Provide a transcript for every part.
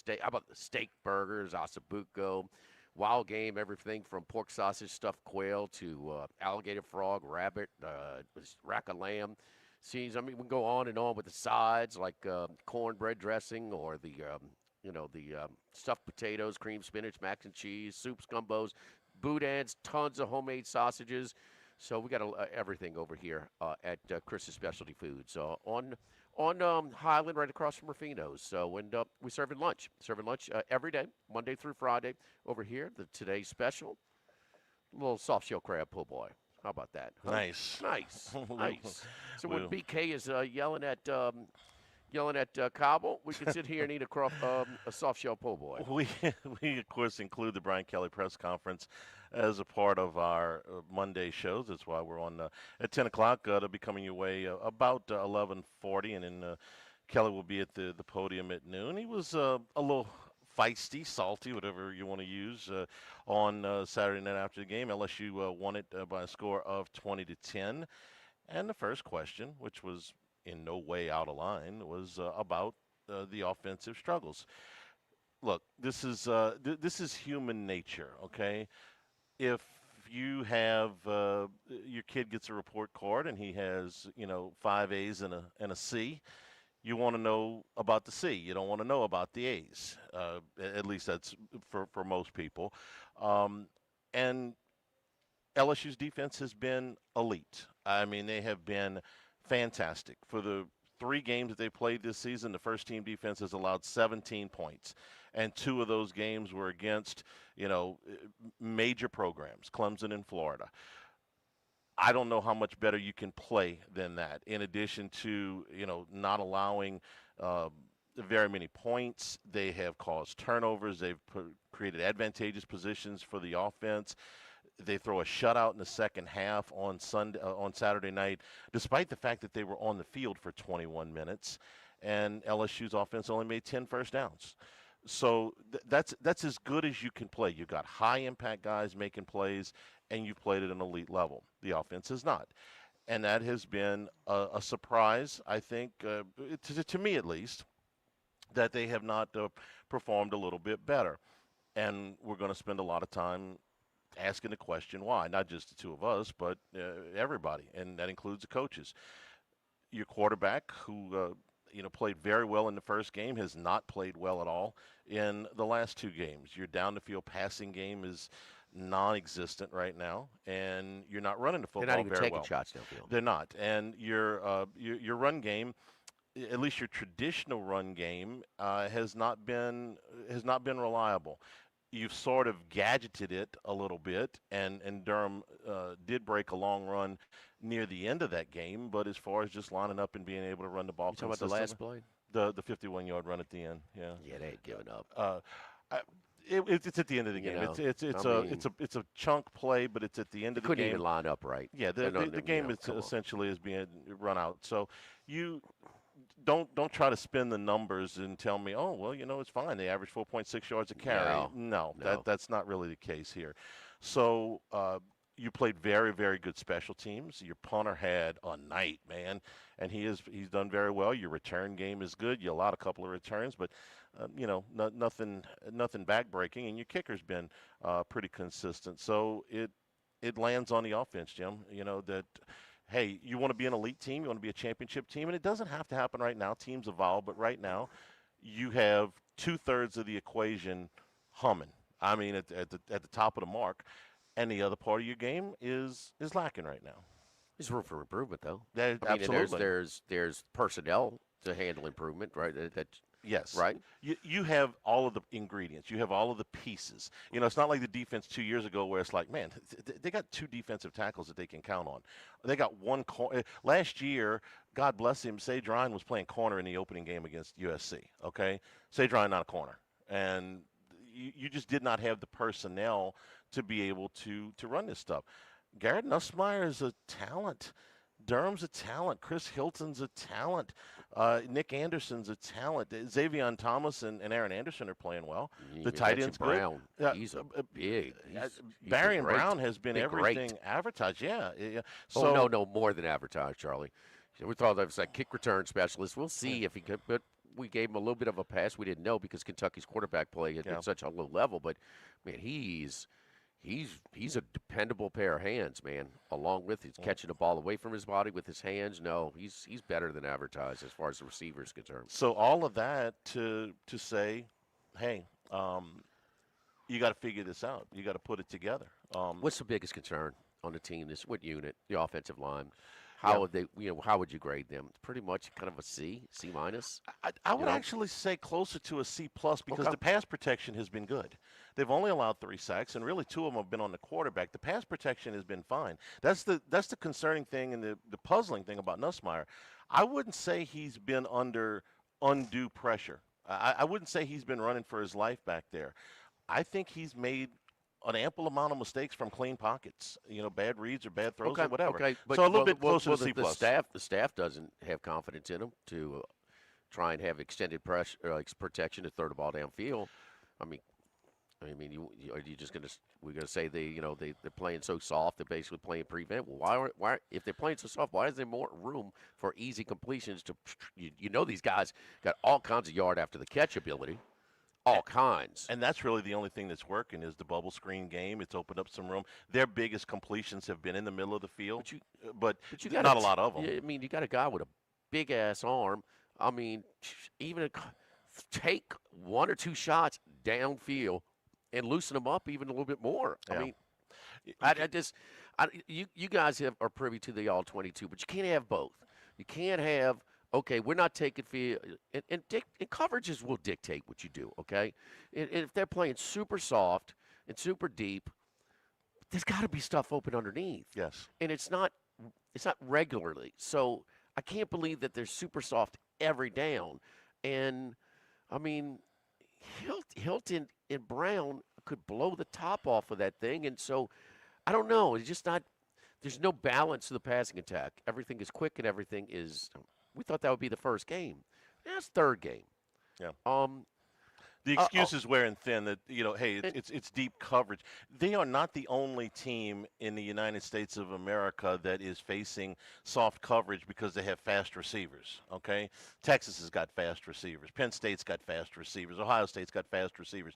steak. How about the steak burgers, ossobuco, wild game, everything from pork sausage, stuffed quail to alligator frog, rabbit, rack of lamb. Scenes. I mean, we can go on and on with the sides like cornbread dressing or the stuffed potatoes, cream spinach, mac and cheese, soups, gumbos, boudins, tons of homemade sausages. So we got everything over here at Chris's Specialty Foods. So on Highland, right across from Rufino's. So and we serving lunch every day, Monday through Friday, over here. The today's special, little soft shell crab po' boy. How about that? Huh? Nice. Nice, nice. So when we, BK is yelling at Cobble, we can sit here and eat a soft shell po' boy. we, we, of course, include the Brian Kelly press conference as a part of our Monday shows. That's why we're on at 10 o'clock. To be coming your way about 11:40, and then Kelly will be at the podium at noon. He was a little feisty, salty, whatever you want to use, on Saturday night after the game. LSU won it by a score of 20-10. And the first question, which was in no way out of line, was about the offensive struggles. Look, this is human nature, okay? If you have your kid gets a report card and he has 5 A's and a C, you want to know about the C. You don't want to know about the A's. At least that's for most people. And LSU's defense has been elite. I mean, they have been fantastic. For the 3 games that they played this season, the first team defense has allowed 17 points. And 2 of those games were against, major programs, Clemson and Florida. I don't know how much better you can play than that. In addition to, not allowing very many points, they have caused turnovers. They've created advantageous positions for the offense. They throw a shutout in the second half on Saturday night, despite the fact that they were on the field for 21 minutes, and LSU's offense only made 10 first downs. So that's as good as you can play. You've got high-impact guys making plays, and you've played at an elite level. The offense has not. And that has been a surprise, I think, to me at least, that they have not performed a little bit better. And we're going to spend a lot of time asking the question why, not just the two of us, but everybody, and that includes the coaches. Your quarterback, who played very well in the first game, has not played well at all in the last 2 games. Your down-the-field passing game is non-existent right now, and you're not running the football very well. They're not even taking shots downfield. They're not, and your run game, at least your traditional run game, has not been reliable. You've sort of gadgeted it a little bit, and Durham did break a long run near the end of that game. But as far as just lining up and being able to run the ball, You talking about the last play? The 51-yard run at the end, yeah. Yeah, they ain't giving up. It's at the end of the game. It's a chunk play, but it's at the end of the game. Couldn't even line up right. Yeah, the game is essentially is being run out. So you don't try to spin the numbers and tell me, oh, well, it's fine. They average 4.6 yards a carry. No. That's not really the case here. So you played very, very good special teams. Your punter had a night, man, and he's done very well. Your return game is good. You allowed a couple of returns, but nothing backbreaking. And your kicker's been pretty consistent. So it lands on the offense, Jim. That. Hey, you want to be an elite team, you want to be a championship team, and it doesn't have to happen right now. Teams evolve, but right now you have 2/3 of the equation humming. I mean, at the top of the mark, and the other part of your game is lacking right now. There's room for improvement, though. Absolutely. There's personnel to handle improvement, right? Yes. Right? You have all of the ingredients. You have all of the pieces. It's not like the defense 2 years ago where it's like, man, they got 2 defensive tackles that they can count on. They got one corner. Last year, God bless him, Sage Ryan was playing corner in the opening game against USC, okay? Sage Ryan, not a corner. And you just did not have the personnel to be able to run this stuff. Garrett Nussmeier is a talent. Durham's a talent. Chris Hilton's a talent. Nick Anderson's a talent. Xavier Thomas and Aaron Anderson are playing well. The tight end's Brown. good. He's a big. Barry Brown has been everything advertised. Yeah. So, no, more than advertised, Charlie. We thought that was a kick return specialist. We'll see if he could. But we gave him a little bit of a pass. We didn't know because Kentucky's quarterback play had Yeah. been such a low level. But man, he's a dependable pair of hands, man. Along with his catching the ball away from his body with his hands. No, he's better than advertised as far as the receiver is concerned. So all of that to say, hey, you got to figure this out. You got to put it together. What's the biggest concern on the team? This what unit? The offensive line. Yeah. How would they? How would you grade them? Pretty much kind of a C, C minus. I would know? actually say closer to a C plus because Okay. the pass protection has been good. They've only allowed 3 sacks, and really 2 of them have been on the quarterback. The pass protection has been fine. That's the concerning thing and the puzzling thing about Nussmeier. I wouldn't say he's been under undue pressure. I wouldn't say he's been running for his life back there. I think he's made an ample amount of mistakes from clean pockets, bad reads or bad throws or whatever. Okay, but So a little bit closer to C the plus. the staff doesn't have confidence in him to try and have extended pressure, protection to throw the ball downfield. I mean, are you just we're gonna say they're playing so soft, they're basically playing prevent? Well, why if they're playing so soft, why is there more room for easy completions to these guys got all kinds of yard after the catch ability. All kinds. And that's really the only thing that's working is the bubble screen game. It's opened up some room. Their biggest completions have been in the middle of the field, but you got not a lot of them. I mean, you got a guy with a big ass arm. I mean, even take 1 or 2 shots downfield and loosen them up even a little bit more. Yeah. I mean, you guys are privy to the all 22, but you can't have both. You can't have. Okay, we're not taking field, and coverages will dictate what you do. Okay, and if they're playing super soft and super deep, there's got to be stuff open underneath. Yes. And it's not regularly. So I can't believe that they're super soft every down. And I mean, Hilton and Brown could blow the top off of that thing. And so I don't know. It's just not. There's no balance to the passing attack. Everything is quick and everything is. We thought that would be the first game. That's third game. Yeah. Uh, The excuse is wearing thin that, hey, it's deep coverage. They are not the only team in the United States of America that is facing soft coverage because they have fast receivers, okay? Texas has got fast receivers. Penn State's got fast receivers. Ohio State's got fast receivers.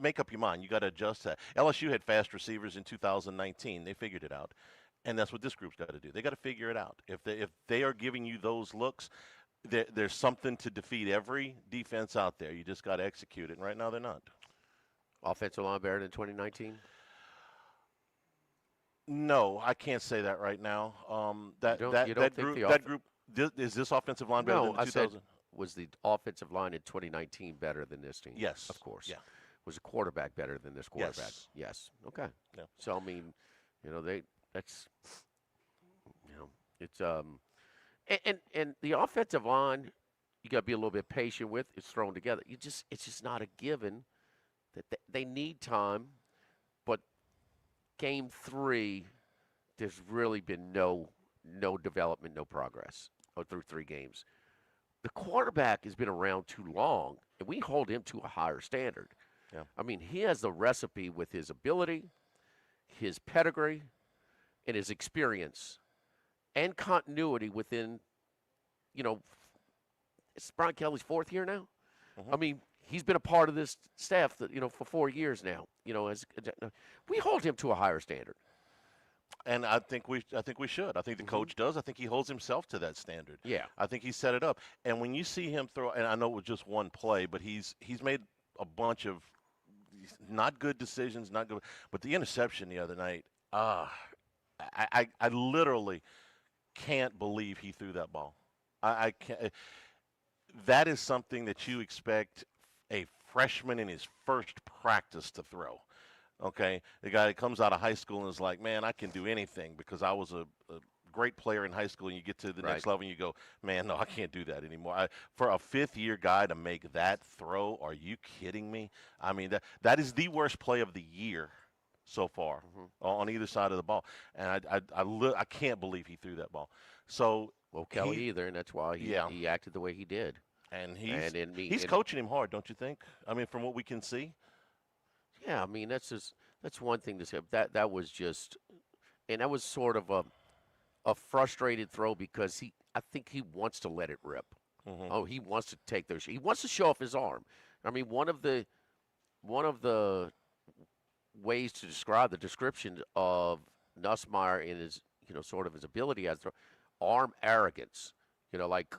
Make up your mind. You got to adjust that. LSU had fast receivers in 2019. They figured it out. And that's what this group's got to do. They got to figure it out. If they are giving you those looks, there's something to defeat every defense out there. You just got to execute it. And right now, they're not. Offensive line better than 2019? No, I can't say that right now. Is this offensive line better than I 2000? said, was the offensive line in 2019 better than this team? Yes. Of course. Yeah. Was the quarterback better than this quarterback? Yes. Okay. Yeah. So, I mean, it's and the offensive line, you got to be a little bit patient with. It's thrown together. It's just not a given that they need time. But game 3, there's really been no development, no progress through 3 games. The quarterback has been around too long, and we hold him to a higher standard. Yeah. I mean, he has the recipe with his ability, his pedigree, and his experience and continuity within, it's Brian Kelly's 4th year now. Mm-hmm. I mean, he's been a part of this staff that, for 4 years now. We hold him to a higher standard. And I think we should. I think the coach does. I think he holds himself to that standard. Yeah. I think he set it up. And when you see him throw, and I know it was just one play, but he's made a bunch of not good decisions, not good. But the interception the other night, I literally can't believe he threw that ball. I can't. That is something that you expect a freshman in his first practice to throw. Okay, the guy that comes out of high school and is like, man, I can do anything because I was a great player in high school, and you get to the next level and you go, man, no, I can't do that anymore. For a 5th-year guy to make that throw, are you kidding me? I mean, that is the worst play of the year so far on either side of the ball, and I can't believe he threw that ball. So Kelly either, and that's why he acted the way he did. And he's coaching him hard, don't you think? I mean, from what we can see. Yeah, I mean that's one thing to say. That was just, and that was sort of a frustrated throw because I think he wants to let it rip. Hmm. Oh, he wants to take those. He wants to show off his arm. I mean, one of the ways to describe the description of Nussmeier in his, sort of his ability as arm arrogance. Like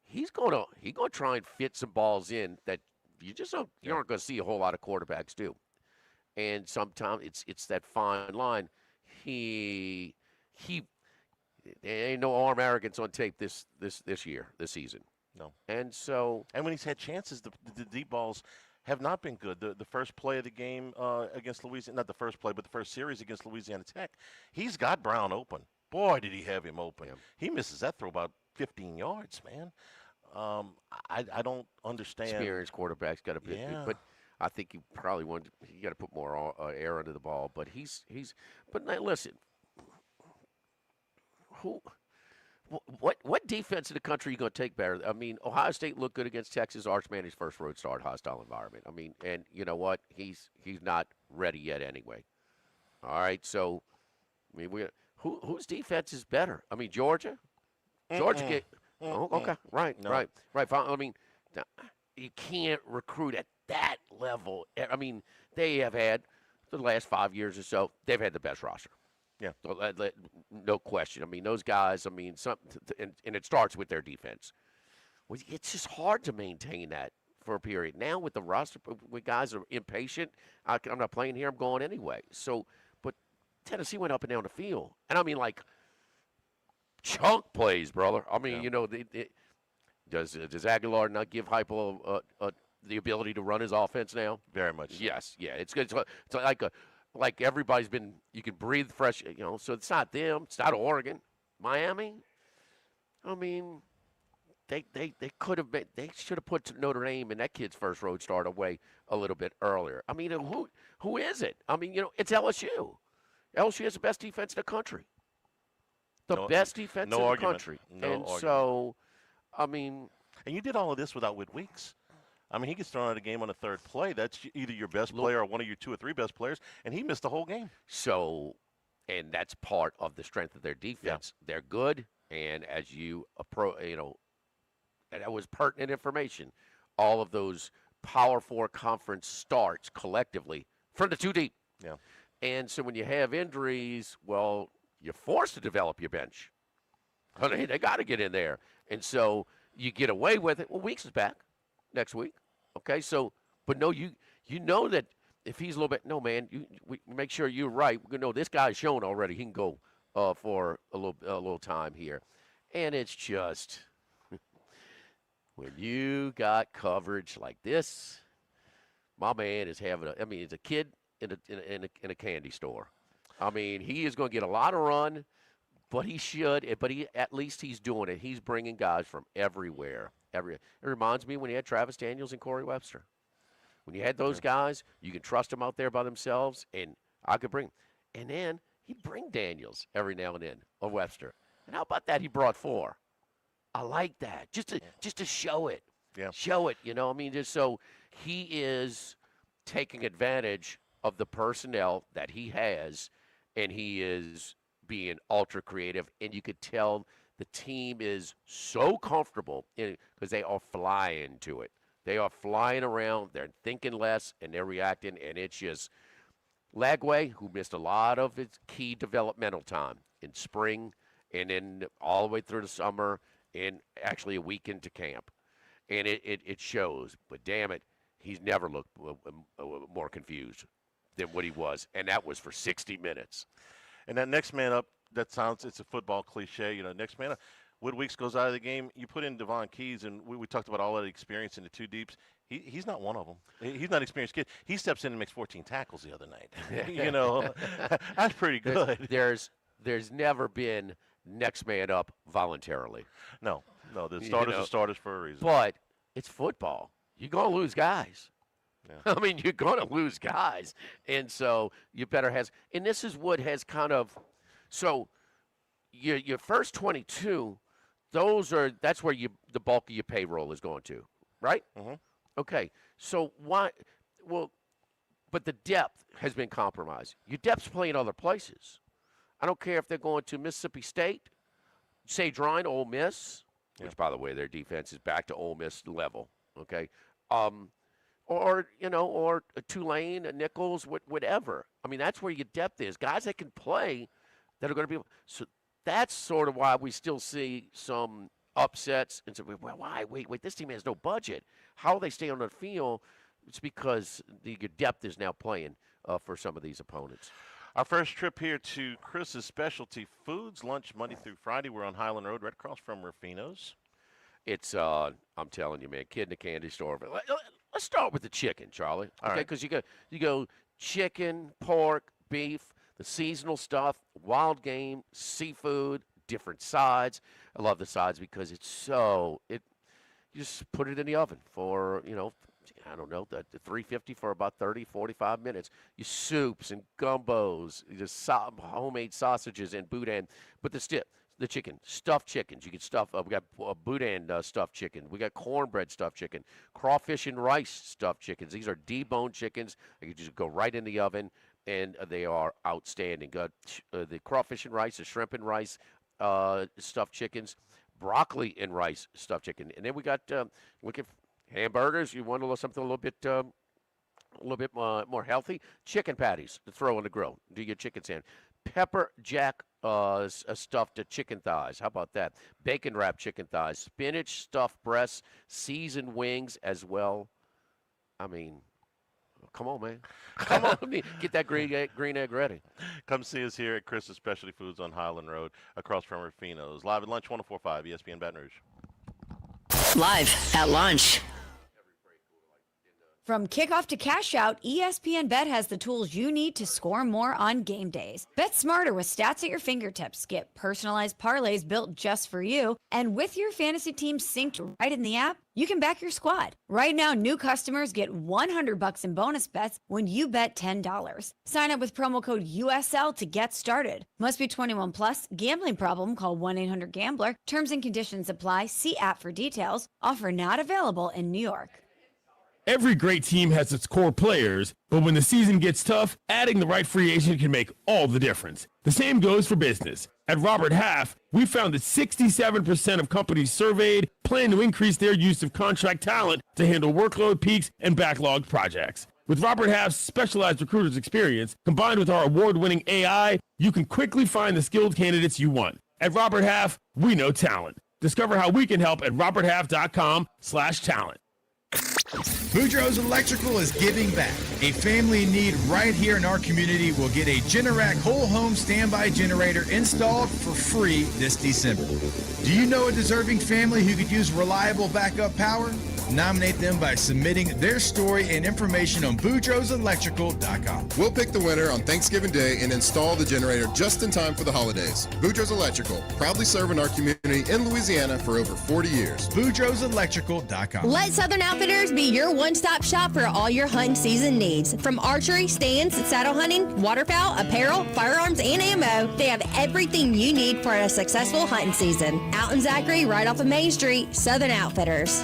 he gonna try and fit some balls in that you Yeah. aren't gonna see a whole lot of quarterbacks do. And sometimes it's that fine line. He he there ain't no arm arrogance on tape this year, this season. No. And so And when he's had chances, the deep balls have not been good. The first play of the game against Louisiana, not the first play, but the first series against Louisiana Tech, he's got Brown open. Boy, did he have him open. yeah, He misses that throw about 15 yards, man. I don't understand. experienced quarterbacks got a bit, Yeah. but I think you got to put more air under the ball. But but now listen, who what defense in the country are you going to take better? I mean, Ohio State looked good against Texas. Arch Manning's first road start, hostile environment. I mean, and you know what? He's not ready yet anyway. All right, so I mean, whose defense is better? I mean, Georgia. Georgia Mm-mm. get. Oh, Mm-mm. okay, right, No. right, right. I mean, you can't recruit at that level. I mean, they have had for the last 5 years or so. They've had the best roster. Yeah. So, no question. I mean, those guys. I mean, and it starts with their defense. Well, it's just hard to maintain that for a period. Now with the roster, when guys are impatient, I'm not playing here. I'm going anyway. So, but Tennessee went up and down the field, and I mean, like chunk plays, brother. I mean, Yeah. does Aguilar not give Heupel the ability to run his offense now? Very much. So. Yes, yeah. It's good. It's like everybody's been. You can breathe fresh. So it's not them. It's not Oregon, Miami. I mean, they could have been. They should have put Notre Dame in that kid's first road start away a little bit earlier. I mean, who is it? I mean, it's LSU. LSU has the best defense in the country. The No, best defense no in the argument. country. No And argument. so, I mean, And you did all of this without Whit Weeks. I mean, he gets thrown out of the game on the third play. That's either your best Look- player or one of your two or three best players, and he missed the whole game. and that's part of the strength of their defense. They're good, and as and that was pertinent information. All of those Power Four conference starts collectively from the two deep. Yeah. And so when you have injuries, well, you're forced to develop your bench. They got to get in there. And so you get away with it. Well, Weeks is back next week. Okay, so, but no, you know that if he's a little bit, no, man, we make sure you're right. We know this guy's shown already he can go for a little time here. And it's just when you got coverage like this, my man is having he's a kid in a candy store. I mean, he is going to get a lot of run, but at least he's doing it. He's bringing guys from everywhere. It reminds me when he had Travis Daniels and Corey Webster. When you had those guys, you can trust them out there by themselves, and I could bring. And then he'd bring Daniels every now and then, or Webster. And how about that? He brought 4. I like that, just to show it. Yeah. Show it. I mean, just so he is taking advantage of the personnel that he has, and he is being ultra creative, and you could tell the team is so comfortable because they are flying to it. They are flying around. They're thinking less, and they're reacting, and it's just Lagway, who missed a lot of his key developmental time in spring and then all the way through the summer and actually a week into camp. And it shows. But, damn it, he's never looked more confused than what he was, and that was for 60 minutes. And that next man up, it's a football cliche, next man up. Wood Weeks goes out of the game. You put in Devon Keys, and we talked about all that experience in the two deeps. He's not one of them. He's not an experienced kid. He steps in and makes 14 tackles the other night. That's pretty good. There's never been next man up voluntarily. No, the starters are starters for a reason. But it's football. You're going to lose guys. Yeah. I mean, you're going to lose guys. And so you better have – and this is what has kind of – so your first 22, that's where the bulk of your payroll is going to, right? Mm-hmm. Okay. So why – well, but the depth has been compromised. Your depth's playing other places. I don't care if they're going to Mississippi State, Sage Ryan, Ole Miss. which, by the way, their defense is back to Ole Miss level. Okay, or a Tulane, a Nichols, whatever. I mean, that's where your depth is. Guys that can play that are going to be. So that's sort of why we still see some upsets and say, well, why? Wait, this team has no budget. How will they stay on the field? It's because your depth is now playing for some of these opponents. Our first trip here to Chris's Specialty Foods, lunch Monday through Friday. We're on Highland Road, right across from Rufino's. It's, I'm telling you, man, kid in the candy store. But let's start with the chicken, Charlie. Okay, because you go chicken, pork, beef, the seasonal stuff, wild game, seafood, different sides. I love the sides because you just put it in the oven for, I don't know, the 350 for about 30, 45 minutes. Your soups and gumbos, just homemade sausages and boudin. But the chicken, stuffed chickens. You can stuff. We got boudin stuffed chicken. We got cornbread stuffed chicken, crawfish and rice stuffed chickens. These are deboned chickens. You just go right in the oven, and they are outstanding. The crawfish and rice, the shrimp and rice stuffed chickens, broccoli and rice stuffed chicken, and then we got hamburgers. You want something a little bit more healthy? Chicken patties to throw on the grill. Do your chicken sandwich. Pepper jack stuffed chicken thighs. How about that? Bacon wrapped chicken thighs. Spinach stuffed breasts. Seasoned wings as well. I mean, come on, man. Come on. Get that green egg ready. Come see us here at Chris's Specialty Foods on Highland Road, across from Rufino's. Live at lunch, 104.5 ESPN Baton Rouge. Live at lunch. From kickoff to cash out, ESPN Bet has the tools you need to score more on game days. Bet smarter with stats at your fingertips. Get personalized parlays built just for you. And with your fantasy team synced right in the app, you can back your squad. Right now, new customers get $100 in bonus bets when you bet $10. Sign up with promo code USL to get started. Must be 21 plus. Gambling problem? Call 1-800-GAMBLER. Terms and conditions apply. See app for details. Offer not available in New York. Every great team has its core players, but when the season gets tough, adding the right free agent can make all the difference. The same goes for business. At Robert Half, we found that 67% of companies surveyed plan to increase their use of contract talent to handle workload peaks and backlogged projects. With Robert Half's specialized recruiters experience, combined with our award-winning AI, you can quickly find the skilled candidates you want. At Robert Half, we know talent. Discover how we can help at roberthalf.com/talent. Boudreaux's Electrical is giving back. A family in need right here in our community will get a Generac whole home standby generator installed for free this December. Do you know a deserving family who could use reliable backup power? Nominate them by submitting their story and information on BoudreauxElectrical.com. We'll pick the winner on Thanksgiving Day and install the generator just in time for the holidays. Boudreaux's Electrical, proudly serving our community in Louisiana for over 40 years. BoudreauxElectrical.com. Let Southern Outfitters be your one-stop shop for all your hunting season needs. From archery, stands, saddle hunting, waterfowl, apparel, firearms, and ammo, they have everything you need for a successful hunting season. Out in Zachary, right off of Main Street, Southern Outfitters.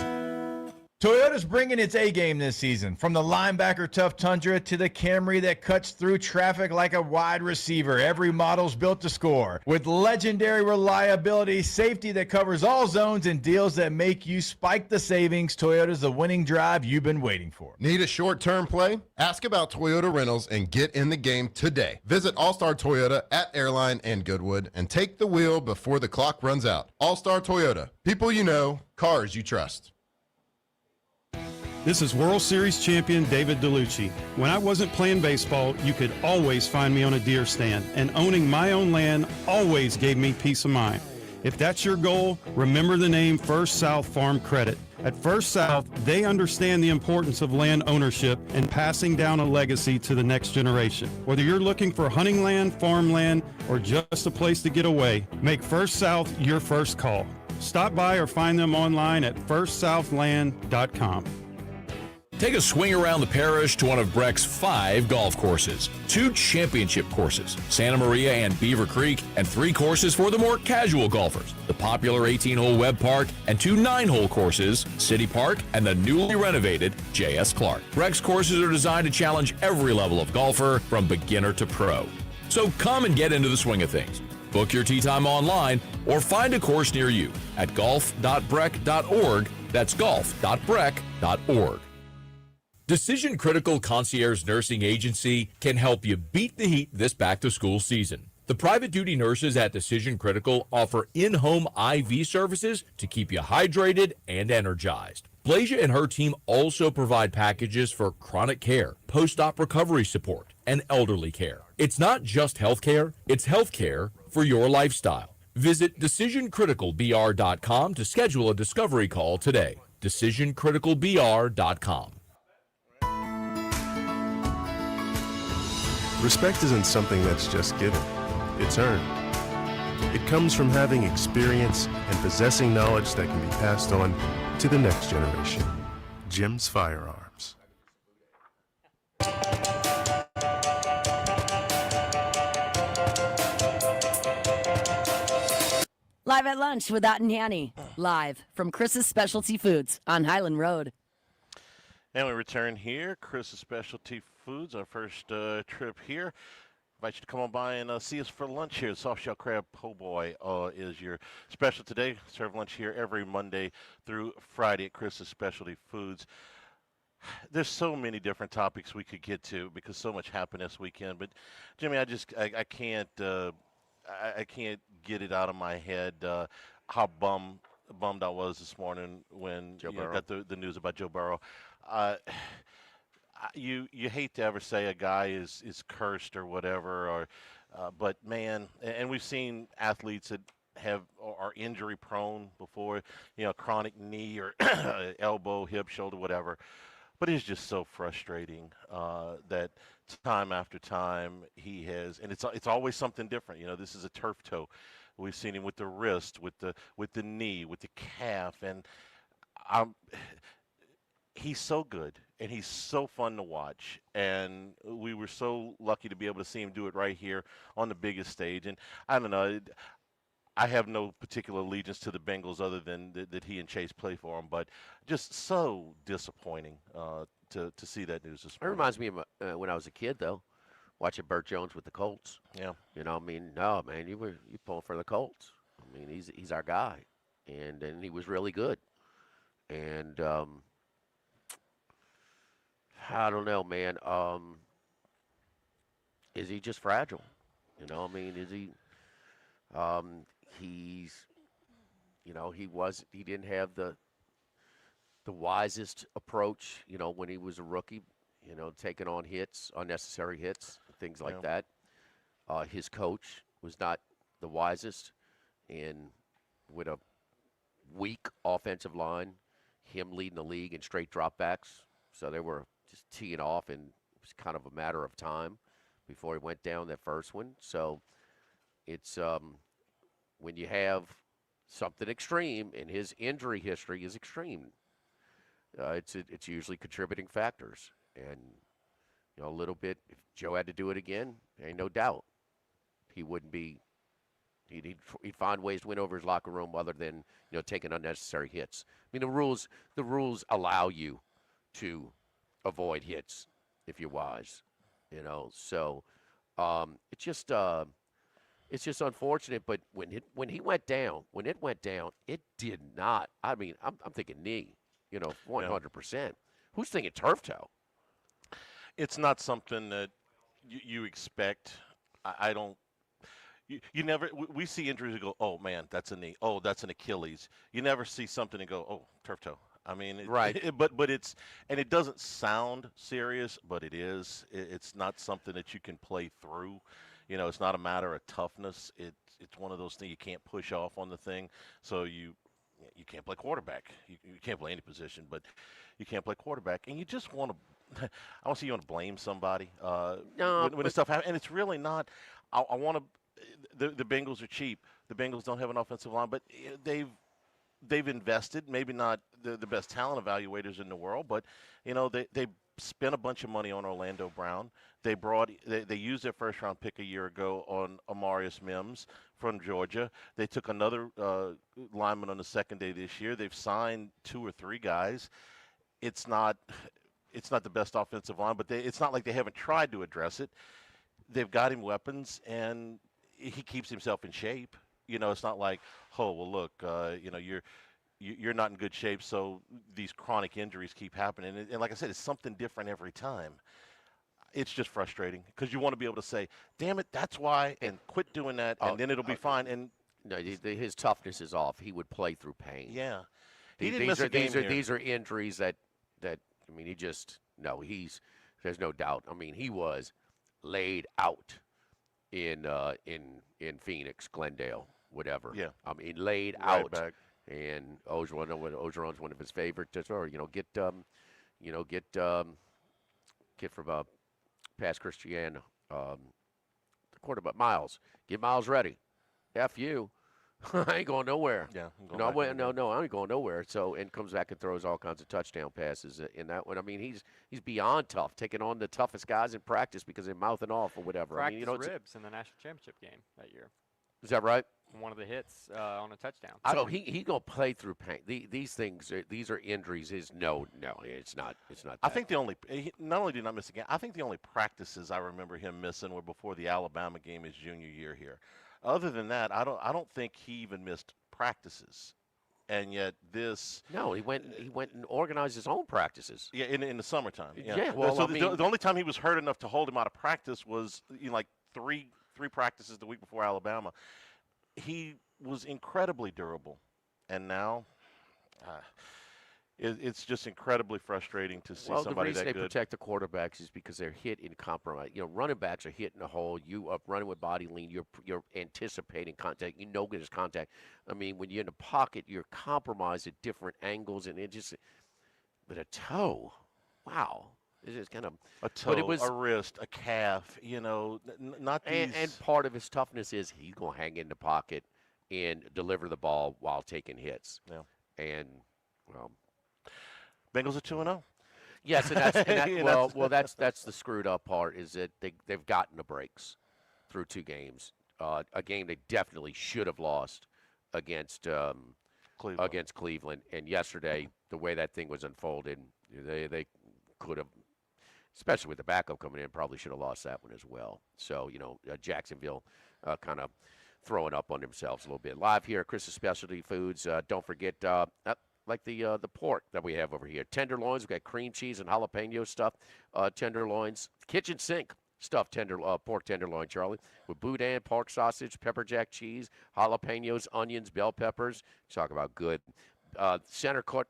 Toyota's bringing its A-game this season. From the linebacker tough Tundra to the Camry that cuts through traffic like a wide receiver, every model's built to score. With legendary reliability, safety that covers all zones, and deals that make you spike the savings, Toyota's the winning drive you've been waiting for. Need a short-term play? Ask about Toyota Rentals and get in the game today. Visit All-Star Toyota at Airline and Goodwood and take the wheel before the clock runs out. All-Star Toyota. People you know, cars you trust. This is World Series champion David DeLucci. When I wasn't playing baseball, you could always find me on a deer stand, and owning my own land always gave me peace of mind. If that's your goal, remember the name First South Farm Credit. At First South, they understand the importance of land ownership and passing down a legacy to the next generation. Whether you're looking for hunting land, farmland, or just a place to get away, make First South your first call. Stop by or find them online at firstsouthland.com. Take a swing around the parish to one of Breck's 5 golf courses, 2 championship courses, Santa Maria and Beaver Creek, and 3 courses for the more casual golfers, the popular 18-hole Webb Park, and 2 9-hole courses, City Park, and the newly renovated J.S. Clark. Breck's courses are designed to challenge every level of golfer from beginner to pro. So come and get into the swing of things. Book your tee time online or find a course near you at golf.breck.org. That's golf.breck.org. Decision Critical Concierge Nursing Agency can help you beat the heat this back-to-school season. The private duty nurses at Decision Critical offer in-home IV services to keep you hydrated and energized. Blasia and her team also provide packages for chronic care, post-op recovery support, and elderly care. It's not just health care, it's health care for your lifestyle. Visit DecisionCriticalBR.com to schedule a discovery call today. DecisionCriticalBR.com. Respect isn't something that's just given, it's earned. It comes from having experience and possessing knowledge that can be passed on to the next generation. Jim's Firearms. Live at lunch with Ott and Hanny. Live from Chris's Specialty Foods on Highland Road. And we return here, Chris's Specialty Foods, our first trip here. Invite you to come on by and see us for lunch here. Softshell crab po' boy is your special today. Serve lunch here every Monday through Friday at Chris's Specialty Foods. There's so many different topics we could get to because so much happened this weekend. But Jimmy, I can't get it out of my head how bummed I was this morning when got the news about Joe Burrow. You hate to ever say a guy is cursed or whatever, but man, and we've seen athletes that are injury prone before, chronic knee or elbow, hip, shoulder, whatever. But it's just so frustrating that time after time he has, and it's always something different. This is a turf toe. We've seen him with the wrist, with the knee, with the calf, and he's so good and he's so fun to watch, and we were so lucky to be able to see him do it right here on the biggest stage. And I don't know, I have no particular allegiance to the Bengals other than that he and Chase play for them, but just so disappointing to see that news this morning. It reminds me of when I was a kid, though, watching Burt Jones with the Colts. Yeah. No, man, you pulling for the Colts. I mean, he's our guy, and he was really good. And I don't know, man. Is he just fragile? Is he? He didn't have the wisest approach, when he was a rookie, taking on hits, unnecessary hits, things like that. His coach was not the wisest, and with a weak offensive line, him leading the league in straight dropbacks. So they were just teeing off, and it was kind of a matter of time before he went down that first one. So it's when you have something extreme, and his injury history is extreme, it's usually contributing factors. And, a little bit, if Joe had to do it again, ain't no doubt he wouldn't be – he'd find ways to win over his locker room other than, taking unnecessary hits. I mean, the rules allow you to avoid hits if you're wise, So it's just unfortunate. But when it went down, it did not. I mean, I'm thinking knee, 100%. Who's thinking turf toe? It's not something that you expect. I don't. You never. We see injuries and go, oh man, that's a knee. Oh, that's an Achilles. You never see something and go, oh, turf toe. I mean, right. But it's, and it doesn't sound serious, but it is. It's not something that you can play through. It's not a matter of toughness. It's one of those things you can't push off on the thing. So you can't play quarterback. You can't play any position, but you can't play quarterback. And you just want to. I don't see you want to blame somebody when this stuff happens. And it's really not. I want to. The Bengals are cheap. The Bengals don't have an offensive line, but they've invested. Maybe not the best talent evaluators in the world, but they spent a bunch of money on Orlando Brown. They used their first round pick a year ago on Amarius Mims from Georgia. They took another lineman on the second day this year. They've signed 2 or 3 guys. It's not the best offensive line, but it's not like they haven't tried to address it. They've got him weapons, and he keeps himself in shape. You know, it's not like, oh, well, look, you know, you're not in good shape, so these chronic injuries keep happening. And like I said, it's something different every time. It's just frustrating because you want to be able to say, damn it, that's why, and quit doing that, and then it'll be fine. And no, his toughness is off. He would play through pain. Yeah. He didn't miss a game here. These are injuries that I mean, there's no doubt. I mean, he was laid out in Phoenix, Glendale, whatever. Yeah. I mean, laid Right out. back. And Ogeron's one of his favorites. Or get from past Christian, the quarterback Miles. Get Miles ready. F you. I ain't going nowhere. Yeah. No, I ain't going nowhere. So, and comes back and throws all kinds of touchdown passes in that one. I mean, he's beyond tough, taking on the toughest guys in practice because they're mouthing off or whatever. Practice I mean, ribs in the national championship game that year. Is that right? One of the hits on a touchdown. So he gonna play through pain. These things, these are injuries. No, it's not. It's not. I think not only did he not miss a game, I think the only practices I remember him missing were before the Alabama game his junior year here. Other than that, I don't think he even missed practices. And yet this. No, he went and organized his own practices. Yeah, in the summertime. Yeah. Well, so the only time he was hurt enough to hold him out of practice was like three practices the week before Alabama. He was incredibly durable, and now it's just incredibly frustrating to see somebody that good. Well, the reason they protect the quarterbacks is because they're hit in compromise. You know, running backs are hitting the hole. You up running with body lean. You're anticipating contact. You know there's contact. I mean, when you're in the pocket, you're compromised at different angles, and it just. But a toe, wow. It's just kind of a toe, a wrist, a calf. You know, not these. And part of his toughness is he's gonna hang in the pocket and deliver the ball while taking hits. Yeah. And well, Bengals are 2-0. yes, that's the screwed up part is that they've gotten the breaks through two games. A game they definitely should have lost against Cleveland. And yesterday, the way that thing was unfolded, they could have. Especially with the backup coming in, probably should have lost that one as well. So, Jacksonville kind of throwing up on themselves a little bit. Live here at Chris's Specialty Foods. Don't forget, like the pork that we have over here. Tenderloins, we've got cream cheese and jalapeno stuff. Tenderloins, kitchen sink stuffed pork tenderloin, Charlie, with boudin, pork sausage, pepper jack cheese, jalapenos, onions, bell peppers. Talk about good. Center cut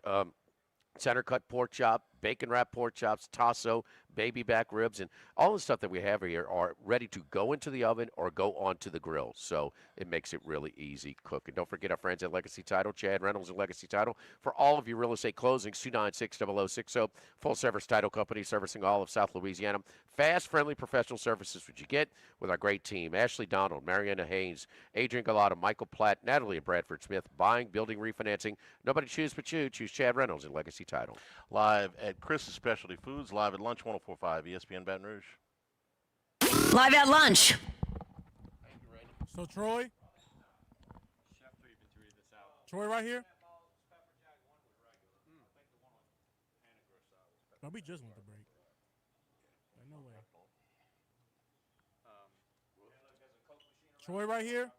pork chop, bacon wrapped pork chops, tasso, baby back ribs, and all the stuff that we have here are ready to go into the oven or go onto the grill. So it makes it really easy cooking. Don't forget our friends at Legacy Title, Chad Reynolds and Legacy Title. For all of your real estate closings, 296-0060. Full service title company servicing all of South Louisiana. Fast, friendly, professional services which you get with our great team. Ashley Donald, Mariana Haynes, Adrian Galata, Michael Platt, Natalie and Bradford Smith. Buying, building, refinancing. Nobody choose but you. Choose Chad Reynolds and Legacy Title. Live at Chris's Specialty Foods, live at Lunch 104.5 ESPN Baton Rouge. Live at lunch. So Troy right here? No, we just went to break. No way. Troy right here?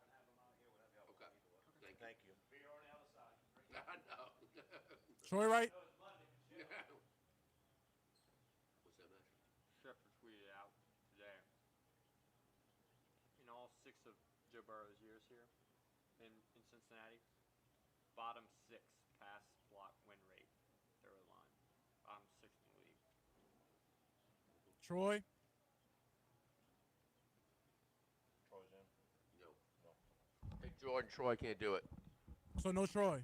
Thank you. Troy right? Schefter tweeted out today. In all 6 of Joe Burrow's years here in Cincinnati, bottom 6 pass block win rate, third line. Bottom 6 in the league. Troy? Troy's in. No. Hey, Jordan, Troy can't do it. So no Troy?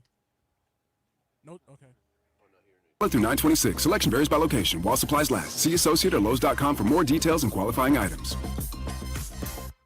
No, okay. Through 926. Selection varies by location. While supplies last. See associate or Lowe's.com for more details and qualifying items.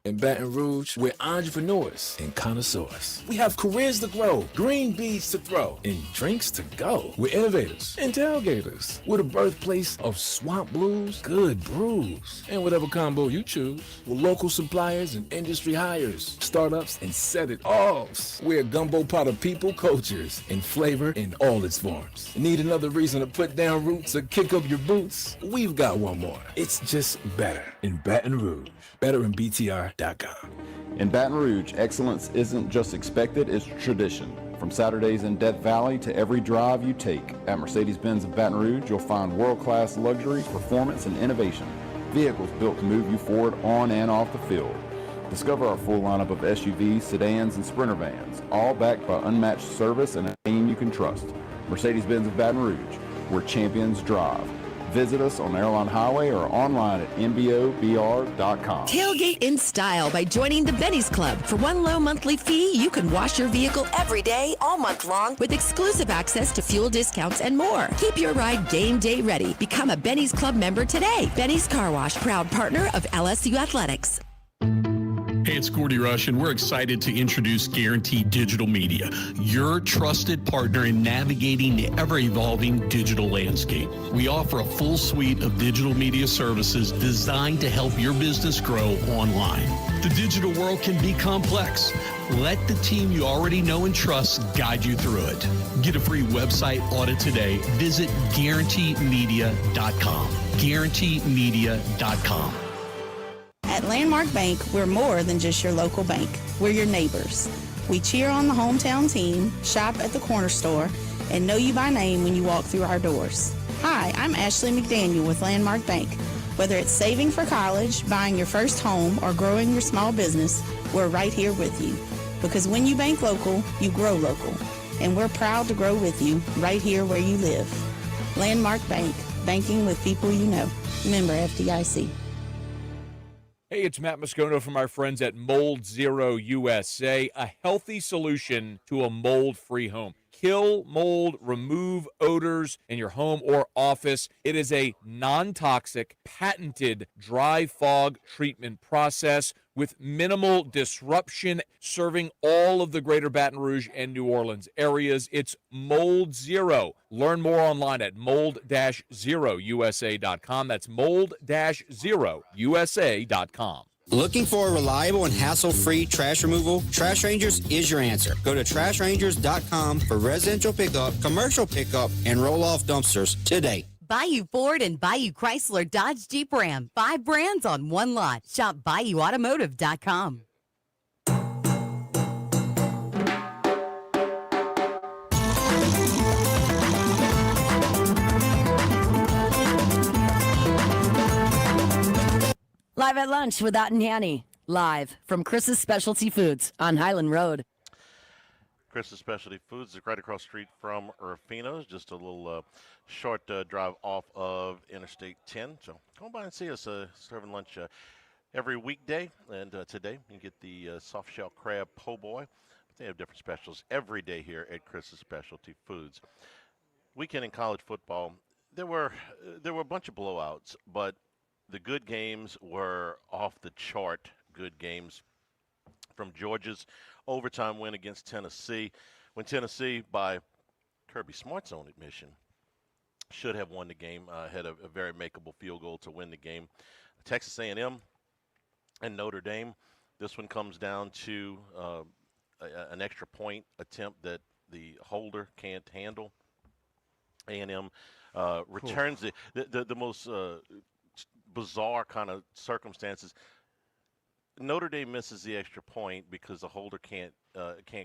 In Baton Rouge, we're entrepreneurs and connoisseurs. We have careers to grow, green beans to throw, and drinks to go. We're innovators and tailgaters. We're the birthplace of swamp blues, good brews, and whatever combo you choose. We're local suppliers and industry hires, startups, and set it offs. We're a gumbo pot of people, cultures, and flavor in all its forms. Need another reason to put down roots or kick up your boots? We've got one more. It's just better in Baton Rouge. BetterInBTR.com. In Baton Rouge, excellence isn't just expected, it's tradition. From Saturdays in Death Valley to every drive you take, at Mercedes-Benz of Baton Rouge, you'll find world-class luxury, performance, and innovation. Vehicles built to move you forward on and off the field. Discover our full lineup of SUVs, sedans, and Sprinter vans, all backed by unmatched service and a team you can trust. Mercedes-Benz of Baton Rouge, where champions drive. Visit us on Airline Highway or online at mbobr.com. Tailgate in style by joining the Benny's Club. For one low monthly fee, you can wash your vehicle every day, all month long, with exclusive access to fuel discounts and more. Keep your ride game day ready. Become a Benny's Club member today. Benny's Car Wash, proud partner of LSU Athletics. Hey, it's Gordy Rush, and we're excited to introduce Guaranteed Digital Media, your trusted partner in navigating the ever-evolving digital landscape. We offer a full suite of digital media services designed to help your business grow online. The digital world can be complex. Let the team you already know and trust guide you through it. Get a free website audit today. Visit GuaranteeMedia.com. GuaranteeMedia.com. At Landmark Bank, we're more than just your local bank. We're your neighbors. We cheer on the hometown team, shop at the corner store, and know you by name when you walk through our doors. Hi, I'm Ashley McDaniel with Landmark Bank. Whether it's saving for college, buying your first home, or growing your small business, we're right here with you. Because when you bank local, you grow local. And we're proud to grow with you right here where you live. Landmark Bank, banking with people you know. Member FDIC. Hey, it's Matt Moscono from our friends at Mold Zero USA, a healthy solution to a mold-free home. Kill mold, remove odors in your home or office. It is a non-toxic, patented dry fog treatment process with minimal disruption, serving all of the greater Baton Rouge and New Orleans areas. It's Mold Zero. Learn more online at mold-zerousa.com. That's mold-zerousa.com. Looking for a reliable and hassle-free trash removal? Trash Rangers is your answer. Go to trashrangers.com for residential pickup, commercial pickup, and roll-off dumpsters today. Bayou Ford and Bayou Chrysler Dodge Jeep Ram. 5 brands on one lot. Shop BayouAutomotive.com. Live at lunch with Ott and Hanny. Live from Chris's Specialty Foods on Highland Road. Chris's Specialty Foods is right across the street from Rufino's, just a little short drive off of Interstate 10. So come by and see us serving lunch every weekday. And today you can get the soft shell crab po' boy. But they have different specials every day here at Chris's Specialty Foods. Weekend in college football, there were a bunch of blowouts, but the good games were off the chart good games. From Georgia's overtime win against Tennessee, when Tennessee, by Kirby Smart's own admission, should have won the game, had a very makeable field goal to win the game. Texas A&M and Notre Dame, this one comes down to an extra point attempt that the holder can't handle. A&M returns the most bizarre kind of circumstances. Notre Dame misses the extra point because the holder can't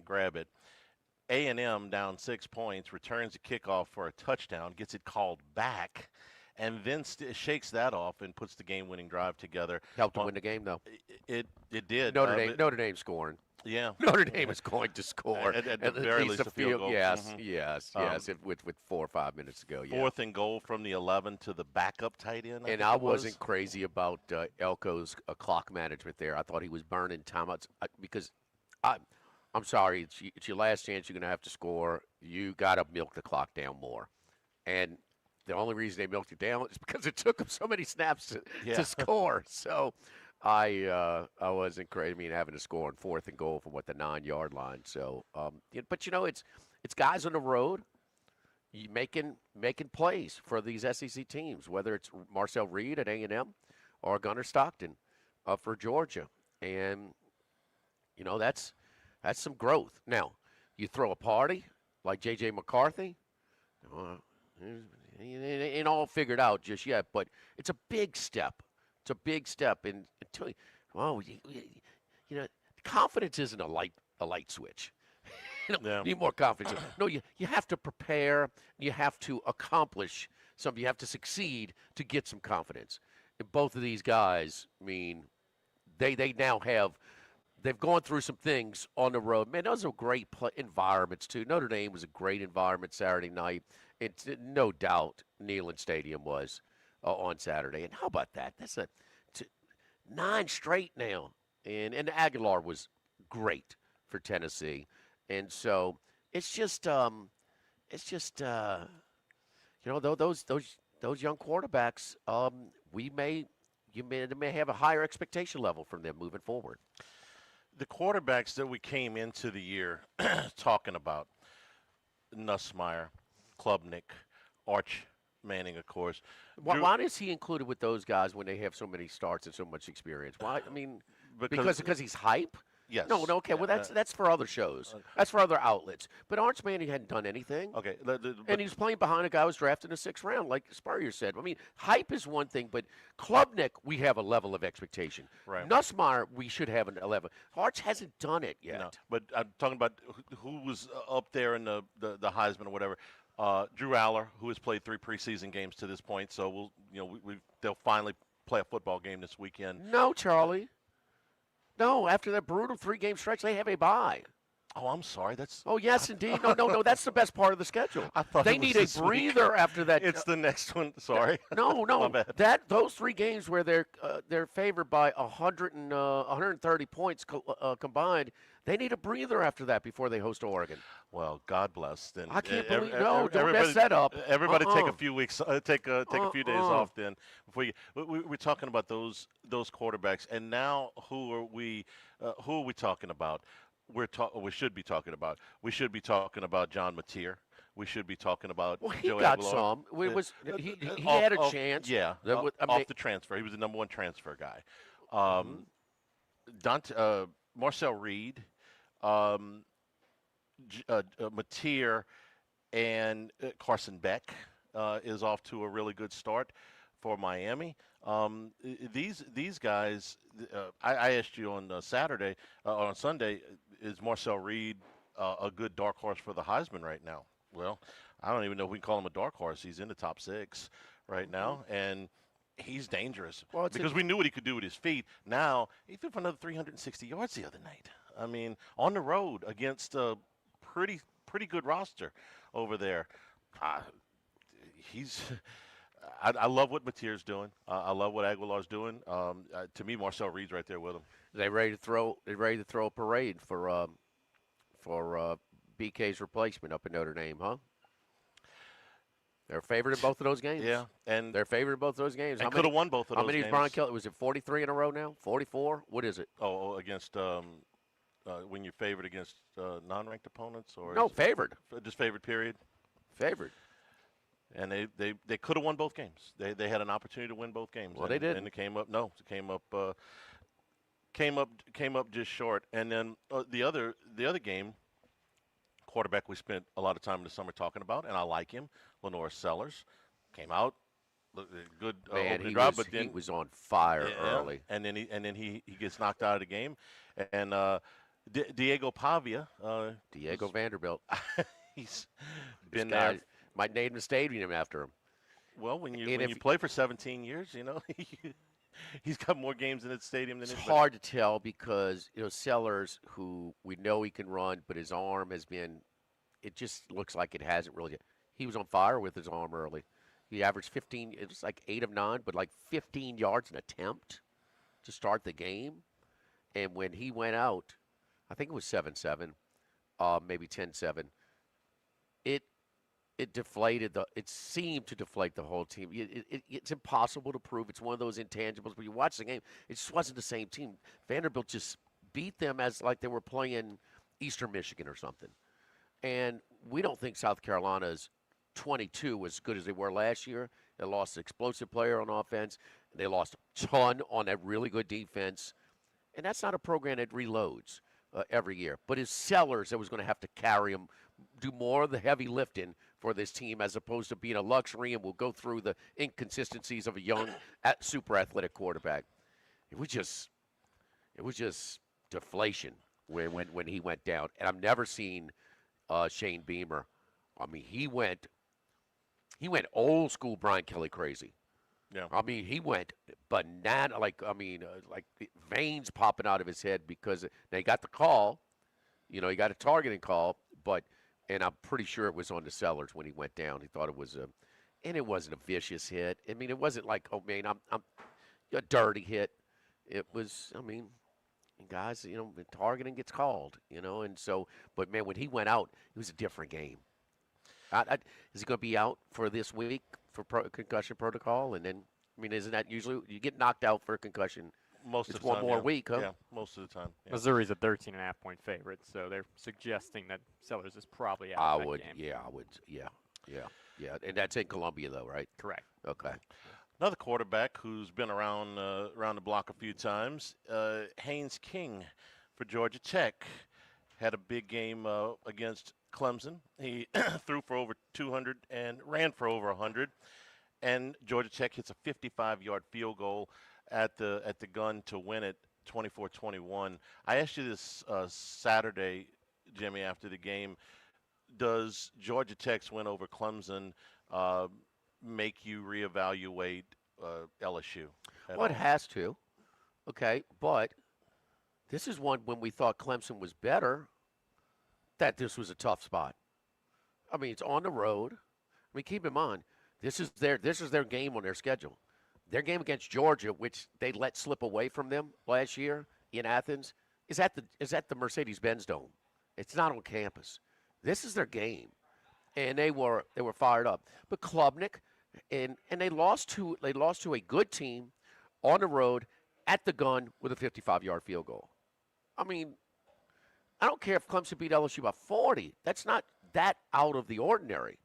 grab it. A&M down 6 points, returns a kickoff for a touchdown, gets it called back, and then shakes that off and puts the game-winning drive together. Helped to win the game, though. It did. Notre Dame scoring. Yeah. Notre Dame is going to score. At the very least a field goal. Yes, yes. With 4 or 5 minutes to go. Yeah. 4th and goal from the 11 to the backup tight end. And I wasn't crazy about Elko's clock management there. I thought he was burning timeouts because I'm sorry, it's your last chance. You're going to have to score. You got to milk the clock down more. And the only reason they milked it down is because it took them so many snaps to score. So I wasn't crazy. I mean, having to score on 4th and goal from the 9-yard line. So, but it's guys on the road making plays for these SEC teams, whether it's Marcel Reed at A&M or Gunnar Stockton for Georgia, and that's some growth. Now, you throw a party like J.J. McCarthy. It ain't all figured out just yet, but it's a big step. It's a big step. And until, confidence isn't a light switch. Yeah. Need more confidence. No, you have to prepare. You have to accomplish something. You have to succeed to get some confidence. And both of these guys, I mean, they now have. They've gone through some things on the road. Man, those are great environments, too. Notre Dame was a great environment Saturday night. It's no doubt Neyland Stadium was on Saturday. And how about that? That's 9 straight now. And Aguilar was great for Tennessee. And so it's just those young quarterbacks, they may have a higher expectation level from them moving forward. The quarterbacks that we came into the year talking about, Nussmeier, Klubnik, Arch Manning, of course. Why is he included with those guys when they have so many starts and so much experience? Why? I mean, because he's hype. Yes. No, okay. Well, that's for other shows. That's for other outlets. But Arch Manning hadn't done anything. Okay. And he was playing behind a guy who was drafted in the 6th round, like Spurrier said. I mean, hype is one thing, but Klubnik, we have a level of expectation. Right. Nussmeier, we should have a level. Arch hasn't done it yet. No, but I'm talking about who was up there in the Heisman or whatever. Drew Aller, who has played 3 preseason games to this point, so they'll finally play a football game this weekend. No, Charlie. No, after that brutal 3-game stretch, they have a bye. Oh, I'm sorry. Oh, yes, indeed. No. That's the best part of the schedule. I thought they it was need a this week. breather after that. It's the next one. Sorry. No. My bad. Those 3 games where they're favored by 130 points combined. They need a breather after that before they host Oregon. Well, God bless. Then I can't believe. No, don't mess that up. Everybody take a few weeks, take a few days off. Then before we're talking about those quarterbacks, and now who are we talking about? We should be talking about. We should be talking about John Mateer. We should be talking about. Well, he Joe got Aguilar. he had a chance. Yeah, off the transfer. He was the number 1 transfer guy. Marcel Reed, Mateer, and Carson Beck is off to a really good start for Miami. These guys, I asked you on Saturday, on Sunday, is Marcel Reed a good dark horse for the Heisman right now? Well, I don't even know if we can call him a dark horse. He's in the top 6 right now, and he's dangerous because we knew what he could do with his feet. Now, he threw for another 360 yards the other night. I mean, on the road against a pretty good roster over there. I love what Mateer's doing. I love what Aguilar's doing. To me, Marcel Reed's right there with him. They're ready to throw a parade for BK's replacement up in Notre Dame, huh? They're favored in both of those games. Yeah, and they're favored in both of those games. And could have won both of those games. How many is Brian Kelly? Was it 43 in a row now? 44? What is it? Oh, against when you're favored against non-ranked opponents, or no, favored. Just favored. Period. Favored. And they could have won both games. They had an opportunity to win both games. Well, they did. And it came up just short. And then the other game, quarterback we spent a lot of time in the summer talking about, and I like him, Lenore Sellers, came out, good opening drive, but then he was on fire early. And then he gets knocked out of the game, and Diego Pavia, Diego Vanderbilt, he's been there. Might name the stadium after him. Well, when you play for 17 years, he's got more games in the stadium than it's hard to tell because Sellers, who we know he can run, but his arm has been. It just looks like it hasn't really. He was on fire with his arm early. He averaged 15. It was like 8 of 9, but like 15 yards an attempt to start the game. And when he went out, I think it was 7-7, maybe 10-7. It deflated it seemed to deflate the whole team. It's impossible to prove. It's one of those intangibles. But you watch the game, it just wasn't the same team. Vanderbilt just beat them as like they were playing Eastern Michigan or something. And we don't think South Carolina's 22 was as good as they were last year. They lost an explosive player on offense. They lost a ton on that really good defense. And that's not a program that reloads every year. But it's Sellers that was going to have to carry them, do more of the heavy lifting for this team as opposed to being a luxury, and we'll go through the inconsistencies of a young, super athletic quarterback. It was just deflation when he went down. And I've never seen Shane Beamer. I mean, he went old school Brian Kelly crazy. Yeah. I mean, he went banana, like veins popping out of his head because they got the call. You know, he got a targeting call, and I'm pretty sure it was on the Sellers when he went down. He thought it was and it wasn't a vicious hit. I mean, it wasn't like, oh man, I'm a dirty hit. It was, I mean, guys, you know, targeting gets called, you know, and so, but man, when he went out, it was a different game. Is he going to be out for this week for concussion protocol? And then, I mean, isn't that usually you get knocked out for a concussion? Most it's of the one time, more yeah. week, huh? Yeah, most of the time. Yeah. Missouri's a 13.5-point favorite, so they're suggesting that Sellers is probably out of that game. Yeah. And that's in Columbia, though, right? Correct. Okay. Another quarterback who's been around the block a few times, Haynes King for Georgia Tech, had a big game against Clemson. He threw for over 200 and ran for over 100, and Georgia Tech hits a 55-yard field goal at the gun to win it, 24-21. I asked you this Saturday, Jimmy, after the game. Does Georgia Tech's win over Clemson make you reevaluate LSU? Well, it has to. Okay, but this is one when we thought Clemson was better, that this was a tough spot. I mean, it's on the road. I mean, keep in mind, this is their game on their schedule. Their game against Georgia, which they let slip away from them last year in Athens, is at the Mercedes-Benz Dome. It's not on campus. This is their game, and they were fired up. But Klubnik, and they lost to a good team on the road at the gun with a 55-yard field goal. I mean, I don't care if Clemson beat LSU by 40. That's not that out of the ordinary.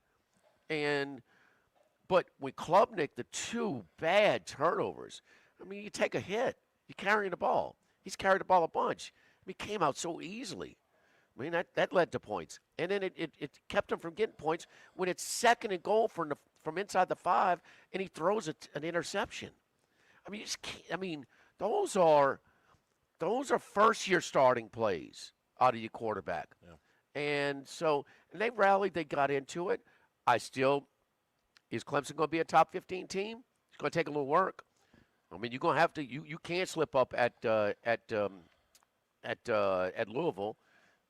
But with Klubnik, the two bad turnovers, I mean, you take a hit. You're carrying the ball. He's carried the ball a bunch. I mean, he came out so easily. I mean, that led to points. And then it kept him from getting points when it's 2nd and goal from inside the 5, and he throws an interception. I mean, you just can't, I mean, those are first-year starting plays out of your quarterback. Yeah. And so they rallied. They got into it. Is Clemson going to be a top 15 team? It's going to take a little work. I mean, you're going to have to. You can't slip up at Louisville.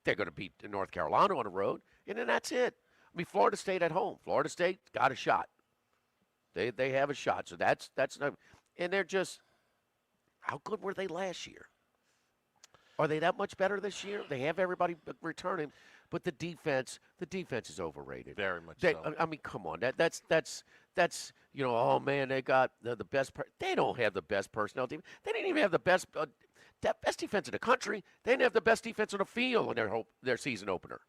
They're going to beat North Carolina on the road, and then that's it. I mean, Florida State at home. Florida State got a shot. They have a shot. So that's not. And they're just. How good were they last year? Are they that much better this year? They have everybody returning, but the defense is overrated. Very much so. I mean, come on. That's oh man, they got the best. They don't have the best personnel team. They didn't even have the best defense in the country. They didn't have the best defense on the field in their season opener.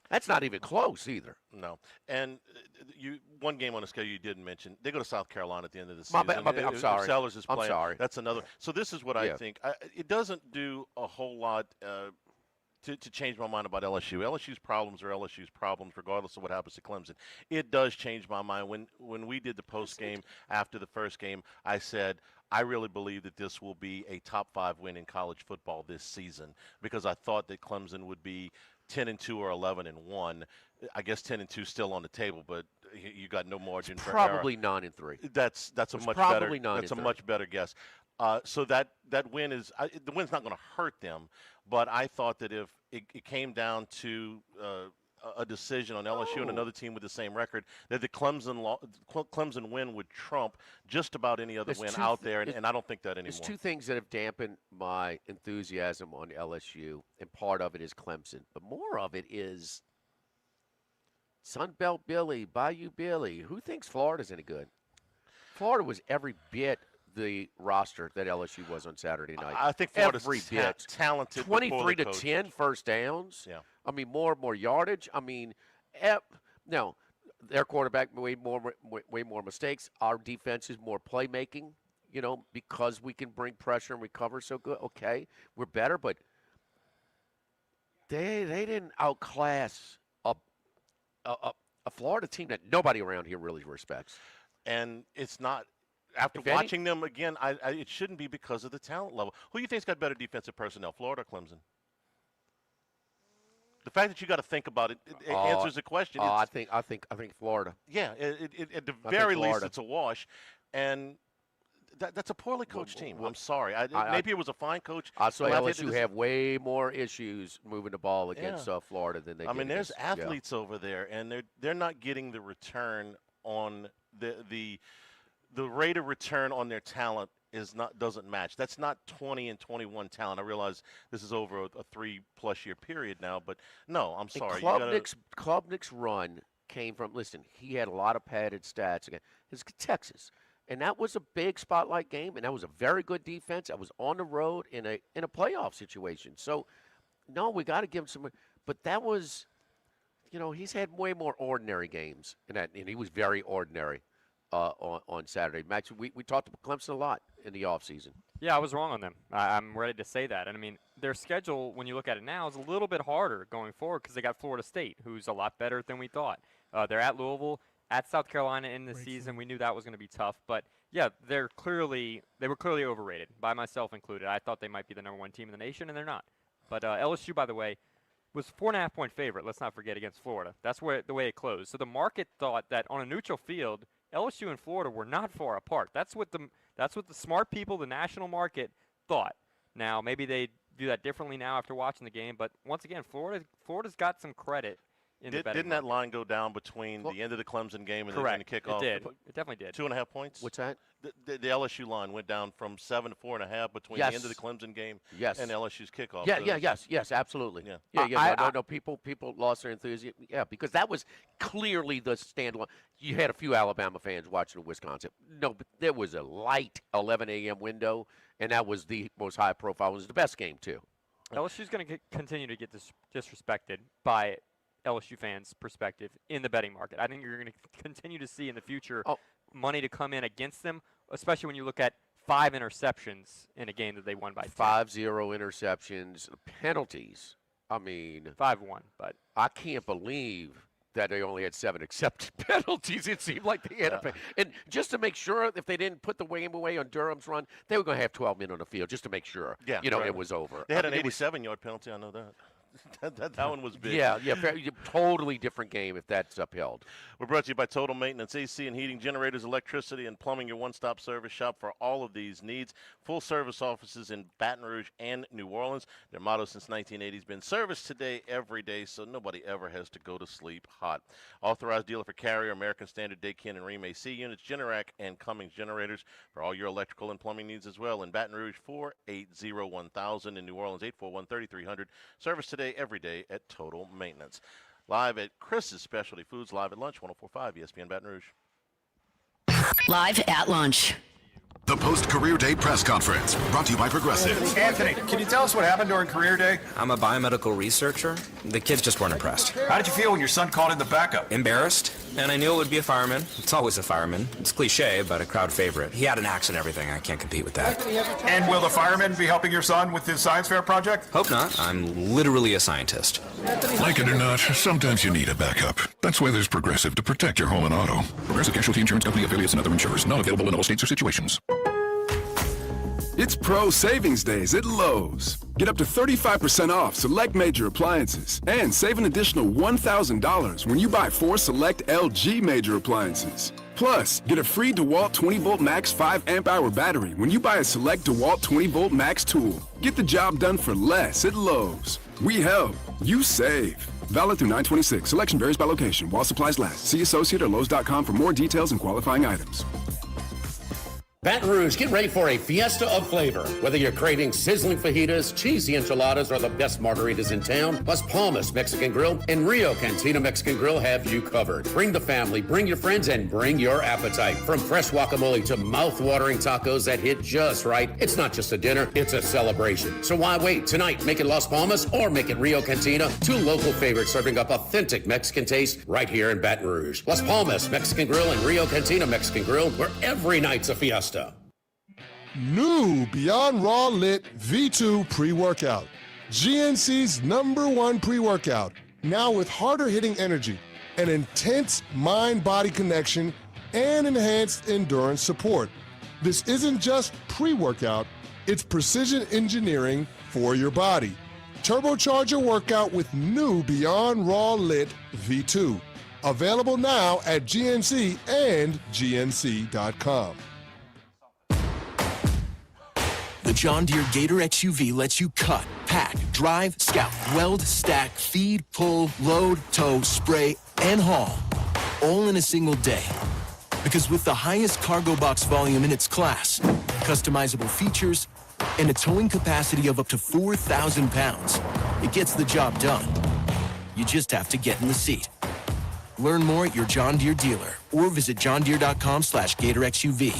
That's not even close either. No. And one game on the schedule you didn't mention. They go to South Carolina at the end of the season. I'm sorry. Sellers is playing. I'm sorry. That's another. So this is what I think. It doesn't do a whole lot to change my mind about LSU. LSU's problems are LSU's problems, regardless of what happens to Clemson. It does change my mind. When we did the post game after the first game, I said, I really believe that this will be a top 5 win in college football this season, because I thought that Clemson would be 10-2 or 11-1. I guess 10-2 still on the table, but you got no margin for error. Probably 9-3. That's a much better. That's a much better guess. So that win is the win's not going to hurt them, but I thought that if it came down to a decision on LSU and another team with the same record, that the Clemson win would trump just about any other win out there, and I don't think that anymore. There's two things that have dampened my enthusiasm on LSU, and part of it is Clemson, but more of it is Sunbelt Billy, Bayou Billy. Who thinks Florida's any good? Florida was every bit the roster that LSU was on Saturday night. I think Florida's every bit talented. 23-10 first downs. Yeah. I mean, more yardage. I mean, no, their quarterback made way more mistakes. Our defense is more playmaking, because we can bring pressure and recover so good. Okay, we're better, but they didn't outclass a Florida team that nobody around here really respects. And it's not. after If any- watching them again, it shouldn't be because of the talent level. Who do you think's got better defensive personnel, Florida or Clemson? The fact that you got to think about it, answers the question. I think Florida. Yeah, at the I very think least, Florida. it's a wash, and that's a poorly coached team. I'm sorry. Maybe it was a fine coach. I saw but I've had LSU this- have way more issues moving the ball against Florida than they did. I mean, there's against- yeah. athletes over there, and they're not getting the return on the rate of return on their talent doesn't match. That's not 20 and 21 talent. I realize this is over a 3+ year period now, but no, I'm sorry. Klubnik's run came from. Listen, he had a lot of padded stats again. It's Texas. And that was a big spotlight game, and that was a very good defense. That was on the road in a playoff situation. So, no, we got to give him some. But that was, he's had way more ordinary games, and he was very ordinary on Saturday. Max, we talked about Clemson a lot in the offseason. Yeah, I was wrong on them. I'm ready to say that. And, I mean, their schedule, when you look at it now, is a little bit harder going forward because they got Florida State, who's a lot better than we thought. They're at Louisville. At South Carolina in the season, we knew that was going to be tough. But, yeah, they were clearly overrated, by myself included. I thought they might be the #1 team in the nation, and they're not. But LSU, by the way, was 4.5-point favorite, let's not forget, against Florida. That's the way it closed. So the market thought that on a neutral field, LSU and Florida were not far apart. That's what the smart people, the national market, thought. Now, maybe they do that differently now after watching the game. But, once again, Florida's got some credit. Didn't that line go down between the end of the Clemson game and the kickoff? It did. It definitely did. 2.5 points? What's that? The LSU line went down from 7 to 4.5 between the end of the Clemson game and LSU's kickoff. Yes, absolutely. No, people lost their enthusiasm. Yeah, because that was clearly the standalone. You had a few Alabama fans watching Wisconsin. No, but there was a light 11 a.m. window, and that was the most high profile. It was the best game, too. LSU's going to continue to get disrespected by LSU fans' perspective in the betting market. I think you're going to continue to see in the future money to come in against them, especially when you look at 5 interceptions in a game that they won by 10. 5-0 interceptions, penalties. I mean, 5-1, but I can't believe that they only had 7 accepted penalties. It seemed like they had to pay. And just to make sure, if they didn't put the game away on Durham's run, they were going to have 12 men on the field just to make sure, it was over. They had an 87-yard penalty. I know that. that one was big. Yeah, totally different game if that's upheld. We're brought to you by Total Maintenance, AC and heating, generators, electricity, and plumbing, your one-stop service shop for all of these needs. Full-service offices in Baton Rouge and New Orleans. Their motto since 1980 has been service today, every day, so nobody ever has to go to sleep hot. Authorized dealer for Carrier, American Standard, Daykin, and Rheem AC units, Generac, and Cummings generators for all your electrical and plumbing needs as well. In Baton Rouge, 480-1000. In New Orleans, 841-3300. Service today, every day at Total Maintenance. Live at Chris's Specialty Foods, live at lunch, 104.5 ESPN Baton Rouge. Live at lunch. The post-career day press conference, brought to you by Progressive. Anthony, can you tell us what happened during career day? I'm a biomedical researcher. The kids just weren't impressed. How did you feel when your son called in the backup? Embarrassed, and I knew it would be a fireman. It's always a fireman. It's cliche, but a crowd favorite. He had an axe and everything. I can't compete with that. And will the fireman be helping your son with his science fair project? Hope not. I'm literally a scientist. Like it or not, sometimes you need a backup. That's why there's Progressive to protect your home and auto. Progressive Casualty Insurance Company affiliates and other insurers. Not available in all states or situations. It's Pro Savings Days at Lowe's. Get up to 35% off select major appliances and save an additional $1,000 when you buy 4 select LG major appliances. Plus, get a free DeWalt 20-volt max 5 amp-hour battery when you buy a select DeWalt 20-volt max tool. Get the job done for less at Lowe's. We help. You save. Valid through 9/26. Selection varies by location. While supplies last. See associate or Lowe's.com for more details and qualifying items. Baton Rouge, get ready for a fiesta of flavor. Whether you're craving sizzling fajitas, cheesy enchiladas, or the best margaritas in town, Las Palmas Mexican Grill and Rio Cantina Mexican Grill have you covered. Bring the family, bring your friends, and bring your appetite. From fresh guacamole to mouth-watering tacos that hit just right, it's not just a dinner, it's a celebration. So why wait? Tonight, make it Las Palmas or make it Rio Cantina, 2 local favorites serving up authentic Mexican taste right here in Baton Rouge. Las Palmas Mexican Grill and Rio Cantina Mexican Grill, where every night's a fiesta. New Beyond Raw Lit V2 pre-workout. GNC's #1 pre-workout. Now with harder hitting energy, an intense mind-body connection, and enhanced endurance support. This isn't just pre-workout, it's precision engineering for your body. Turbocharge your workout with new Beyond Raw Lit V2. Available now at GNC and GNC.com. The John Deere Gator XUV lets you cut, pack, drive, scout, weld, stack, feed, pull, load, tow, spray, and haul, all in a single day. Because with the highest cargo box volume in its class, customizable features, and a towing capacity of up to 4,000 pounds, it gets the job done. You just have to get in the seat. Learn more at your John Deere dealer or visit johndeere.com/Gator XUV.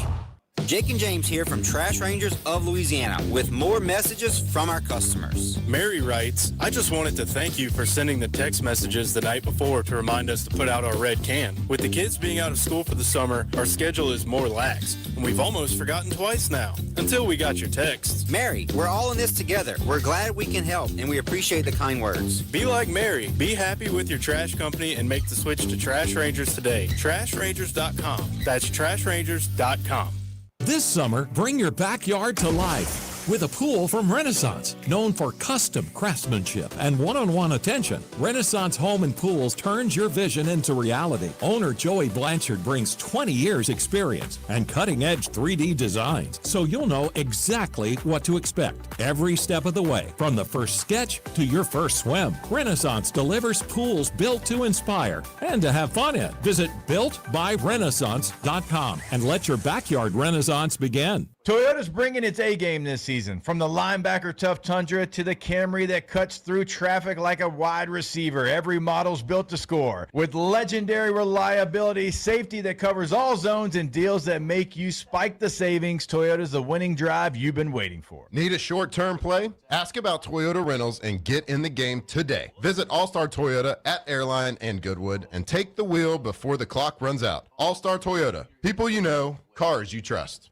Jake and James here from Trash Rangers of Louisiana with more messages from our customers. Mary writes, I just wanted to thank you for sending the text messages the night before to remind us to put out our red can. With the kids being out of school for the summer, our schedule is more lax, and we've almost forgotten twice now, until we got your texts. Mary, we're all in this together. We're glad we can help, and we appreciate the kind words. Be like Mary. Be happy with your trash company and make the switch to Trash Rangers today. TrashRangers.com. That's TrashRangers.com. This summer, bring your backyard to life with a pool from Renaissance. Known for custom craftsmanship and one-on-one attention, Renaissance Home and Pools turns your vision into reality. Owner Joey Blanchard brings 20 years experience and cutting-edge 3D designs, so you'll know exactly what to expect every step of the way, from the first sketch to your first swim. Renaissance delivers pools built to inspire and to have fun in. Visit builtbyrenaissance.com and let your backyard renaissance begin. Toyota's bringing its A-game this season, from the linebacker tough Tundra to the Camry that cuts through traffic like a wide receiver. Every model's built to score. With legendary reliability, safety that covers all zones, and deals that make you spike the savings, Toyota's the winning drive you've been waiting for. Need a short-term play? Ask about Toyota Rentals and get in the game today. Visit All-Star Toyota at Airline and Goodwood and take the wheel before the clock runs out. All-Star Toyota. People you know, cars you trust.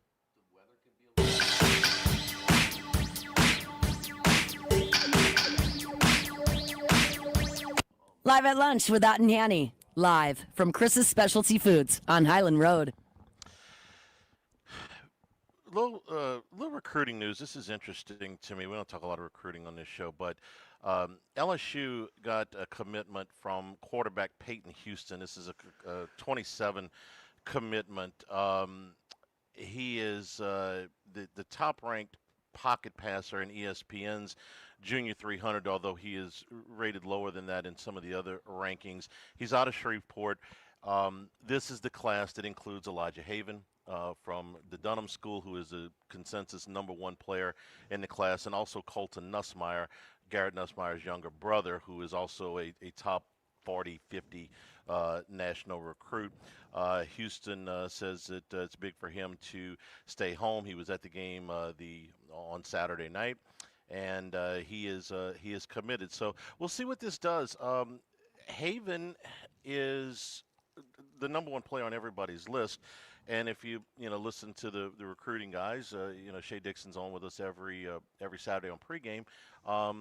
Live at lunch with Ott and Hanny. Live from Chris's Specialty Foods on Highland Road. Little recruiting news. This is interesting to me. We don't talk a lot of recruiting on this show, but LSU got a commitment from quarterback Peyton Houston. This is a 27 commitment. He is the top-ranked pocket passer in ESPN's Junior 300, although he is rated lower than that in some of the other rankings. He's out of Shreveport. This is the class that includes Elijah Haven from the Dunham School, who is a consensus #1 player in the class, and also Colton Nussmeier, Garrett Nussmeier's younger brother, who is also a top 40, 50 national recruit. Houston says that it's big for him to stay home. He was at the game on Saturday night, and he is committed. So we'll see what this does. Haven is the #1 player on everybody's list, and if you listen to the recruiting guys, Shea Dixon's on with us every Saturday on pregame. A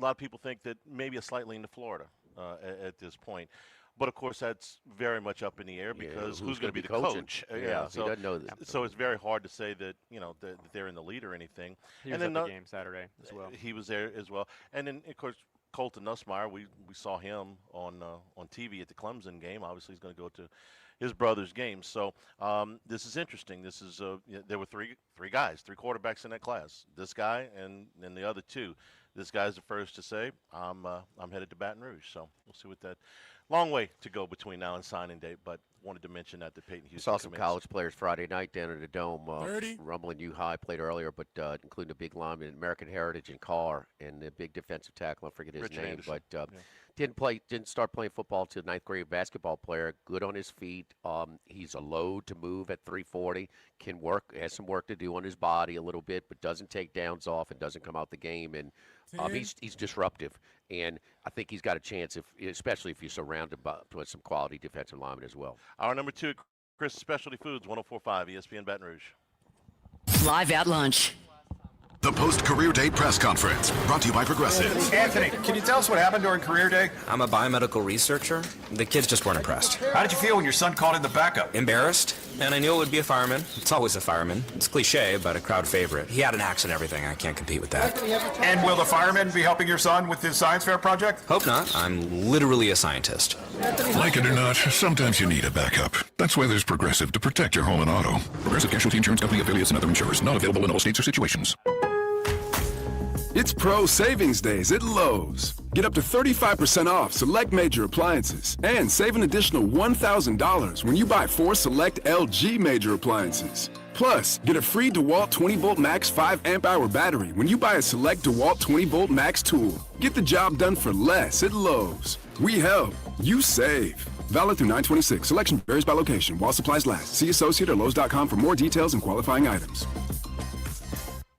lot of people think that maybe a slight lean to Florida at this point. But, of course, that's very much up in the air because who's going to be the coach? Yeah, so, he doesn't know that. So it's very hard to say that, that they're in the lead or anything. He was at the game Saturday as well. He was there as well. And then, of course, Colton Nussmeier, we saw him on TV at the Clemson game. Obviously, he's going to go to his brother's game. So this is interesting. This is there were three guys, 3 quarterbacks in that class. This guy and the other 2. This guy's the first to say, I'm headed to Baton Rouge. So we'll see what that – long way to go between now and signing date, but wanted to mention that Peyton Houston saw some college players Friday night down at the Dome. Rumbling U High played earlier, but including the big lineman, American Heritage and Carr, and the big defensive tackle. I forget his Richard name, Anderson. but didn't start playing football till 9th grade. Basketball player, good on his feet. He's a load to move at 340. Can work, has some work to do on his body a little bit, but doesn't take downs off and doesn't come out the game. And he's disruptive, and I think he's got a chance, especially if you're surrounded with some quality defensive linemen as well. Our number 2, Chris Specialty Foods, 104.5 ESPN Baton Rouge. Live at lunch. The post-career day press conference, brought to you by Progressive. Anthony, can you tell us what happened during career day? I'm a biomedical researcher. The kids just weren't impressed. How did you feel when your son called in the backup? Embarrassed, and I knew it would be a fireman. It's always a fireman. It's cliche, but a crowd favorite. He had an axe and everything. I can't compete with that. And will the fireman be helping your son with his science fair project? Hope not. I'm literally a scientist. Like it or not, sometimes you need a backup. That's why there's Progressive to protect your home and auto. Progressive Casualty Insurance Company affiliates and other insurers. Not available in all states or situations. It's Pro Savings Days at Lowe's. Get up to 35% off select major appliances and save an additional $1,000 when you buy 4 select LG major appliances. Plus, get a free DeWalt 20-volt max 5 amp-hour battery when you buy a select DeWalt 20-volt max tool. Get the job done for less at Lowe's. We help. You save. Valid through 9/26. Selection varies by location while supplies last. See associate or Lowe's.com for more details and qualifying items.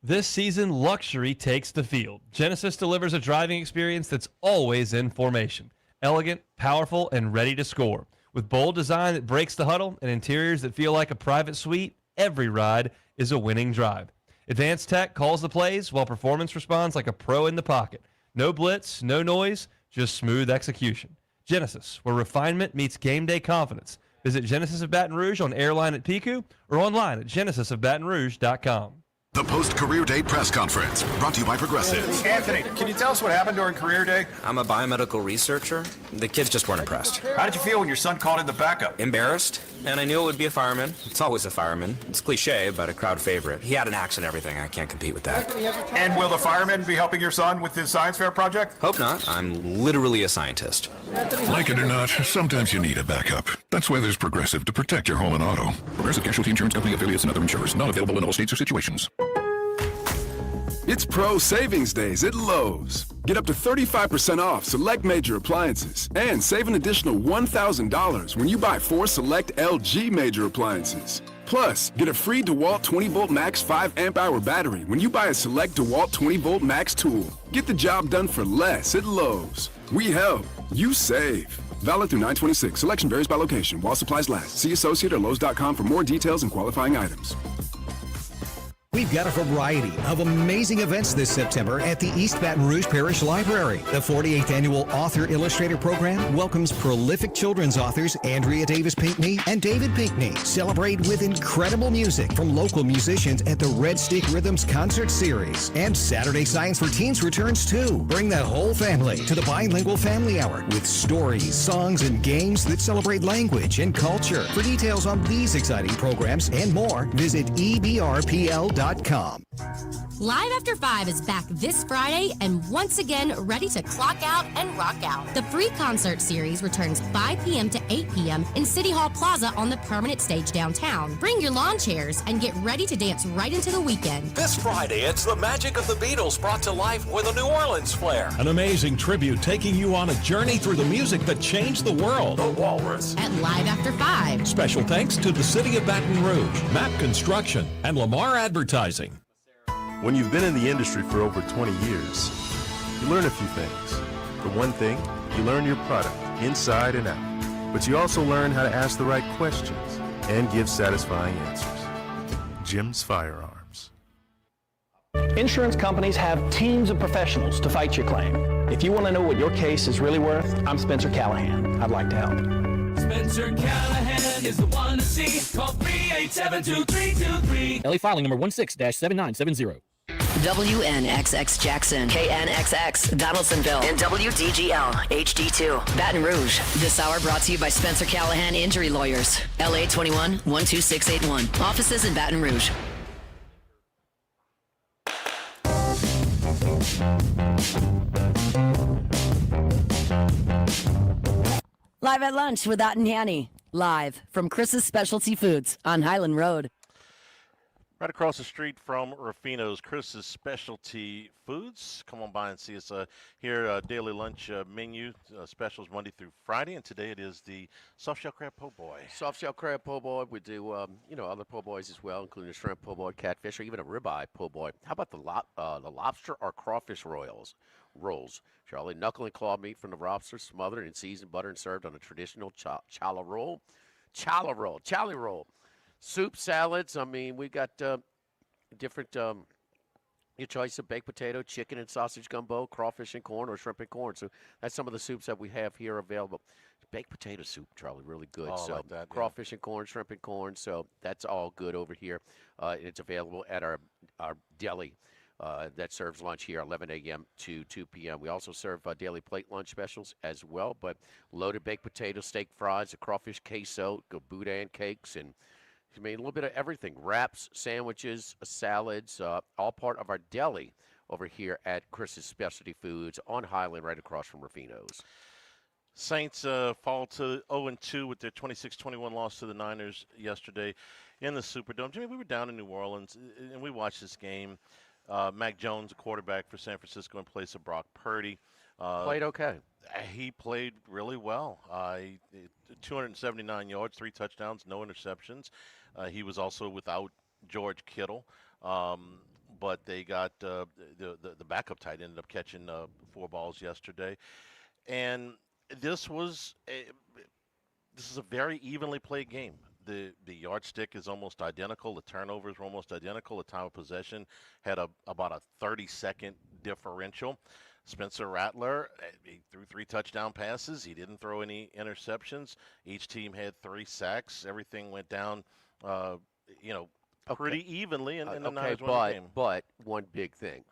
This season, luxury takes the field. Genesis delivers a driving experience that's always in formation. Elegant, powerful, and ready to score. With bold design that breaks the huddle and interiors that feel like a private suite, every ride is a winning drive. Advanced tech calls the plays while performance responds like a pro in the pocket. No blitz, no noise, just smooth execution. Genesis, where refinement meets game day confidence. Visit Genesis of Baton Rouge on Airline at Pico or online at genesisofbatonrouge.com. The post-career day press conference, brought to you by Progressive. Anthony, can you tell us what happened during career day? I'm a biomedical researcher. The kids just weren't impressed. How did you feel when your son called in the backup? Embarrassed, and I knew it would be a fireman. It's always a fireman. It's cliche, but a crowd favorite. He had an axe and everything. I can't compete with that. And will the fireman be helping your son with his science fair project? Hope not. I'm literally a scientist. Like it or not, sometimes you need a backup. That's why there's Progressive to protect your home and auto. Progressive Casualty Insurance Company affiliates and other insurers. Not available in all states or situations. It's Pro Savings Days at Lowe's. Get up to 35% off select major appliances and save an additional $1,000 when you buy 4 select LG major appliances. Plus, get a free DeWalt 20-volt max 5 amp-hour battery when you buy a select DeWalt 20-volt max tool. Get the job done for less at Lowe's. We help. You save. Valid through 9/26. Selection varies by location while supplies last. See associate or Lowe's.com for more details and qualifying items. We've got a variety of amazing events this September at the East Baton Rouge Parish Library. The 48th Annual Author Illustrator Program welcomes prolific children's authors Andrea Davis Pinkney and David Pinkney. Celebrate with incredible music from local musicians at the Red Stick Rhythms Concert Series. And Saturday Science for Teens returns too. Bring the whole family to the Bilingual Family Hour with stories, songs, and games that celebrate language and culture. For details on these exciting programs and more, visit ebrpl.com. Live After 5 is back this Friday and once again ready to clock out and rock out. The free concert series returns 5 p.m. to 8 p.m. in City Hall Plaza on the permanent stage downtown. Bring your lawn chairs and get ready to dance right into the weekend. This Friday, it's the magic of the Beatles brought to life with a New Orleans flair. An amazing tribute taking you on a journey through the music that changed the world. The Walrus. At Live After 5. Special thanks to the City of Baton Rouge, MAP Construction, and Lamar Advertising. When you've been in the industry for over 20 years, you learn a few things. For one thing, you learn your product inside and out, but you also learn how to ask the right questions and give satisfying answers. Jim's Firearms. Insurance companies have teams of professionals to fight your claim. If you want to know what your case is really worth, I'm Spencer Callahan. I'd like to help. Spencer Callahan is the one to see. Call 387-2323. LA filing number 16-7970. WNXX Jackson, KNXX Donaldsonville, and WDGL HD2 Baton Rouge. This hour brought to you by Spencer Callahan Injury Lawyers. LA 21 12681. Offices in Baton Rouge. Live at lunch with Ott and Hanny. Live from Chris's Specialty Foods on Highland Road. Right across the street from Rufino's, Chris's Specialty Foods. Come on by and see us here. Daily lunch menu specials Monday through Friday, and today it is the soft shell crab po' boy. Soft shell crab po' boy. We do other po' boys as well, including a shrimp po' boy, catfish, or even a ribeye po' boy. How about the lobster or crawfish rolls? Charlie, knuckle and claw meat from the lobster, smothered in seasoned butter and served on a traditional challah roll. Challah roll. Soup, salads. I mean, we got different your choice of baked potato, chicken and sausage gumbo, crawfish and corn, or shrimp and corn. So that's some of the soups that we have here available. baked potato soup, Charlie, really good. Oh, I so like that, yeah. crawfish and corn, shrimp and corn. So that's all good over here. It's available at our deli. That serves lunch here 11 a.m. to 2 p.m. We also serve daily plate lunch specials as well, but loaded baked potato, steak fries, a crawfish queso, boudin cakes, and I mean a little bit of everything. Wraps, sandwiches, salads, all part of our deli over here at Chris's Specialty Foods on Highland right across from Rufino's. Saints fall to 0-2 with their 26-21 loss to the Niners yesterday in the Superdome. Jimmy, we were down in New Orleans, and we watched this game. Mac Jones, a quarterback for San Francisco, in place of Brock Purdy. Played okay. He played really well. 279 yards, 3 touchdowns, no interceptions. He was also without George Kittle. But they got the backup tight ended up catching 4 balls yesterday. And this is a very evenly played game. The yardstick is almost identical. The turnovers were almost identical. The time of possession had about a 30-second differential. Spencer Rattler, he threw 3 touchdown passes. He didn't throw any interceptions. Each team had 3 sacks. Everything went down, pretty evenly, and the Niners won the game. But one big thing.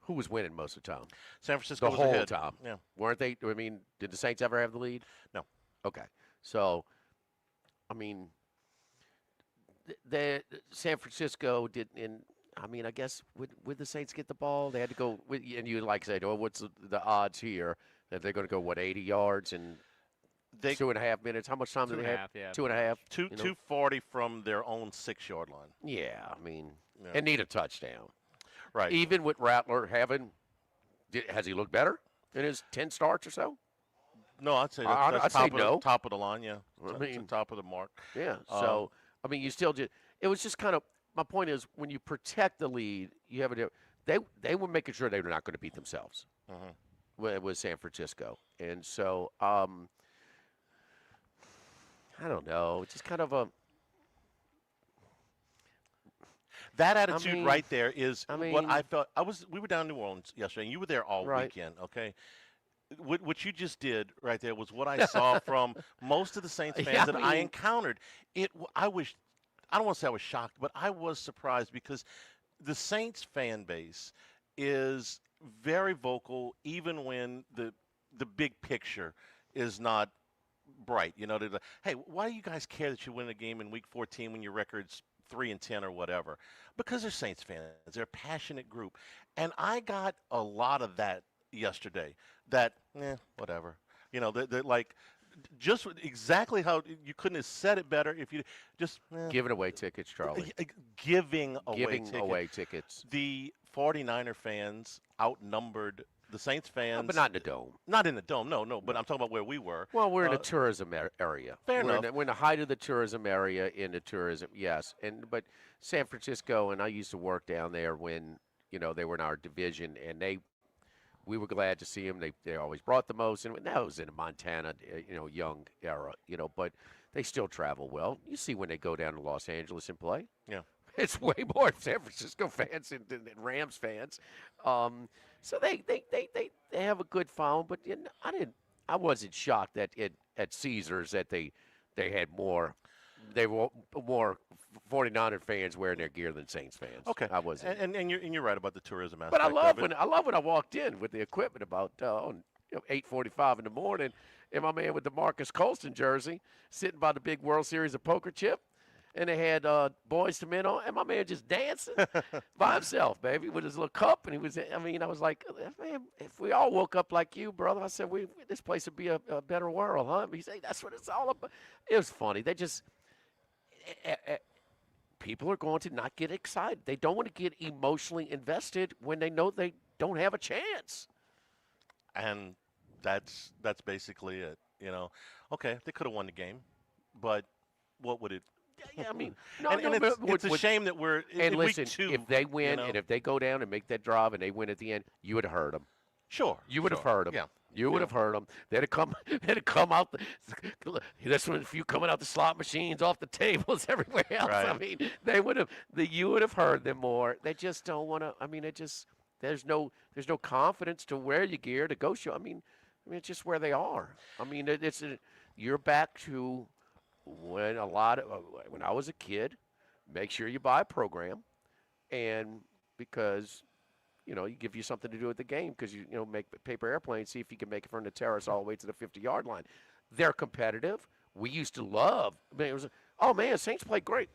Who was winning most of the time? San Francisco the was whole ahead. time. Yeah. Weren't they? I mean, did the Saints ever have the lead? No. Okay. So, I mean, the San Francisco didn't. I mean, I guess would the Saints get the ball? They had to go. And you like say, well, what's the odds here that they're going to go 80 yards in 2.5 minutes? How much time do they have? 2.5. 240 from their own 6-yard line. Yeah, I mean, and need a touchdown. Right. Even with Rattler has he looked better in his 10 starts or so? No, I'd say that's I'd say no. Top of the line, yeah. I mean, top of the mark. Yeah. So I mean, you still did. It was just kind of. My point is, when you protect the lead, you have they were making sure they were not going to beat themselves. With San Francisco, and so I don't know. It's just kind of a. That attitude right there is what I felt. We were down in New Orleans yesterday, and you were there all weekend, okay? What you just did right there was what I saw from most of the Saints fans that I encountered. I don't want to say I was shocked, but I was surprised because the Saints fan base is very vocal, even when the big picture is not bright. You know, they're like, hey, why do you guys care that you win a game in Week 14 when your record's 3-10 or whatever? Because they're Saints fans. They're a passionate group. And I got a lot of that yesterday. That, whatever. You know, they're like, just exactly how you couldn't have said it better if you just giving away tickets, Charlie. Giving away tickets. The 49er fans outnumbered the Saints fans, but not in the dome. Not in the dome. No. But I'm talking about where we were. Well, we're in a tourism area. Fair enough. We're in the height of the tourism area. In the tourism, yes. But San Francisco, and I used to work down there when they were in our division, and we were glad to see them. They always brought the most, and that was in the Montana, young era, but they still travel well. You see when they go down to Los Angeles and play. Yeah. It's way more San Francisco fans than Rams fans. So they have a good following, but I wasn't shocked that at Caesars that they had more. They were more 49er fans wearing their gear than Saints fans. Okay, I wasn't. And you're right about the tourism aspect. But I love when I walked in with the equipment about 8:45 in the morning, and my man with the Marcus Colston jersey sitting by the big World Series of Poker chip, and they had Boys to Men on, and my man just dancing by himself, baby, with his little cup, and he was. I mean, I was like, man, if we all woke up like you, brother, I said, this place would be a better world, huh? He said, that's what it's all about. It was funny. They just. People are going to not get excited. They don't want to get emotionally invested when they know they don't have a chance. And that's basically it. Okay, they could have won the game, but what would it? Yeah, I mean, it's a shame that we're in listen, week 2. If they win and if they go down and make that drive and they win at the end, you would have heard them. Sure, you would have heard them. Yeah. You would have heard them. They'd have come out. That's when a few coming out the slot machines, off the tables, everywhere else. Right. I mean, they would have. You would have heard them more. They just don't want to. I mean, there's no confidence to wear your gear to go show. I mean, I mean, it's just where they are. I mean, you're back to when when I was a kid. Make sure you buy a program, and because you give you something to do at the game because make paper airplanes, see if you can make it from the terrace all the way to the 50-yard line. They're competitive. We used to love. I mean, it was, oh man, Saints played great.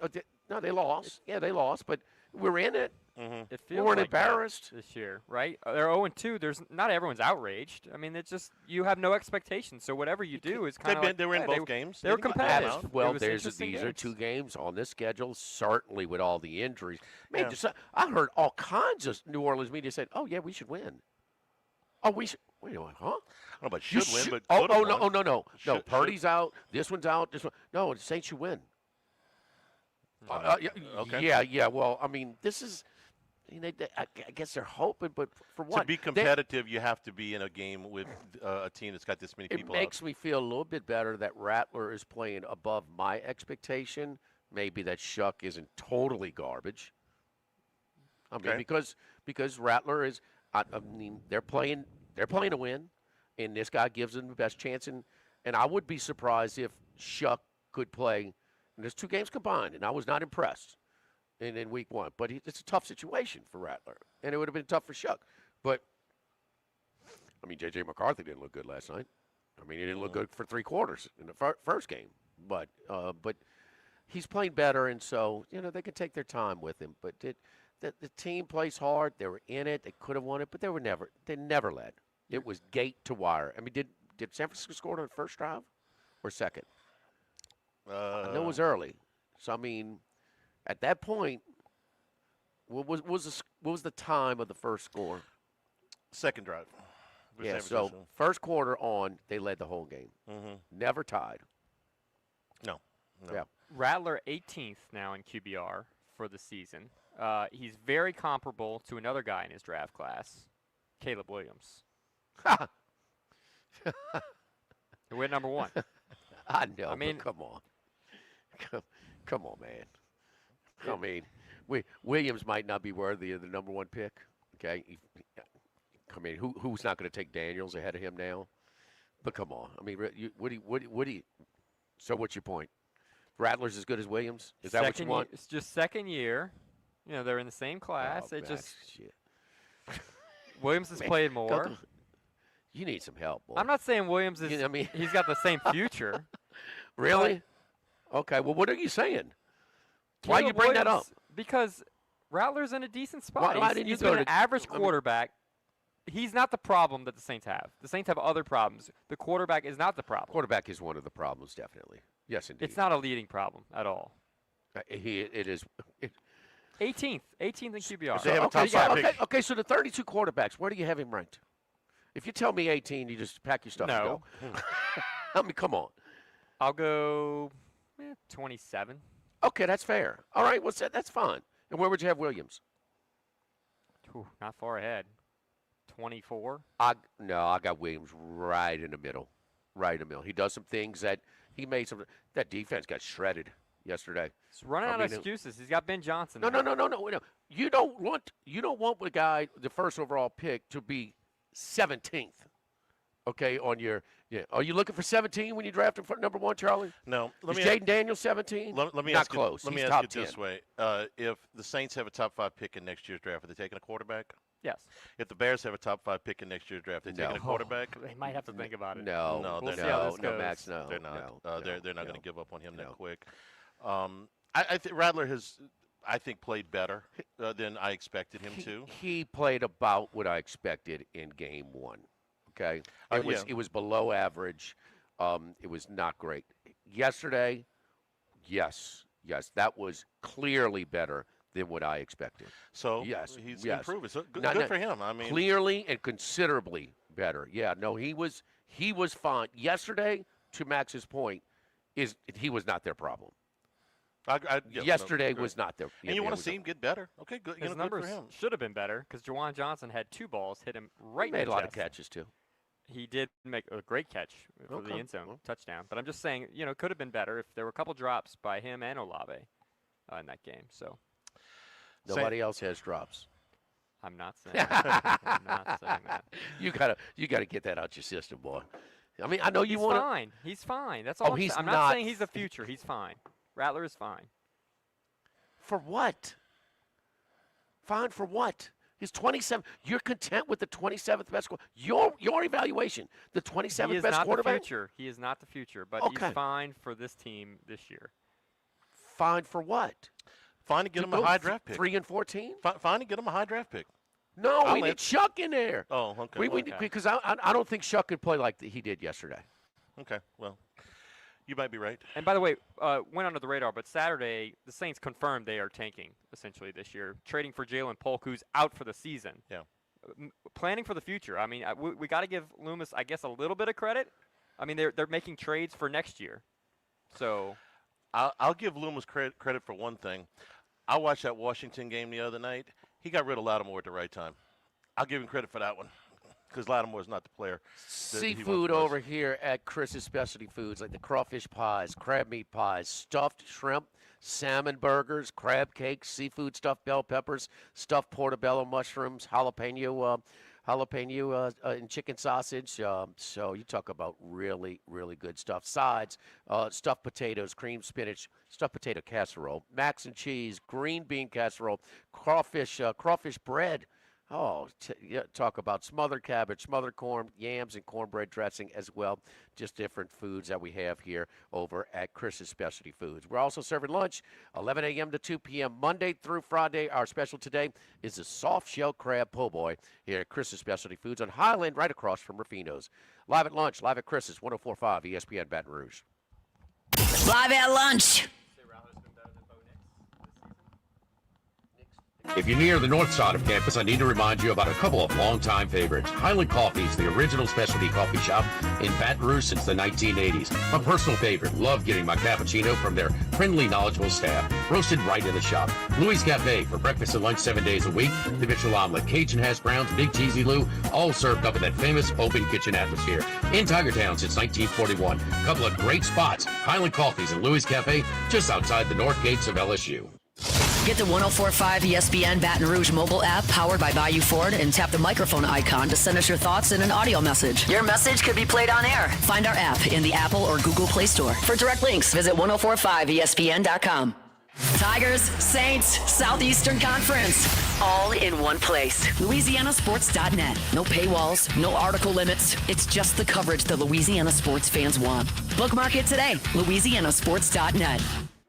No, they lost. Yeah, they lost, but we're in it. It We feels weren't like that embarrassed this year, right? They're 0-2. Not everyone's outraged. I mean, it's just you have no expectations. So whatever you do is kind of. They were in both games. They were competitive. Well, these are 2 games on this schedule. Certainly, with all the injuries, man. Yeah. I heard all kinds of New Orleans media said, "Oh yeah, we should win." Oh, we should. Wait a minute, huh? I don't know about You should win, but oh, could've no, won. no. Should- Purdy's out. This one's out. This one. No, the Saints should win. Okay. Yeah. Well, I mean, this is. I guess they're hoping, but for what? To be competitive, you have to be in a game with a team that's got this many It people makes me feel a little bit better that Rattler is playing above my expectation. Maybe that Shuck isn't totally garbage. I mean, Okay. because Rattler is. I mean, they're playing to win, and this guy gives them the best chance. And I would be surprised if Shuck could play. And there's 2 games combined, and I was not impressed in week 1. But it's a tough situation for Rattler, and it would have been tough for Shuck. But I mean, J.J. McCarthy didn't look good last night. I mean, he didn't look good for 3 quarters in the first game. But he's playing better, and so they could take their time with him. But the team plays hard. They were in it. They could have won it, but they never led. It was gate to wire. I mean, did San Francisco score on the first drive or second? I know it was early. So I mean, at that point, what was the time of the first score? Second drive. for Yeah, San so Francisco. first quarter on, they led the whole game. Mhm. Never tied. No. Yeah. Rattler 18th now in QBR for the season. He's very comparable to another guy in his draft class, Caleb Williams. Who went number 1. I know. I mean, but come on. Come on, man. I mean, Williams might not be worthy of the number 1 pick. Okay. I mean, who's not going to take Daniels ahead of him now? But come on. I mean, what do you? So what's your point? Rattler's as good as Williams? Is that what you want? It's just second year. You know, they're in the same class. Oh, it just shit. Williams has Man, played more. You need some help, boy. I'm not saying Williams is. I mean, he's got the same future. Really? Okay. Well, what are you saying? Why you Caleb bring that up? Williams, Because Rattler's in a decent spot. Why didn't you He's go been an to- average I mean- quarterback. He's not the problem that the Saints have. The Saints have other problems. The quarterback is not the problem. Quarterback is one of the problems, definitely. Yes, indeed. It's not a leading problem at all. It is. 18th in QBR. They have a top five pick. Okay, so the 32 quarterbacks, where do you have him ranked? If you tell me 18, you just pack your stuff No. and go. I mean, come on. I'll go 27. Okay, that's fair. All right, that's fine. And where would you have Williams? Whew, not far ahead. 24. I got Williams right in the middle. Right in the middle. He does some things that he made some. That defense got shredded yesterday. He's running out of excuses. He's got Ben Johnson. No. there. You don't want the guy, the first overall pick, to be 17th. Okay, on your Are you looking for 17 when you draft him for number 1, Charlie? No. Is Jaden Daniels 17? Let me Not ask close. You, let me He's ask top you this 10. way: if the Saints have a top 5 pick in next year's draft, are they taking a quarterback? Yes. If the Bears have a top 5 pick in next year's draft, are they taking a quarterback? They might have to think about it. No, No, We'll they're see how not. this goes. Max, no. They're not. No, They're not going no. to give up on him that quick. I think Rattler has, I think, played better than I expected him to. He played about what I expected in game 1. Okay, it was below average. It was not great. Yesterday, yes, that was clearly better than what I expected. So yes, he's yes. improving. So good, No, good for him. I mean, clearly and considerably better. Yeah, no, he was fine. Yesterday, to Max's point, he was not their problem. Yesterday was not their. And you want to see him get better? Okay, good. His good numbers for him. should have been better because Jawan Johnson had 2 balls hit him right He made in the a lot of chest. catches too. He did make a great catch for the Okay. end zone touchdown. But I'm just saying, could have been better if there were a couple drops by him and Olave in that game. So Nobody else has drops. I'm not saying that. I'm not saying that. You gotta get that out your system, boy. I mean, I know you He's want. fine. He's fine. That's all. I'm not saying he's the future. He's fine. Rattler is fine. For what? Fine for what? He's 27. You're content with the 27th best score. Your evaluation, the 27th He is best not quarterback. the future. He is not the future, but Okay. he's fine for this team this year. Fine for what? Fine to get him a high draft pick. 3 and 14. Fine to get him a high draft pick. No, we need Shuck in there. Oh, okay. Because I don't think Shuck could play like he did yesterday. Okay, well, you might be right. And by the way, went under the radar, but Saturday the Saints confirmed they are tanking essentially this year, trading for Jalen Polk, who's out for the season. Yeah. Planning for the future. I mean, we got to give Loomis, I guess, a little bit of credit. I mean, they're making trades for next year. So I'll give Loomis credit for one thing. I watched that Washington game the other night. He got rid of Lattimore at the right time. I'll give him credit for that one because Lattimore is not the player. Seafood over here at Chris's Specialty Foods, like the crawfish pies, crab meat pies, stuffed shrimp, salmon burgers, crab cakes, seafood stuffed bell peppers, stuffed portobello mushrooms, jalapeno and chicken sausage. So you talk about really, really good stuff. Sides, stuffed potatoes, cream spinach, stuffed potato casserole, mac and cheese, green bean casserole, crawfish bread. Oh, talk about smothered cabbage, smothered corn, yams, and cornbread dressing as well. Just different foods that we have here over at Chris's Specialty Foods. We're also serving lunch 11 a.m. to 2 p.m. Monday through Friday. Our special today is the soft shell crab po' boy here at Chris's Specialty Foods on Highland, right across from Rufino's. Live at lunch, live at Chris's 104.5 ESPN Baton Rouge. Live at lunch. If you're near the north side of campus, I need to remind you about a couple of longtime favorites. Highland Coffee's the original specialty coffee shop in Baton Rouge since the 1980s. My personal favorite. Love getting my cappuccino from their friendly, knowledgeable staff. Roasted right in the shop. Louis Cafe for breakfast and lunch 7 days a week. The Mitchell Omelet, Cajun Hash Browns, Big Cheesy Lou, all served up in that famous open kitchen atmosphere. In Tigertown since 1941. A couple of great spots. Highland Coffee's and Louis Cafe just outside the north gates of LSU. Get the 104.5 ESPN Baton Rouge mobile app powered by Bayou Ford and tap the microphone icon to send us your thoughts in an audio message. Your message could be played on air. Find our app in the Apple or Google Play Store. For direct links, visit 1045ESPN.com. Tigers, Saints, Southeastern Conference, all in one place. LouisianaSports.net. No paywalls, no article limits. It's just the coverage the Louisiana sports fans want. Bookmark it today. LouisianaSports.net.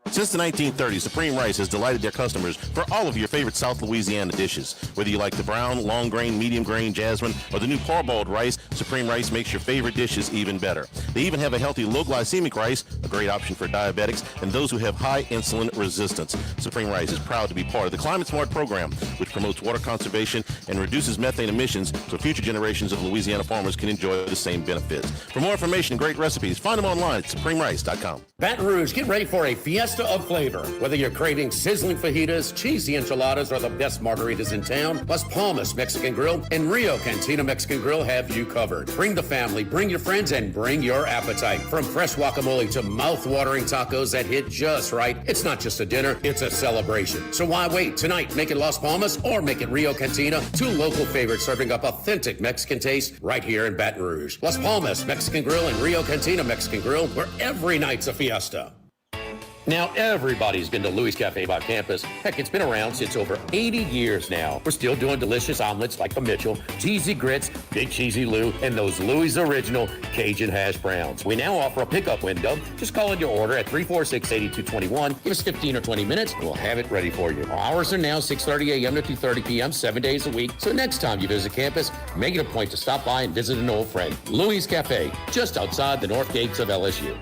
Since the 1930s, Supreme Rice has delighted their customers for all of your favorite South Louisiana dishes. Whether you like the brown, long grain, medium grain, jasmine, or the new parboiled rice, Supreme Rice makes your favorite dishes even better. They even have a healthy low glycemic rice, a great option for diabetics and those who have high insulin resistance. Supreme Rice is proud to be part of the Climate Smart program, which promotes water conservation and reduces methane emissions so future generations of Louisiana farmers can enjoy the same benefits. For more information and great recipes, find them online at supremerice.com. Baton Rouge, get ready for a fiesta of flavor. Whether you're craving sizzling fajitas, cheesy enchiladas, or the best margaritas in town, Las Palmas Mexican Grill and Rio Cantina Mexican Grill have you covered. Bring the family, bring your friends, and bring your appetite. From fresh guacamole to mouth-watering tacos that hit just right, it's not just a dinner, it's a celebration. So why wait? Tonight, make it Las Palmas or make it Rio Cantina, two local favorites serving up authentic Mexican taste right here in Baton Rouge. Las Palmas Mexican Grill and Rio Cantina Mexican Grill, where every night's a fiesta. Now, everybody's been to Louis Cafe by campus. Heck, it's been around since over 80 years now. We're still doing delicious omelets like the Mitchell, cheesy grits, Big Cheesy Lou, and those Louis Original Cajun Hash Browns. We now offer a pickup window. Just call in your order at 346-8221. Give us 15 or 20 minutes, and we'll have it ready for you. Our hours are now 6:30 a.m. to 2:30 p.m., 7 days a week. So next time you visit campus, make it a point to stop by and visit an old friend. Louis Cafe, just outside the north gates of LSU.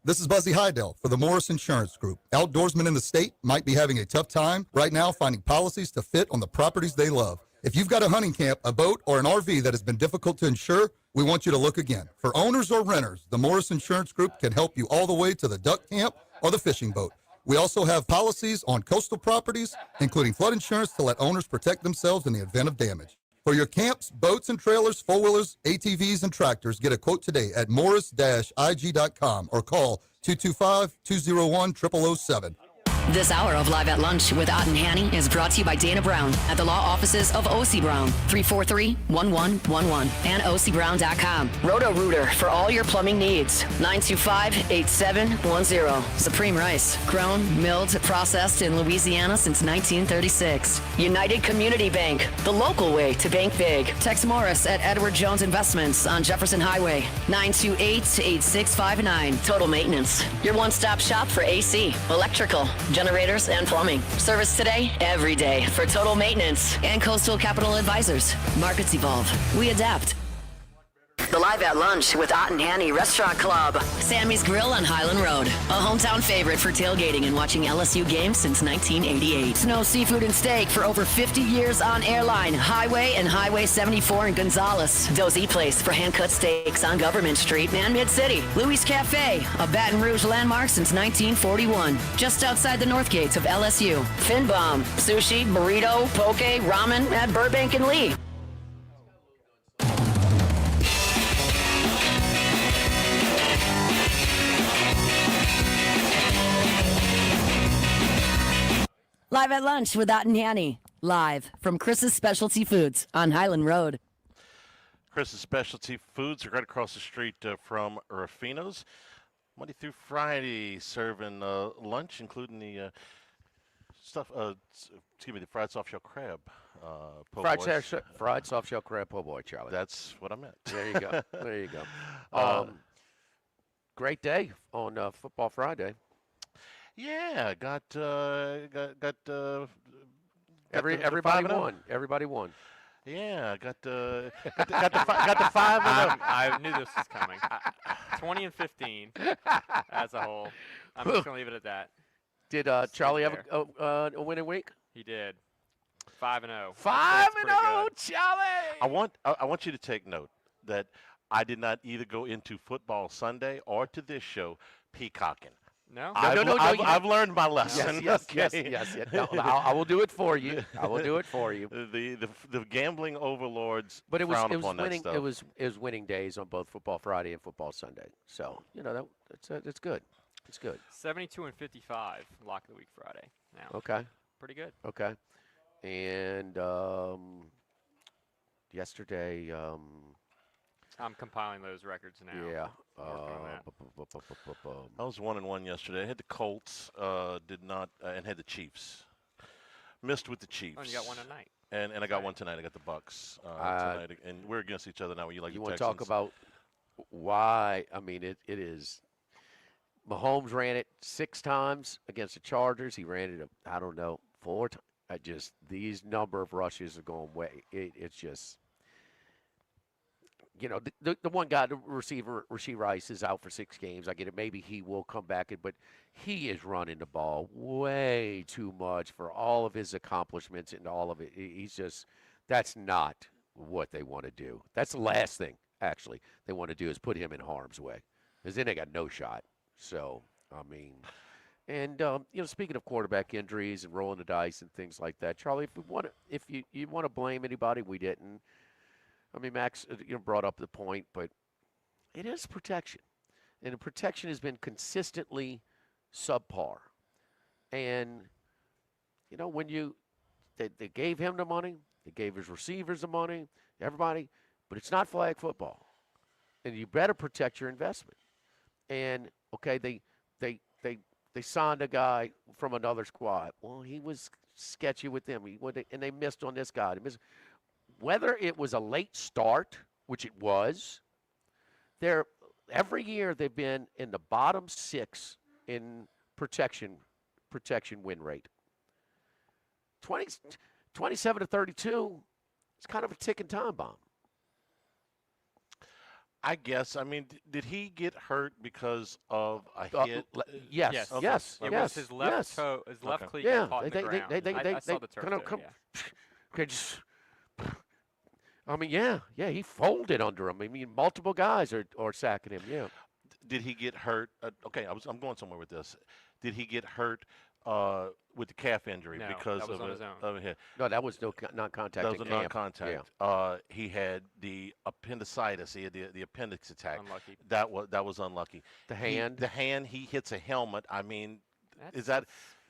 This is Buzzy Hydell for the Morris Insurance Group. Outdoorsmen in the state might be having a tough time right now finding policies to fit on the properties they love. If you've got a hunting camp, a boat, or an RV that has been difficult to insure, we want you to look again. For owners or renters, the Morris Insurance Group can help you all the way to the duck camp or the fishing boat. We also have policies on coastal properties, including flood insurance to let owners protect themselves in the event of damage. For your camps, boats and trailers, four-wheelers, ATVs, and tractors, get a quote today at morris-ig.com or call 225-201-0007. This hour of Live at Lunch with Ott and Hanny is brought to you by Dana Brown at the law offices of O.C. Brown, 343-1111 and ocbrown.com. Roto-Rooter for all your plumbing needs, 925-8710. Supreme Rice, grown, milled, processed in Louisiana since 1936. United Community Bank, the local way to bank big. Tex Morris at Edward Jones Investments on Jefferson Highway, 928-8659. Total Maintenance, your one-stop shop for AC, electrical, generators, and plumbing. Service today, every day for Total Maintenance and Coastal Capital Advisors. Markets evolve. We adapt. The Live at Lunch with Ott and Hanny Restaurant Club. Sammy's Grill on Highland Road. A hometown favorite for tailgating and watching LSU games since 1988. Snow Seafood and Steak for over 50 years on Airline, Highway, and Highway 74 in Gonzales. Dozy Place for hand-cut steaks on Government Street and Mid-City. Louis Cafe, a Baton Rouge landmark since 1941. Just outside the north gates of LSU. Finbom, sushi, burrito, poke, ramen at Burbank and Lee. Live at Lunch with Ott and Hanny. Live from Chris's Specialty Foods on Highland Road. Chris's Specialty Foods are right across the street from Rafino's. Monday through Friday, serving lunch, including the the fried soft-shell crab. Fried soft-shell crab po' boy, Charlie. That's what I meant. There you go. There you go. Great day on Football Friday. Yeah, everybody won. Everybody won. Yeah, got the 5-0. I knew this was coming. 20-15 as a whole. I'm just gonna leave it at that. Did Charlie have a winning week? He did. 5-0. 5-0, Charlie. I want you to take note that I did not either go into Football Sunday or to this show peacocking. No? I've learned my lesson. Yes. No, I will do it for you. I will do it for you. The gambling overlords but it was winning. That stuff. It was winning days on both Football Friday and Football Sunday. So it's good. It's good. 72-55 lock of the week Friday. Now. Okay. Pretty good. Okay. And yesterday. I'm compiling those records now. Yeah. I was 1-1 yesterday. I had the Colts, did not, and had the Chiefs. Missed with the Chiefs. Oh, and you got one tonight. And I got one tonight. I got the Bucks tonight, and we're against each other now. You want the Texans. to talk about why? I mean, it is. Mahomes ran it 6 times against the Chargers. He ran it, 4 times. These number of rushes are going way. It's just. The one guy, the receiver, Rashee Rice, is out for 6 games. I get it. Maybe he will come back, but he is running the ball way too much for all of his accomplishments and all of it. That's not what they want to do. That's the last thing, actually, they want to do is put him in harm's way, because then they got no shot. So, I mean, and, speaking of quarterback injuries and rolling the dice and things like that, Charlie, if you want to blame anybody, we didn't. I mean, Max, brought up the point, but it is protection, and the protection has been consistently subpar. And when they gave him the money, they gave his receivers the money, everybody, but it's not flag football, and you better protect your investment. And okay, they signed a guy from another squad. Well, he was sketchy with them, and they missed on this guy. Whether it was a late start, which it was, every year they've been in the bottom 6 in protection win rate. 27-32, it's kind of a ticking time bomb. I guess. I mean, did he get hurt because of a hit? Yes. Okay. Yes. It was his left toe, his left cleat got caught in the ground. I saw the turf there, Okay, just. I mean, yeah, he folded under him. I mean, multiple guys are sacking him. Yeah. Did he get hurt? Okay, I'm going somewhere with this. Did he get hurt with the calf injury because that was of a hit? No, that was non-contact. That was a non-contact. Yeah. He had the appendicitis. He had the appendix attack. Unlucky. That was unlucky. The hand. He hits a helmet. I mean, is that?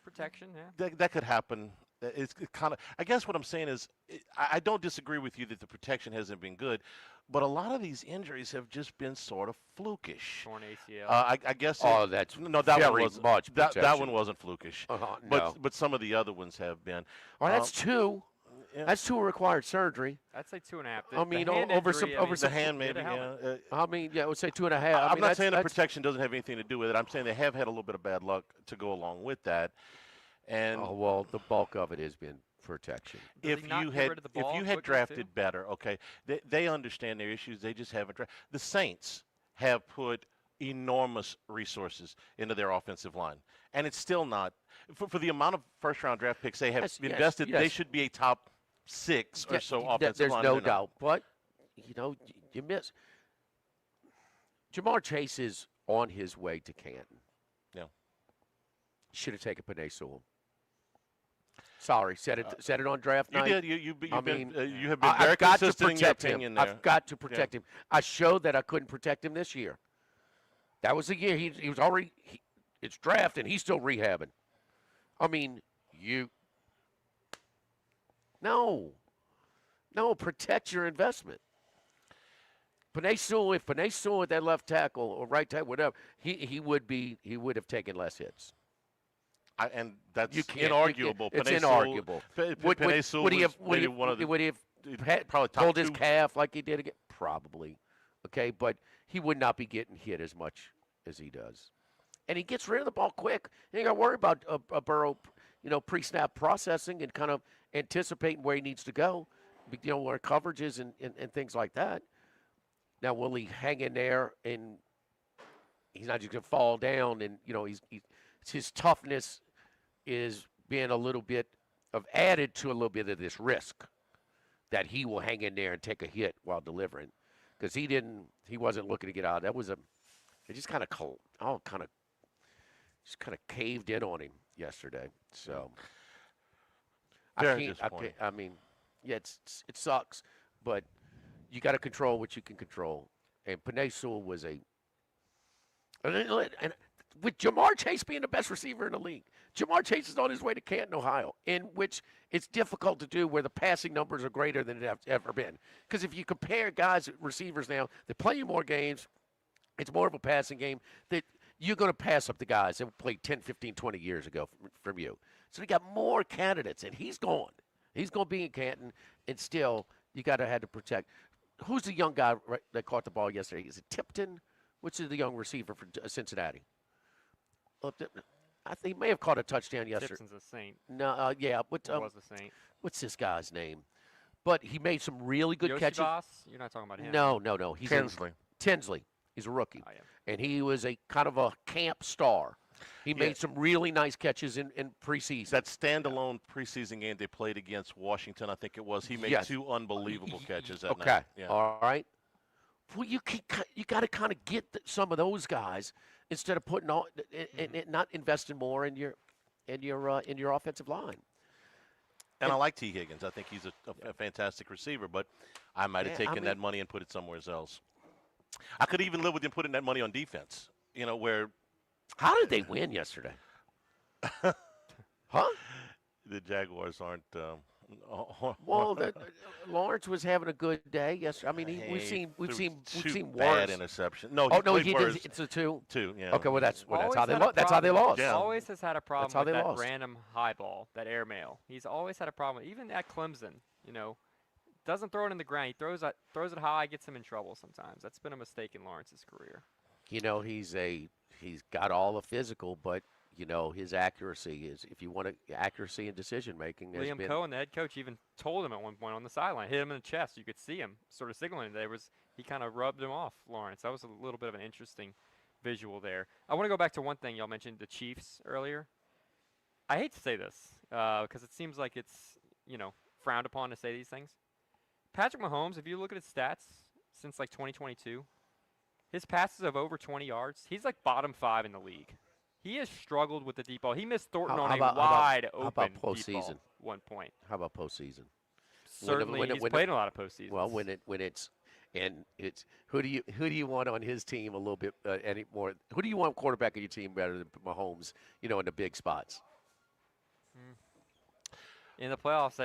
protection. Yeah. That could happen. It's kind of. I guess what I'm saying is, I don't disagree with you that the protection hasn't been good, but a lot of these injuries have just been sort of flukish. Torn ACL. I guess. Oh, that's no, that very one wasn't. much That protection. one wasn't flukish. No. But some of the other ones have been. Oh, that's two. Yeah. That's two required surgery. I'd say 2.5. I mean, the hand over injury, some, I over mean, some. The hand, maybe. Get a helmet. Yeah. I mean, yeah, I would say 2.5. I I'm mean, not saying the that's- protection doesn't have anything to do with it. I'm saying they have had a little bit of bad luck to go along with that. And Oh well, the bulk of it has been protection. Does if he not you get had rid of the ball if you had quickly, drafted too? better, okay, they understand their issues. They just haven't. The Saints have put enormous resources into their offensive line, and it's still not for the amount of first-round draft picks they have Yes, yes, invested. They yes. should be a top 6 or Yeah, so th- offensive There's line. no doubt, but you miss. Jamar Chase is on his way to Canton. Yeah. Should have taken Penei Sewell. Sorry, said it on draft You night. did. You I have been mean, very I've got to consistent in your protect him. opinion there. I've got to Yeah. protect him. I showed that I couldn't protect him this year. That was the year he was already. It's draft and he's still rehabbing. I mean, No, protect your investment. Penei Sewell, if Penei Sewell at that left tackle or right tackle, whatever, he would have taken less hits. And that's You can't. inarguable. It's Penei Sewell- inarguable. Penei Sewell would he was have? Would he maybe one of the would he have probably top pulled his 2. calf like he did again? Probably. Okay, but he would not be getting hit as much as he does, and he gets rid of the ball quick. You ain't got to worry about a Burrow, pre-snap processing and kind of anticipating where he needs to go, where coverage is and things like that. Now, will he hang in there and he's not just going to fall down? And his toughness is being a little bit added to a little bit of this risk that he will hang in there and take a hit while delivering, because he wasn't looking to get out. It just kind of caved in on him yesterday. So Very disappointing. I mean, yeah, it sucks, but you got to control what you can control. And Penei Sewell was and with Jamar Chase being the best receiver in the league, Jamar Chase is on his way to Canton, Ohio, in which it's difficult to do where the passing numbers are greater than it have ever been. Because if you compare guys, receivers now, they're playing more games. It's more of a passing game that you're going to pass up the guys that played 10, 15, 20 years ago from you. So they got more candidates, and he's gone. He's going to be in Canton, and still you got to have to protect. Who's the young guy that caught the ball yesterday? Is it Tipton? Which is the young receiver for Cincinnati? I think he may have caught a touchdown yesterday. Tipton's a Saint. No, yeah. Or was a Saint. What's this guy's name? But he made some really good catches. Yoshibas? You're not talking about him. No. He's Tinsley. Tinsley. He's a rookie. Oh, yeah. And he was a kind of a camp star. He made some really nice catches in preseason. That standalone preseason game they played against Washington, I think it was, he made Yes. 2 unbelievable catches that Okay. night. Yeah. All right. Well, you got to kind of get some of those guys instead of putting all and not investing more in your offensive line. And I like T. Higgins. I think he's a fantastic receiver, but I might have taken that money and put it somewhere else. I could even live with him putting that money on defense, where. How did they win yesterday? Huh? The Jaguars aren't. Well, Lawrence was having a good day yesterday. I mean, we've seen bad worse. interception. No, He did. It's a 2. 2. Yeah. Okay, well that's how they Always that's how they problem- lost. Yeah. Always has had a problem how with they that lost. random high ball, that airmail. He's always had a problem. Even at Clemson, doesn't throw it in the ground. He throws it high, gets him in trouble sometimes. That's been a mistake in Lawrence's career. He's got all the physical, but his accuracy is, if you want accuracy in decision making. Liam Cohen, the head coach, even told him at one point on the sideline, hit him in the chest. You could see him sort of signaling he kind of rubbed him off, Lawrence. That was a little bit of an interesting visual there. I want to go back to one thing y'all mentioned, the Chiefs earlier. I hate to say this because it seems like it's frowned upon to say these things. Patrick Mahomes, if you look at his stats since 2022, his passes of over 20 yards, he's bottom 5 in the league. He has struggled with the deep ball. He missed Thornton on a wide open deep ball postseason? 1 point. How about postseason? Certainly, he's played a lot of postseasons. Well, when it's who do you want on his team a little bit any more? Who do you want quarterback of your team better than Mahomes? In the big spots. in the playoffs,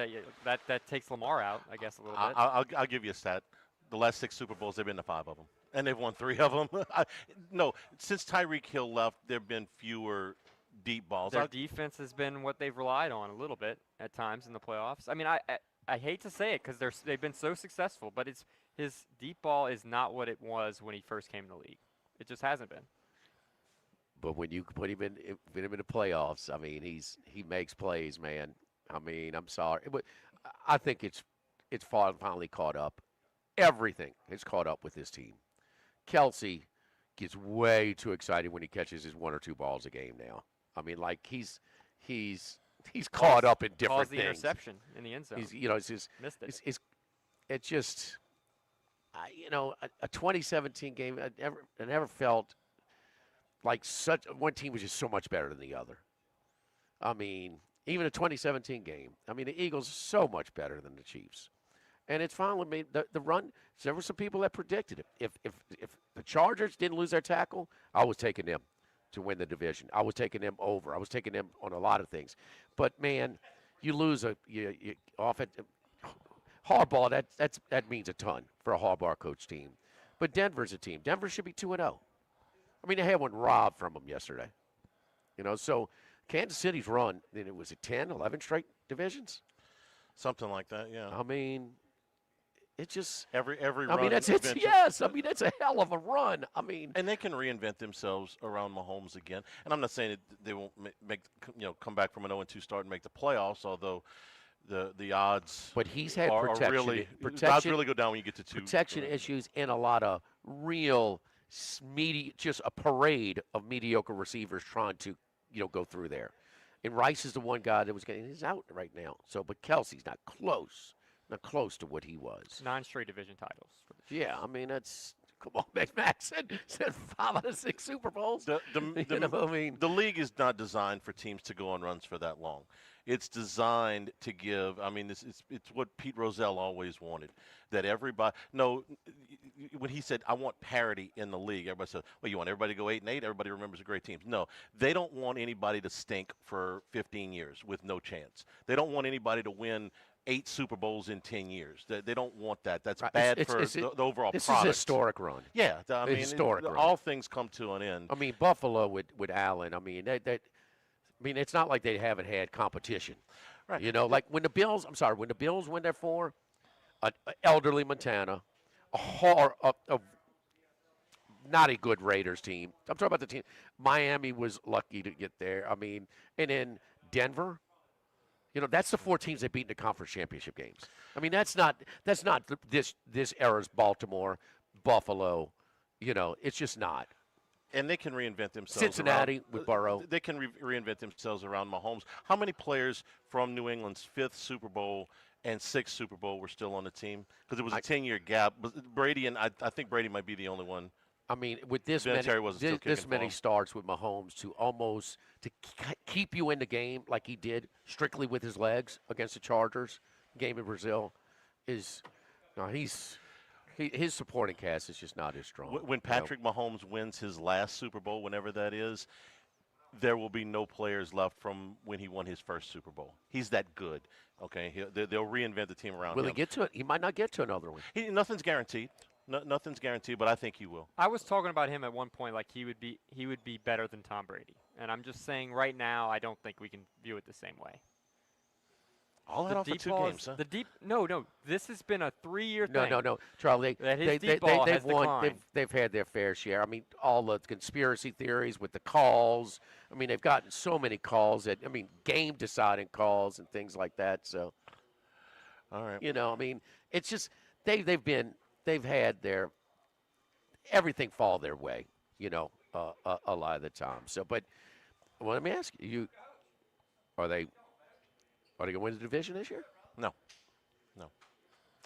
that takes Lamar out, I guess, a little bit. I'll give you a stat. The last 6 Super Bowls, they've been to 5 of them, and they've won 3 of them. No, since Tyreek Hill left, there have been fewer deep balls. Their defense has been what they've relied on a little bit at times in the playoffs. I mean, I hate to say it because they've been so successful, but his deep ball is not what it was when he first came to the league. It just hasn't been. But when you put him in the playoffs, I mean, he makes plays, man. I mean, I'm sorry, but I think it's finally caught up. Everything is caught up with this team. Kelsey gets way too excited when he catches his 1 or 2 balls a game now. I mean, like he's caught up in different the things. Interception in the end zone. Missed it. It's just, a 2017 game. I never felt like one team was just so much better than the other. I mean, even a 2017 game. I mean, the Eagles are so much better than the Chiefs. And it's finally made the run. There were some people that predicted it. If the Chargers didn't lose their tackle, I was taking them to win the division. I was taking them over. I was taking them on a lot of things. But man, you lose you offensive Harbaugh. That means a ton for a Harbaugh coach team. But Denver's a team. Denver should be 2-0. I mean, they had one robbed from them yesterday. So Kansas City's run. It was 10, 11 straight divisions. Something like that, yeah. I mean, it's just every run. I mean, yes. I mean, that's a hell of a run. I mean, and they can reinvent themselves around Mahomes again. And I'm not saying that they won't come back from an 0-2 start and make the playoffs, although the odds. But he's had protection. The odds really go down when you get to 2. Protection issues and a lot of real just a parade of mediocre receivers trying to go through there. And Rice is the one guy that he's out right now. So, but Kelsey's not close to what he was. 9 straight division titles. Yeah, I mean, come on, Max said 5 out of 6 Super Bowls. The league is not designed for teams to go on runs for that long. It's designed to give. I mean, it's what Pete Rozelle always wanted. That everybody. No, when he said, "I want parity in the league," everybody said, "Well, you want everybody to go 8-8? Everybody remembers the great teams." No, they don't want anybody to stink for 15 years with no chance. They don't want anybody to win 8 Super Bowls in 10 years. They don't want that. That's bad for the overall this product. This is a historic run. Yeah, I mean, historic run. All things come to an end. I mean, Buffalo with Allen. I mean, it's not like they haven't had competition. Right. Like when the Bills win their 4, an elderly Montana, not a good Raiders team. I'm talking about the team. Miami was lucky to get there. I mean, and then Denver. That's the 4 teams they beat in the conference championship games. I mean, that's not this era's Baltimore, Buffalo. It's just not. And they can reinvent themselves. Cincinnati with Burrow. They can reinvent themselves around Mahomes. How many players from New England's 5th Super Bowl and 6th Super Bowl were still on the team? Because it was a 10-year gap. Brady, and I think Brady might be the only one. I mean, with this many starts with Mahomes to keep you in the game like he did strictly with his legs against the Chargers game in Brazil his supporting cast is just not as strong. When Patrick Mahomes wins his last Super Bowl, whenever that is, there will be no players left from when he won his first Super Bowl. He's that good. Okay, they'll reinvent the team around him. Will he get to it? He might not get to another one. Nothing's guaranteed. Nothing's guaranteed, but I think he will. I was talking about him at one point like he would be better than Tom Brady, and I'm just saying right now I don't think we can view it the same way. All that off for 2 games, huh? No. This has been a 3-year thing. No, Charlie. They've won. They've had their fair share. I mean, all the conspiracy theories with the calls. I mean, they've gotten so many calls game deciding calls and things like that. So, all right. I mean, it's just they've had their everything fall their way. A lot of the time. So, but let me ask you: Are they going to win the division this year? No.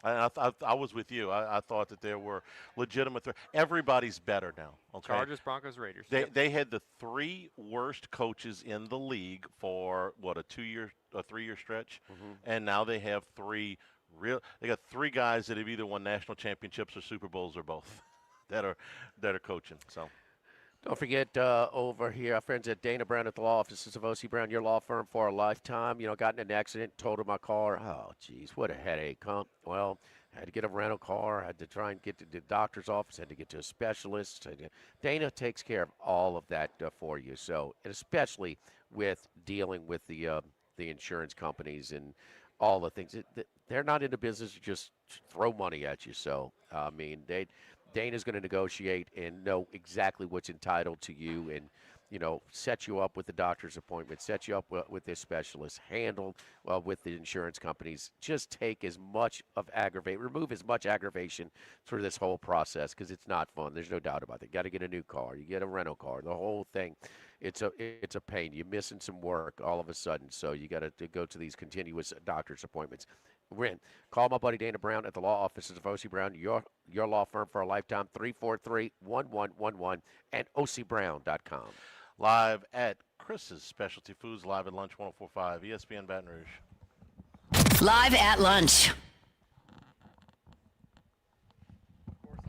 I was with you. I thought that there were legitimate. Everybody's better now. Okay? Chargers, Broncos, Raiders. They had the 3 worst coaches in the league for a 3-year stretch, and now they have 3 They got 3 guys that have either won national championships or Super Bowls or both that are coaching. So. Don't forget over here, our friends at Dana Brown at the law offices of O.C. Brown, your law firm for a lifetime. You know, got in an accident, totaled my car. Oh, geez, what a headache, huh? Well, I had to get a rental car. I had to try and get to the doctor's office. Had to get to a specialist. Dana takes care of all of that for you. So, and especially with dealing with the insurance companies and all the things. They're not in the business to just throw money at you. So, I mean, Dana's going to negotiate and know exactly what's entitled to you and, you know, set you up with the doctor's appointment, set you up with this specialist, handle with the insurance companies. Just take remove as much aggravation through this whole process because it's not fun. There's no doubt about it. You got to get a new car. You get a rental car. The whole thing, it's a pain. You're missing some work all of a sudden, so you got to go to these continuous doctor's appointments. Call my buddy Dana Brown at the law offices of O.C. Brown, your law firm for a lifetime, 343-1111 and ocbrown.com. Live at Chris's Specialty Foods, live at lunch, 104.5 ESPN Baton Rouge. Live at lunch.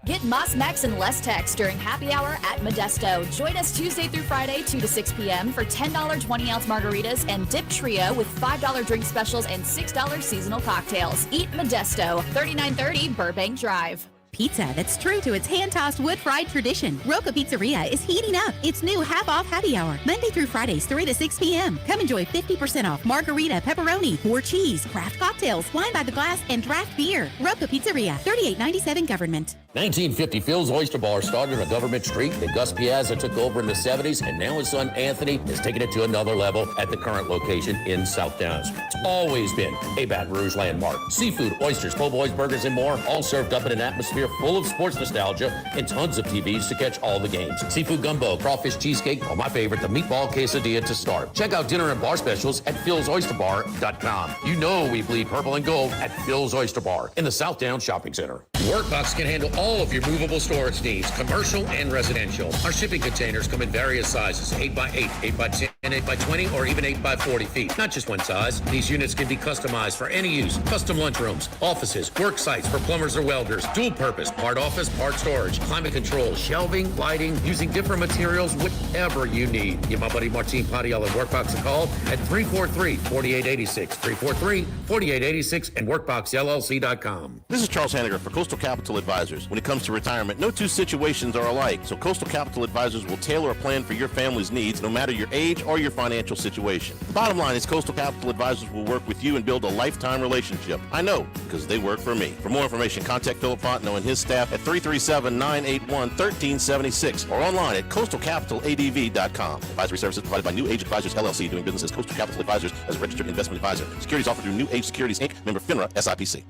Get Moss Max and less text during happy hour at Modesto. Join us Tuesday through Friday, 2 to 6 p.m. for $10 20-ounce margaritas and Dip Trio with $5 drink specials and $6 seasonal cocktails. Eat Modesto, 3930 Burbank Drive. Pizza that's true to its hand-tossed wood-fried tradition. Roca Pizzeria is heating up its new half-off happy hour, Monday through Fridays, 3 to 6 p.m. Come enjoy 50% off margarita, pepperoni, more cheese, craft cocktails, wine by the glass, and draft beer. Roca Pizzeria, 3897 Government. 1950 Phil's Oyster Bar started on Government Street, and Gus Piazza took over in the 70s, and now his son Anthony is taking it to another level at the current location in South Downs. It's always been a Baton Rouge landmark. Seafood, oysters, po' boys, burgers, and more, all served up in an atmosphere full of sports nostalgia and tons of TVs to catch all the games. Seafood gumbo, crawfish cheesecake, or my favorite, the meatball quesadilla to start. Check out dinner and bar specials at philsoysterbar.com. You know we bleed purple and gold at Phil's Oyster Bar in the South Downs Shopping Center. Workbox can handle all of your movable storage needs, commercial and residential. Our shipping containers come in various sizes, 8x8, 8x10, 8x20, or even 8x40 feet. Not just one size. These units can be customized for any use. Custom lunchrooms, offices, work sites for plumbers or welders, dual purpose, part office, part storage, climate control, shelving, lighting, using different materials, whatever you need. Give my buddy Martin Padiel and Workbox a call at 343-4886, 343-4886, and workboxllc.com. This is Charles Hanniger for Coastal Capital Advisors. When it comes to retirement, no two situations are alike, so Coastal Capital Advisors will tailor a plan for your family's needs, no matter your age or your financial situation. The bottom line is Coastal Capital Advisors will work with you and build a lifetime relationship. I know, because they work for me. For more information, contact Philip Fontenot and his staff at 337-981-1376 or online at coastalcapitaladv.com. Advisory services provided by New Age Advisors, LLC, doing business as Coastal Capital Advisors as a registered investment advisor. Securities offered through New Age Securities, Inc., member FINRA, SIPC.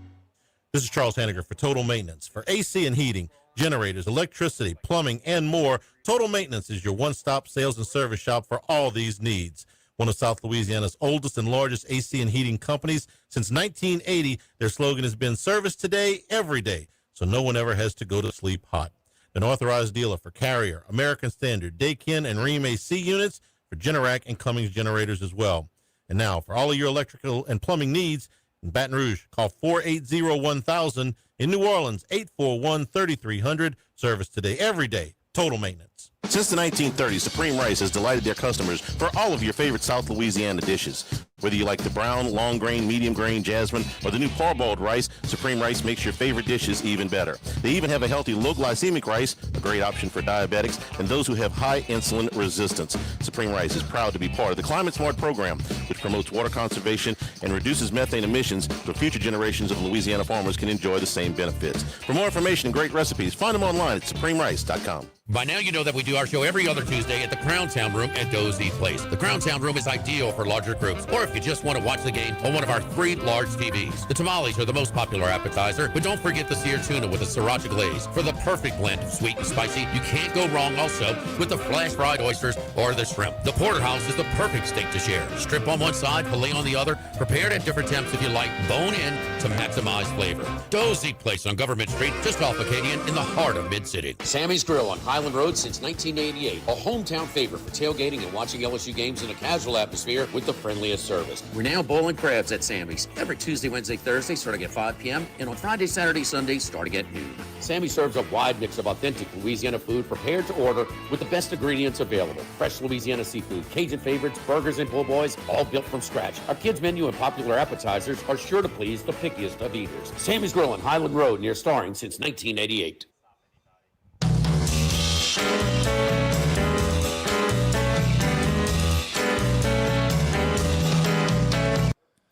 This is Charles Hanniger for Total Maintenance. For AC and heating, generators, electricity, plumbing, and more, Total Maintenance is your one-stop sales and service shop for all these needs. One of South Louisiana's oldest and largest AC and heating companies. Since 1980, their slogan has been service today, every day, so no one ever has to go to sleep hot. An authorized dealer for Carrier, American Standard, Daikin, and Rheem AC units, for Generac and Cummins generators as well. And now, for all of your electrical and plumbing needs, in Baton Rouge, call 480-1000. In New Orleans, 841-3300. Service today, every day. Total Maintenance. Since the 1930s, Supreme Rice has delighted their customers for all of your favorite South Louisiana dishes. Whether you like the brown, long grain, medium grain, jasmine, or the new parboiled rice, Supreme Rice makes your favorite dishes even better. They even have a healthy low glycemic rice, a great option for diabetics and those who have high insulin resistance. Supreme Rice is proud to be part of the Climate Smart program, which promotes water conservation and reduces methane emissions so future generations of Louisiana farmers can enjoy the same benefits. For more information and great recipes, find them online at supremerice.com. By now, you know that we do our show every other Tuesday at the Crown Town Room at Doe's Eat Place. The Crown Town Room is ideal for larger groups, or if you just want to watch the game on one of our 3 large TVs. The tamales are the most popular appetizer, but don't forget the seared tuna with a sriracha glaze. For the perfect blend of sweet and spicy, you can't go wrong also with the flash-fried oysters or the shrimp. The porterhouse is the perfect steak to share. Strip on one side, filet on the other, prepared at different temps if you like, bone in to maximize flavor. Doe's Eat Place on Government Street, just off Acadian in the heart of Mid-City. Sammy's Grill on Highland Road since 19 1988. A hometown favorite for tailgating and watching LSU games in a casual atmosphere with the friendliest service. We're now bowling crabs at Sammy's. Every Tuesday, Wednesday, Thursday, starting at 5 p.m. And on Friday, Saturday, Sunday, starting at noon. Sammy serves a wide mix of authentic Louisiana food prepared to order with the best ingredients available. Fresh Louisiana seafood, Cajun favorites, burgers, and po' boys, all built from scratch. Our kids' menu and popular appetizers are sure to please the pickiest of eaters. Sammy's Grill on Highland Road near Starring since 1988.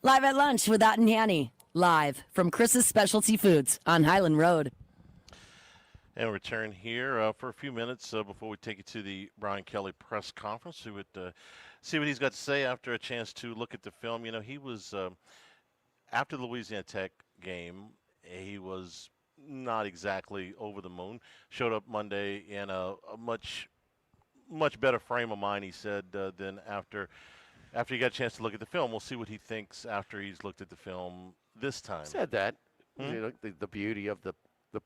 Live at lunch with Ott and Hanny. Live from Chris's Specialty Foods on Highland Road. And return here for a few minutes before we take you to the Brian Kelly press conference. See what he's got to say after a chance to look at the film. You know, he was, after the Louisiana Tech game, he was not exactly over the moon. Showed up Monday in a much better frame of mind, he said, than after he got a chance to look at the film. We'll see what he thinks after he's looked at the film this time. Said that. You know, the beauty of the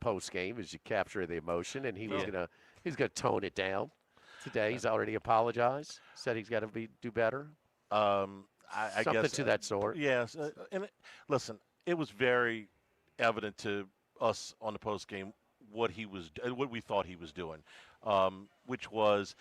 post game is you capture the emotion, and he's gonna tone it down today. He's already apologized. Said he's got to do better. I Something guess to that sort. Yes, listen, it was very evident to us on the post game what we thought he was doing, which was.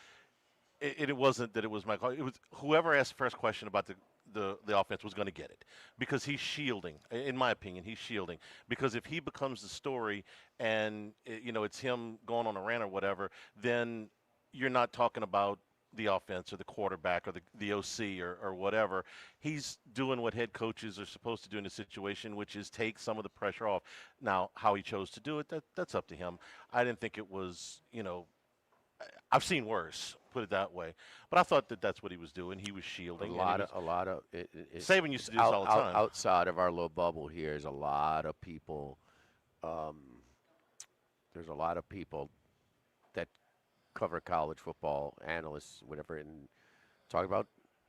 It wasn't that it was Michael. It was whoever asked the first question about the offense was going to get it, because he's shielding. In my opinion, he's shielding, because if he becomes the story and it's him going on a rant or whatever, then you're not talking about the offense or the quarterback or the OC or whatever. He's doing what head coaches are supposed to do in a situation, which is take some of the pressure off. Now, how he chose to do it, that's up to him. I didn't think it was, I've seen worse, put it that way. But I thought that's what he was doing. He was shielding. Saban used to do this all the time. Outside of our little bubble here, there's a lot of people. There's a lot of people that cover college football, analysts, whatever, and talk about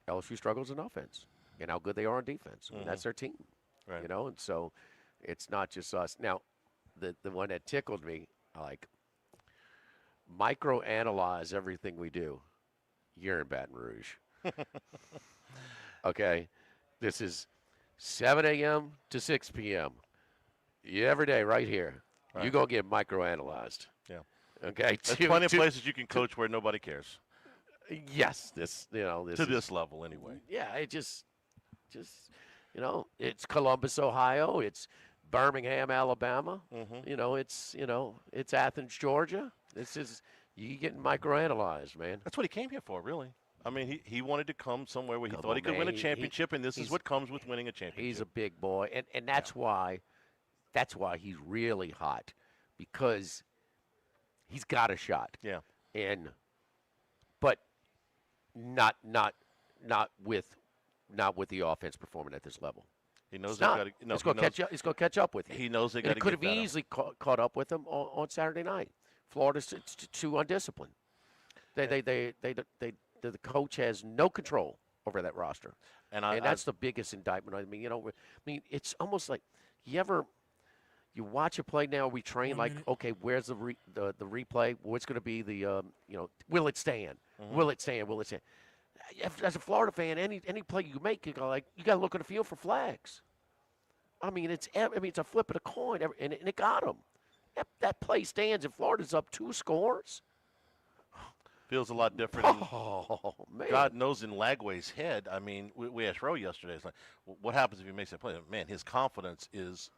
LSU struggles in offense and how good they are on defense. I mean, that's their team, right. And so it's not just us. Now, the one that tickled me, micro-analyze everything we do. You're in Baton Rouge. Okay? This is 7 a.m. to 6 p.m. Every day right here. Right. You're going to get micro-analyzed. Yeah. Okay? There's plenty of places you can coach where nobody cares. Yes. This level anyway. Yeah, it just it's Columbus, Ohio. It's Birmingham, Alabama. It's Athens, Georgia. This is you getting microanalyzed, man. That's what he came here for, really. I mean, he wanted to come somewhere where he thought he could win a championship, and this is what comes with winning a championship. He's a big boy, and that's why he's really hot, because he's got a shot. Yeah. But not with the offense performing at this level. He knows it's going to catch up with you. He knows they got to. It could have easily caught up with them on Saturday night. Florida's too undisciplined. The coach has no control over that roster, and that's the biggest indictment. I mean, it's almost like you watch a play now. We train okay, where's the replay? What's going to be the will it stand? Mm-hmm. Will it stand? Will it stand? As a Florida fan, any play you make, you go you got to look at the field for flags. I mean, it's a flip of a coin, and it got them. That play stands, and Florida's up 2 scores. Feels a lot different. Oh, man. God knows in Lagway's head. I mean, we asked Roe yesterday. It's like, what happens if he makes that play? Man, his confidence is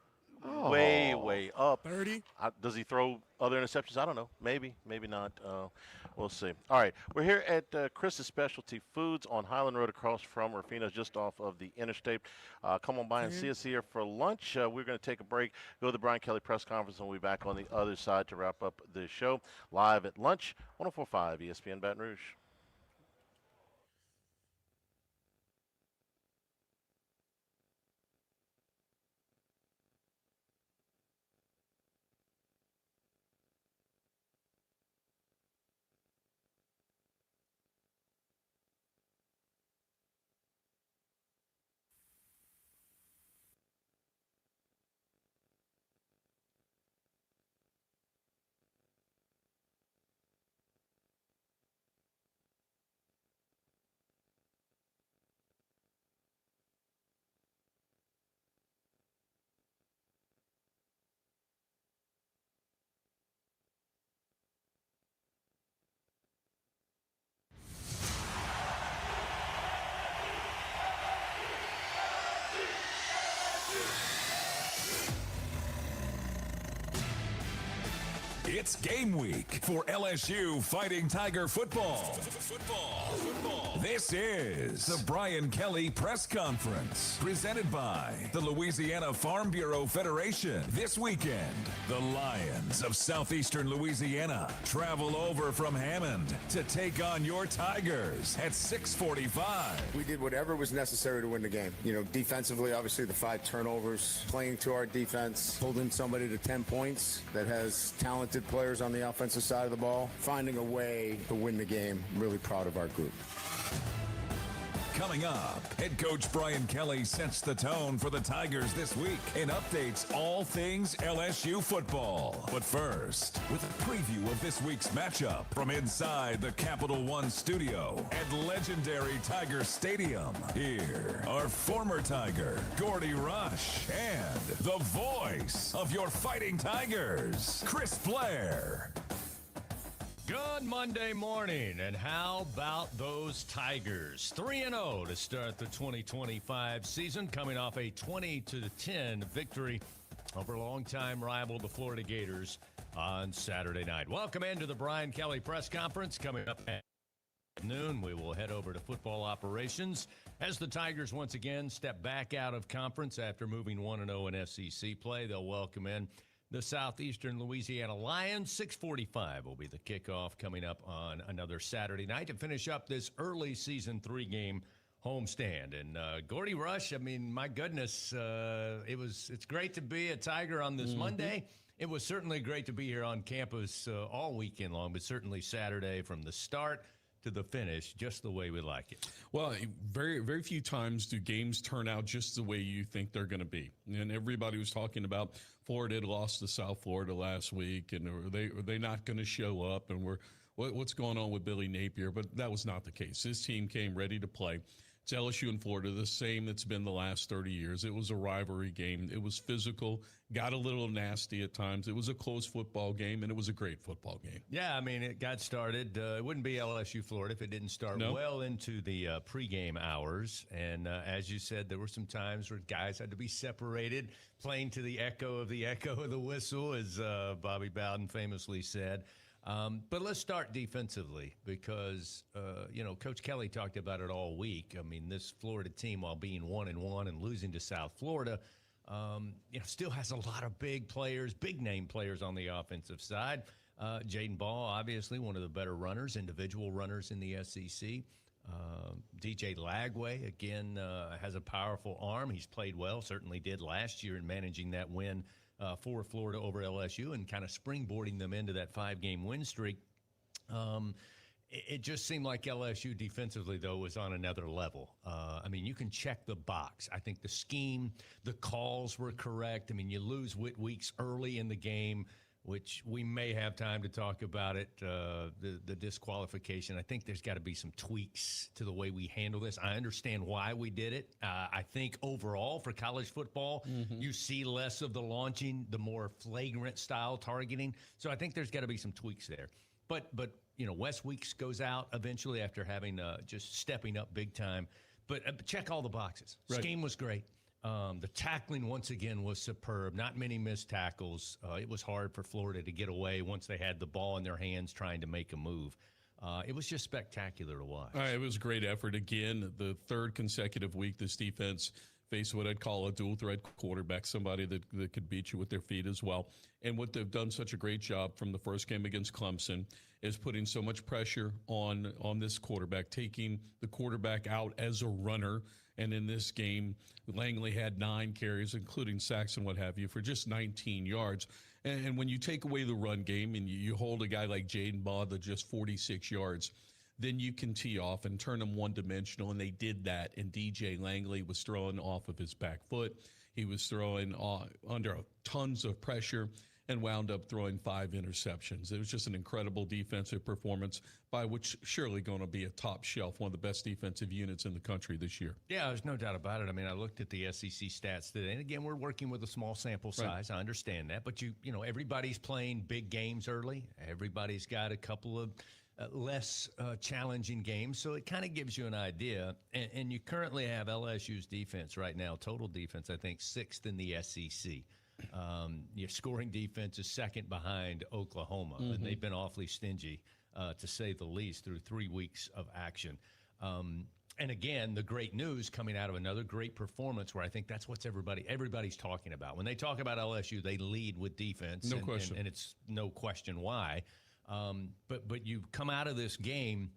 way up. 30. Does he throw other interceptions? I don't know. Maybe not. We'll see. All right, we're here at Chris's Specialty Foods on Highland Road, across from Rufino's, just off of the interstate. Come on by and see us here for lunch. We're going to take a break, go to the Brian Kelly press conference, and we'll be back on the other side to wrap up the show. Live at lunch, 104.5 ESPN Baton Rouge. It's game week for LSU Fighting Tiger football. This is the Brian Kelly Press Conference, presented by the Louisiana Farm Bureau Federation. This weekend, the Lions of Southeastern Louisiana travel over from Hammond to take on your Tigers at 6:45. We did whatever was necessary to win the game. Defensively, obviously the 5 turnovers, playing to our defense, holding somebody to 10 points that has talented players on the offensive side of the ball, finding a way to win the game. Really proud of our group. Coming up, head coach Brian Kelly sets the tone for the Tigers this week and updates all things LSU football. But first, with a preview of this week's matchup from inside the Capital One studio at legendary Tiger Stadium, here are former Tiger Gordy Rush and the voice of your Fighting Tigers, Chris Blair. Good Monday morning, and how about those Tigers? 3-0 to start the 2025 season, coming off a 20-10 victory over longtime rival, the Florida Gators, on Saturday night. Welcome into the Brian Kelly Press Conference. Coming up at noon, we will head over to football operations as the Tigers once again step back out of conference after moving 1-0 in SEC play. They'll welcome in the Southeastern Louisiana Lions. 6:45 will be the kickoff coming up on another Saturday night to finish up this early season 3-game homestand. And Gordy Rush, I mean, my goodness, it's great to be a Tiger on this Monday. It was certainly great to be here on campus all weekend long, but certainly Saturday from the start to the finish, just the way we like it. Well, very, very few times do games turn out just the way you think they're going to be. And everybody was talking about Florida had lost to South Florida last week, and are they not going to show up? And what's going on with Billy Napier? But that was not the case. This team came ready to play. It's LSU and Florida, the same that's been the last 30 years. It was a rivalry game. It was physical, got a little nasty at times. It was a close football game, and it was a great football game. Yeah, I mean, it got started. It wouldn't be LSU Florida if it didn't start well into the pregame hours. And as you said, there were some times where guys had to be separated, playing to the echo of the whistle, as Bobby Bowden famously said. But let's start defensively because, Coach Kelly talked about it all week. I mean, this Florida team, while being 1-1 and losing to South Florida, still has a lot of big name players on the offensive side. Jaden Ball, obviously one of the better runners, individual runners in the SEC. DJ Lagway, again, has a powerful arm. He's played well, certainly did last year in managing that win for Florida over LSU and kind of springboarding them into that 5-game win streak. It just seemed like LSU defensively, though, was on another level. I mean, you can check the box. I think the scheme, the calls were correct. I mean, you lose Weeks early in the game, which we may have time to talk about it, the disqualification. I think there's got to be some tweaks to the way we handle this. I understand why we did it. I think overall for college football, you see less of the launching, the more flagrant style targeting. So I think there's got to be some tweaks there. But Wes Weeks goes out eventually after having just stepping up big time. But check all the boxes. Right. Scheme was great. The tackling, once again, was superb. Not many missed tackles. It was hard for Florida to get away once they had the ball in their hands trying to make a move. It was just spectacular to watch. It was a great effort. Again, the third consecutive week this defense faced what I'd call a dual-threat quarterback, somebody that could beat you with their feet as well. And what they've done such a great job from the first game against Clemson is putting so much pressure on this quarterback, taking the quarterback out as a runner. And in this game, Langley had 9 carries, including sacks and what have you, for just 19 yards. And when you take away the run game and you hold a guy like Jaden Ball to just 46 yards, then you can tee off and turn them one-dimensional, and they did that. And DJ Langley was throwing off of his back foot. He was throwing under tons of pressure and wound up throwing 5 interceptions. It was just an incredible defensive performance by which surely going to be a top shelf, one of the best defensive units in the country this year. Yeah, there's no doubt about it. I mean, I looked at the SEC stats today, and again, we're working with a small sample size. Right. I understand that, but everybody's playing big games early. Everybody's got a couple of less challenging games, so it kind of gives you an idea. And you currently have LSU's defense right now, total defense, I think, 6th in the SEC. Your scoring defense is second behind Oklahoma, and they've been awfully stingy, to say the least, through 3 weeks of action. And again, the great news coming out of another great performance where I think that's what everybody's talking about. When they talk about LSU, they lead with defense. No question. And it's no question why. But you come out of this game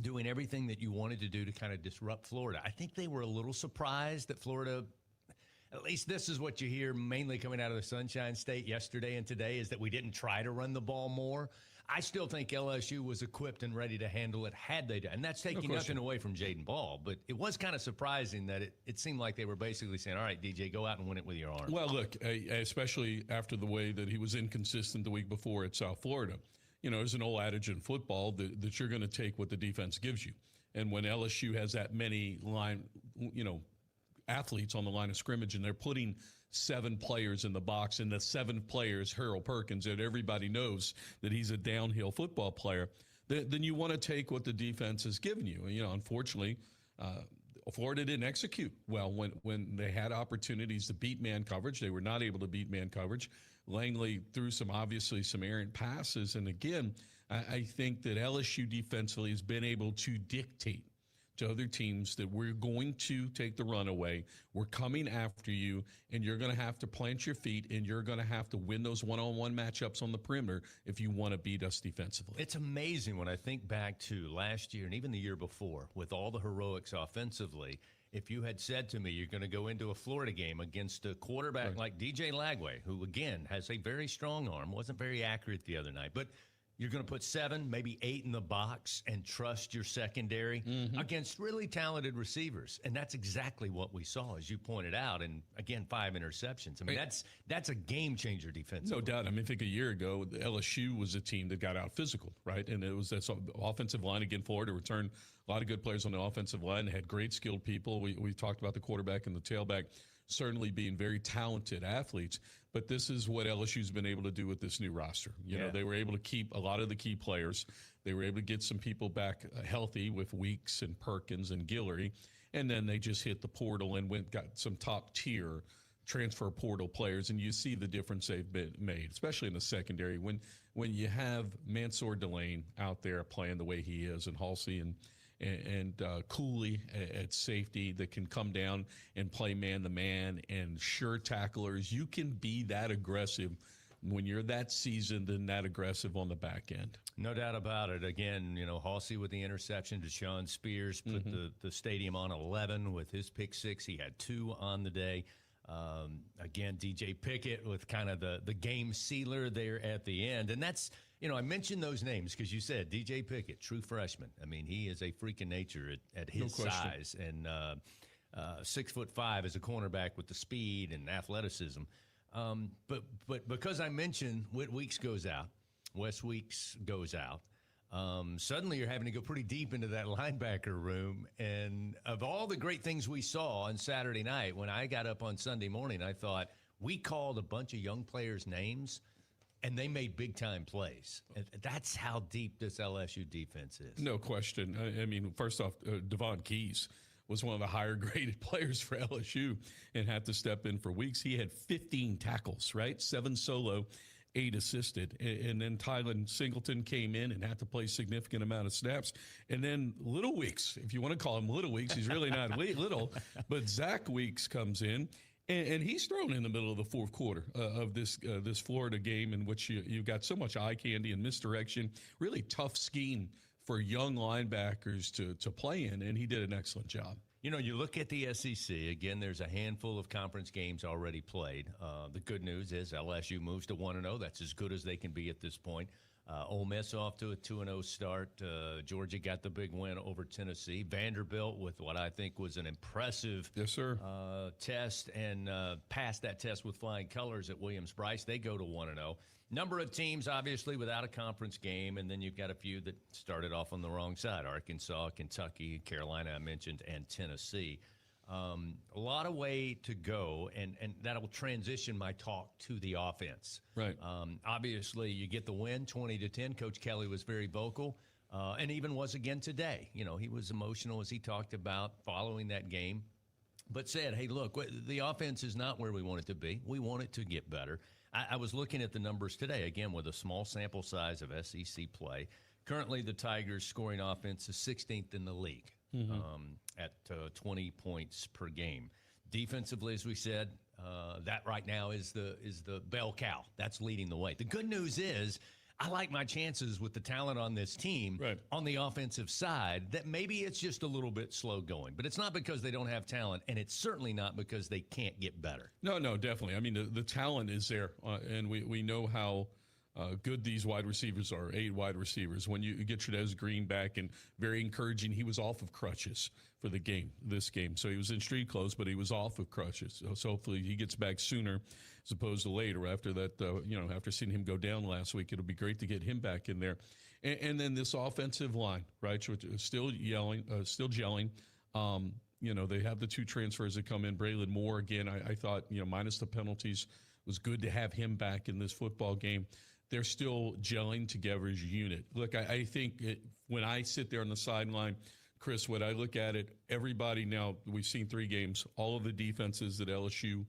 doing everything that you wanted to do to kind of disrupt Florida. I think they were a little surprised that Florida, at least this is what you hear mainly coming out of the Sunshine State yesterday and today, is that we didn't try to run the ball more. I still think LSU was equipped and ready to handle it had they done. And that's taking nothing away from Jaden Ball. But it was kind of surprising that it seemed like they were basically saying, all right, DJ, go out and win it with your arm. Well, look, especially after the way that he was inconsistent the week before at South Florida. You know, there's an old adage in football that you're going to take what the defense gives you. And when LSU has that many athletes on the line of scrimmage and they're putting 7 players in the box, and the 7 players, Harold Perkins, and everybody knows that he's a downhill football player, then you want to take what the defense has given you. You know, unfortunately, Florida didn't execute well when they had opportunities to beat man coverage. They were not able to beat man coverage. Langley threw some errant passes. And again, I think that LSU defensively has been able to dictate to other teams that we're going to take the run away. We're coming after you, and you're going to have to plant your feet, and you're going to have to win those one-on-one matchups on the perimeter if you want to beat us defensively. It's amazing when I think back to last year and even the year before with all the heroics offensively. If you had said to me you're going to go into a Florida game against a quarterback like DJ Lagway, who, again, has a very strong arm, wasn't very accurate the other night, but you're going to put 7, maybe 8 in the box and trust your secondary against really talented receivers. And that's exactly what we saw, as you pointed out. And, again, 5 interceptions. I mean, that's a game-changer defensively. No doubt. I mean, I think a year ago, LSU was a team that got out physical, right? And it was that offensive line. Again, Florida returned a lot of good players on the offensive line. They had great skilled people. We talked about the quarterback and the tailback certainly being very talented athletes. But this is what LSU's been able to do with this new roster. You know, they were able to keep a lot of the key players. They were able to get some people back healthy with Weeks and Perkins and Guillory. And then they just hit the portal and got some top-tier transfer portal players. And you see the difference they've been made, especially in the secondary. When you have Mansour Delane out there playing the way he is, and Halsey and Cooley at safety that can come down and play man-to-man, and sure tacklers. You can be that aggressive when you're that seasoned and that aggressive on the back end. No doubt about it. Again, you know, Halsey with the interception. Deshaun Spears put the stadium on 11 with his pick 6. He had 2 on the day. Again, DJ Pickett with kind of the game sealer there at the end. And that's, you know, I mentioned those names because you said DJ Pickett, true freshman. I mean, he is a freak of nature at his size. And 6'5" as a cornerback with the speed and athleticism. But because I mentioned Whit Weeks goes out, Wes Weeks goes out, suddenly you're having to go pretty deep into that linebacker room. And of all the great things we saw on Saturday night, when I got up on Sunday morning, I thought we called a bunch of young players' names, and they made big-time plays. And that's how deep this LSU defense is. No question. I mean, first off, Devon Keys was one of the higher-graded players for LSU and had to step in for Weeks. He had 15 tackles, right? 7 solo, 8 assisted. And then Tylen Singleton came in and had to play a significant amount of snaps. And then Little Weeks, if you want to call him Little Weeks, he's really not little, but Zach Weeks comes in. And he's thrown in the middle of the fourth quarter of this Florida game, in which you've got so much eye candy and misdirection, really tough scheme for young linebackers to play in, and he did an excellent job. You know, you look at the SEC, again, there's a handful of conference games already played. The good news is LSU moves to 1-0. That's as good as they can be at this point. Ole Miss off to a 2-0 start. Georgia got the big win over Tennessee. Vanderbilt with what I think was an impressive test and passed that test with flying colors at Williams-Brice. They go to 1-0. Number of teams, obviously, without a conference game, and then you've got a few that started off on the wrong side. Arkansas, Kentucky, Carolina, I mentioned, and Tennessee. A lot of way to go, and that'll transition my talk to the offense. Right. Obviously, you get the win, 20-10. Coach Kelly was very vocal, and even was again today. You know, he was emotional as he talked about following that game. but said, hey, look, the offense is not where we want it to be. We want it to get better. I was looking at the numbers today, again, with a small sample size of SEC play. Currently, the Tigers' scoring offense is 16th in the league at 20 points per game. Defensively, as we said, that right now is the bell cow. That's leading the way. The good news is I like my chances with the talent on this team on the offensive side that maybe it's just a little bit slow going. But it's not because they don't have talent, and it's certainly not because they can't get better. No, definitely. I mean, the talent is there, and we know how good these wide receivers are, 8 wide receivers. When you get Trudez Green back, and very encouraging, he was off of crutches for this game. So he was in street clothes, but he was off of crutches. So hopefully he gets back sooner as opposed to later after that, after seeing him go down last week. It'll be great to get him back in there. And then this offensive line, right, which is still gelling. They have the 2 transfers that come in. Braylon Moore, again, I thought, minus the penalties, was good to have him back in this football game. They're still gelling together as a unit. Look, I think when I sit there on the sideline, Chris, when I look at it, everybody now, we've seen 3 games, all of the defenses that LSU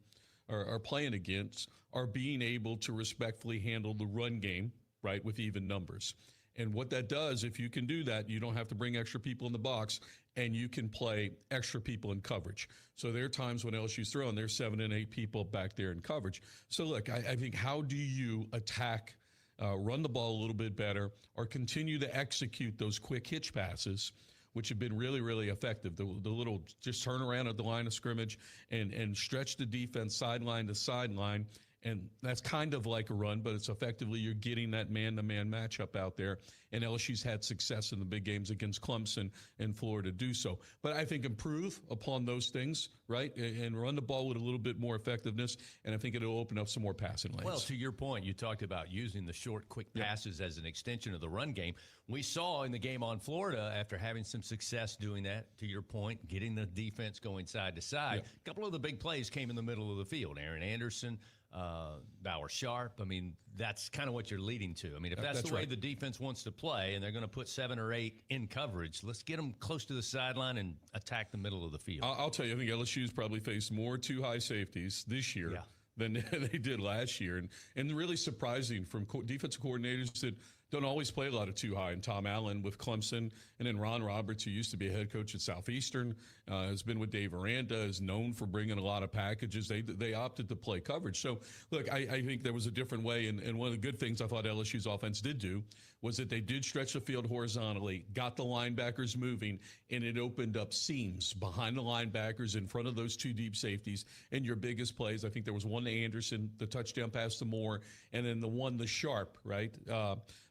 are playing against are being able to respectfully handle the run game, right, with even numbers. And what that does, if you can do that, you don't have to bring extra people in the box, and you can play extra people in coverage. So there are times when LSU's throwing, there's 7 and 8 people back there in coverage. So look, I think, how do you attack, run the ball a little bit better, or continue to execute those quick hitch passes, which have been really, really effective. The little just turn around at the line of scrimmage and stretch the defense sideline to sideline. And that's kind of like a run, but it's effectively you're getting that man-to-man matchup out there. And LSU's had success in the big games against Clemson and Florida do so. But I think improve upon those things, right, and run the ball with a little bit more effectiveness, and I think it'll open up some more passing lanes. Well, to your point, you talked about using the short, quick passes as an extension of the run game. We saw in the game on Florida, after having some success doing that, to your point, getting the defense going side to side, a couple of the big plays came in the middle of the field. Aaron Anderson, Bauer Sharp. I mean, that's kind of what you're leading to. I mean, if that's the way the defense wants to play and they're going to put 7 or 8 in coverage, let's get them close to the sideline and attack the middle of the field. I'll tell you, I think LSU's probably faced more too high safeties this year than they did last year. And really surprising from defensive coordinators that don't always play a lot of too high. And Tom Allen with Clemson, and then Ron Roberts, who used to be a head coach at Southeastern, has been with Dave Aranda, is known for bringing a lot of packages. They opted to play coverage. So, look, I think there was a different way. And one of the good things I thought LSU's offense did do was that they did stretch the field horizontally, got the linebackers moving, and it opened up seams behind the linebackers in front of those 2 deep safeties. And your biggest plays, I think there was one to Anderson, the touchdown pass to Moore, and then the one to Sharp, right,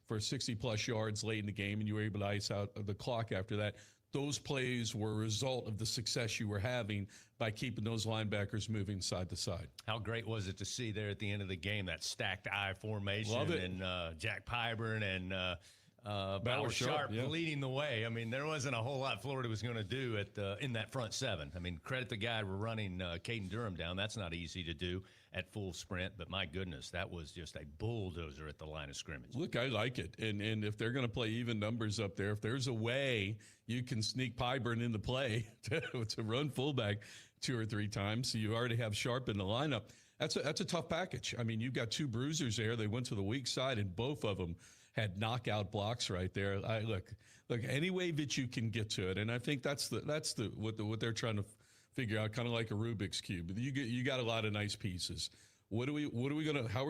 for 60-plus yards late in the game, and you were able to ice out the clock after that. Those plays were a result of the success you were having by keeping those linebackers moving side to side. How great was it to see there at the end of the game that stacked I formation? Love it. And Jack Pyburn and Bauer Sharp leading the way. I mean, there wasn't a whole lot Florida was going to do in that front 7. I mean, credit the guy for running Caden Durham down. That's not easy to do at full sprint, but my goodness, that was just a bulldozer at the line of scrimmage. Look, I like it. And if they're going to play even numbers up there, if there's a way you can sneak Pyburn into play to run fullback 2 or 3 times, so you already have Sharp in the lineup, that's a tough package. I mean, you've got 2 bruisers there. They went to the weak side, and both of them had knockout blocks right there. Look, any way that you can get to it, and I think that's what they're trying to figure out, kind of like a Rubik's Cube. You got a lot of nice pieces. How are we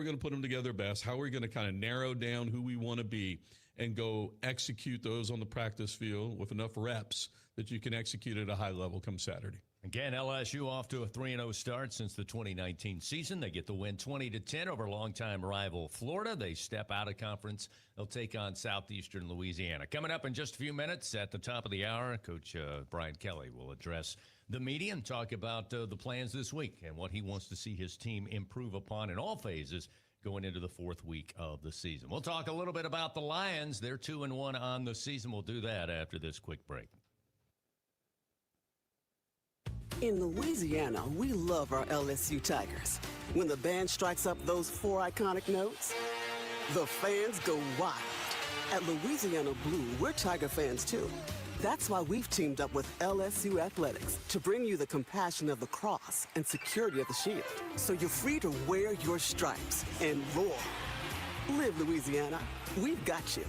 gonna put them together best? How are we gonna kind of narrow down who we want to be and go execute those on the practice field with enough reps that you can execute at a high level come Saturday? Again, LSU off to a 3-0 start since the 2019 season. They get the win 20-10 over longtime rival Florida. They step out of conference. They'll take on Southeastern Louisiana. Coming up in just a few minutes at the top of the hour, Coach Brian Kelly will address the media and talk about the plans this week and what he wants to see his team improve upon in all phases going into the 4th week of the season. We'll talk a little bit about the Lions. They're 2-1 on the season. We'll do that after this quick break. In Louisiana, we love our LSU Tigers. When the band strikes up those 4 iconic notes, the fans go wild. At Louisiana Blue, we're Tiger fans too. That's why we've teamed up with LSU Athletics to bring you the compassion of the cross and security of the shield, so you're free to wear your stripes and roar. Live Louisiana. We've got you.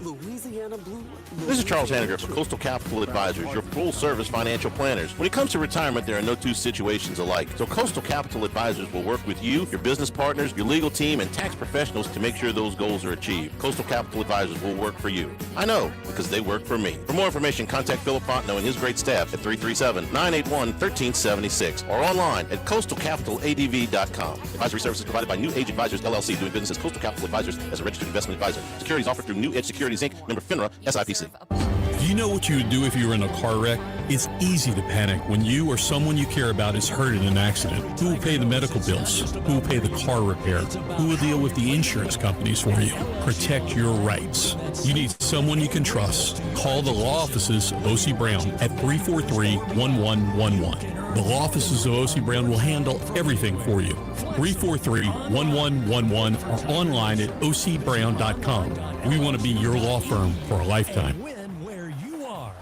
Louisiana Blue. This is Charles Hanniger for Coastal Capital Advisors, your full-service financial planners. When it comes to retirement, there are no two situations alike. So Coastal Capital Advisors will work with you, your business partners, your legal team, and tax professionals to make sure those goals are achieved. Coastal Capital Advisors will work for you. I know, because they work for me. For more information, contact Philip Fontenot and his great staff at 337-981-1376 or online at coastalcapitaladv.com. Advisory services provided by New Age Advisors, LLC, doing business as Coastal Capital Advisors as a registered investment advisor. Securities offered through New Edge Securities, Inc., member FINRA, SIPC. Do you know what you would do if you were in a car wreck? It's easy to panic when you or someone you care about is hurt in an accident. Who will pay the medical bills? Who will pay the car repair? Who will deal with the insurance companies for you? Protect your rights. You need someone you can trust. Call the law offices of O.C. Brown at 343-1111. The law offices of O.C. Brown will handle everything for you. 343-1111 or online at ocbrown.com. We want to be your law firm for a lifetime. Where you are.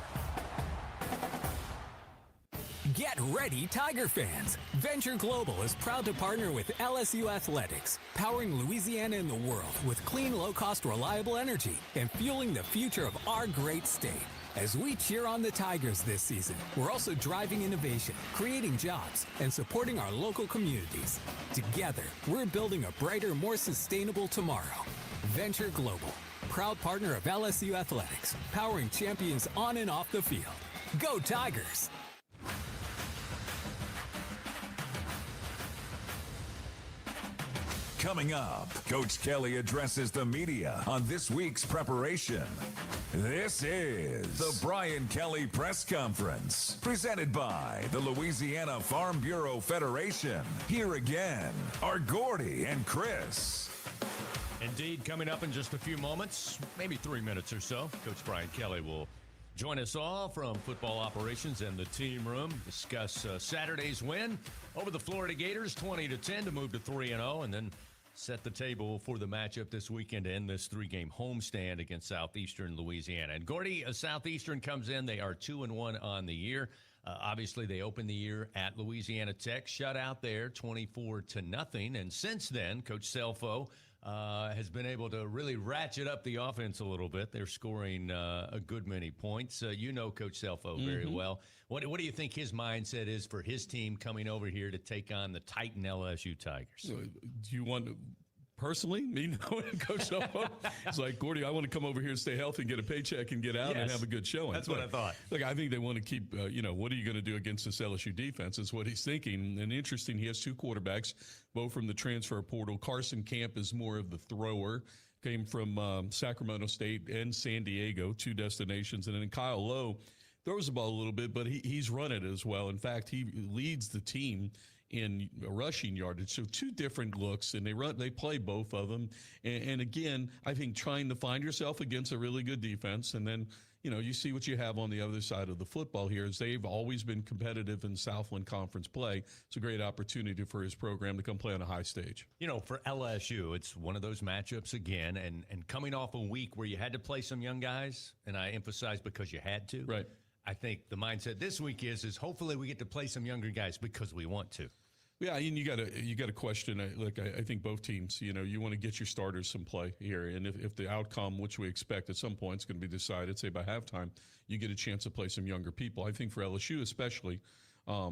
Get ready, Tiger fans. Venture Global is proud to partner with LSU Athletics, powering Louisiana and the world with clean, low-cost, reliable energy and fueling the future of our great state. As we cheer on the Tigers this season, we're also driving innovation, creating jobs, and supporting our local communities. Together, we're building a brighter, more sustainable tomorrow. Venture Global, proud partner of LSU Athletics, powering champions on and off the field. Go Tigers! Coming up, Coach Kelly addresses the media on this week's preparation. This is the Brian Kelly Press Conference, presented by the Louisiana Farm Bureau Federation. Here again are Gordy and Chris. Indeed, coming up in just a few moments, maybe 3 minutes or so, Coach Brian Kelly will join us all from football operations and the team room, discuss Saturday's win over the Florida Gators, 20-10 to move to 3-0, and then set the table for the matchup this weekend to end this three-game homestand against Southeastern Louisiana. And Gordy, Southeastern comes in. They are 2-1 on the year. Obviously, they opened the year at Louisiana Tech, shut out there 24-0. And since then, Coach Selfo has been able to really ratchet up the offense a little bit. They're scoring a good many points. You know Coach Selfo very well. What do you think his mindset is for his team coming over here to take on the Titan LSU Tigers? Do you want to, personally, me knowing Coach Selfo? It's like, Gordy, I want to come over here and stay healthy and get a paycheck and get out and have a good showing. That's what I thought. Look, I think they want to keep, what are you going to do against this LSU defense is what he's thinking. And interesting, he has two quarterbacks, both from the transfer portal. Carson Camp is more of the thrower, came from Sacramento State and San Diego, two destinations. And then Kyle Lowe throws the ball a little bit, but he's run it as well. In fact, he leads the team in rushing yardage. So two different looks, and they play both of them. And again, I think trying to find yourself against a really good defense, and then, you see what you have on the other side of the football here is they've always been competitive in Southland Conference play. It's a great opportunity for his program to come play on a high stage. For LSU, it's one of those matchups again, and coming off a week where you had to play some young guys, and I emphasize because you had to. Right. I think the mindset this week is hopefully we get to play some younger guys because we want to. Yeah, and you got to question. Look, I think both teams. You want to get your starters some play here, and if the outcome, which we expect at some point, is going to be decided, say by halftime, you get a chance to play some younger people. I think for LSU especially, a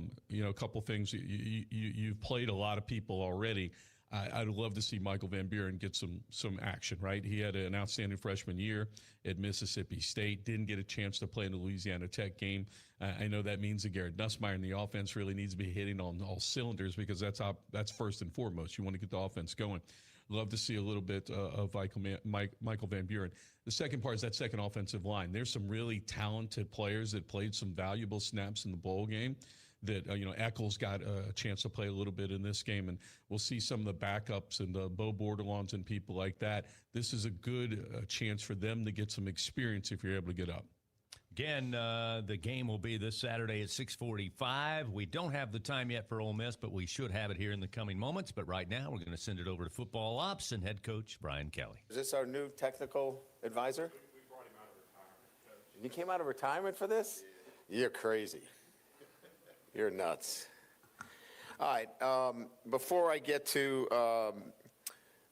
couple things. You've played a lot of people already. I'd love to see Michael Van Buren get some action, right? He had an outstanding freshman year at Mississippi State, didn't get a chance to play in the Louisiana Tech game. I know that means that Garrett Nussmeier in the offense really needs to be hitting on all cylinders because that's first and foremost. You want to get the offense going. Love to see a little bit of Michael Van Buren. The second part is that second offensive line. There's some really talented players that played some valuable snaps in the bowl game. That, Eccles got a chance to play a little bit in this game, and we'll see some of the backups and the Bo Bordelons and people like that. This is a good chance for them to get some experience if you're able to get up. Again, the game will be this Saturday at 6:45. We don't have the time yet for Ole Miss, but we should have it here in the coming moments. But right now, we're going to send it over to football ops and head coach Brian Kelly. Is this our new technical advisor? You came out of retirement for this? You're crazy. You're nuts. All right. Before I get to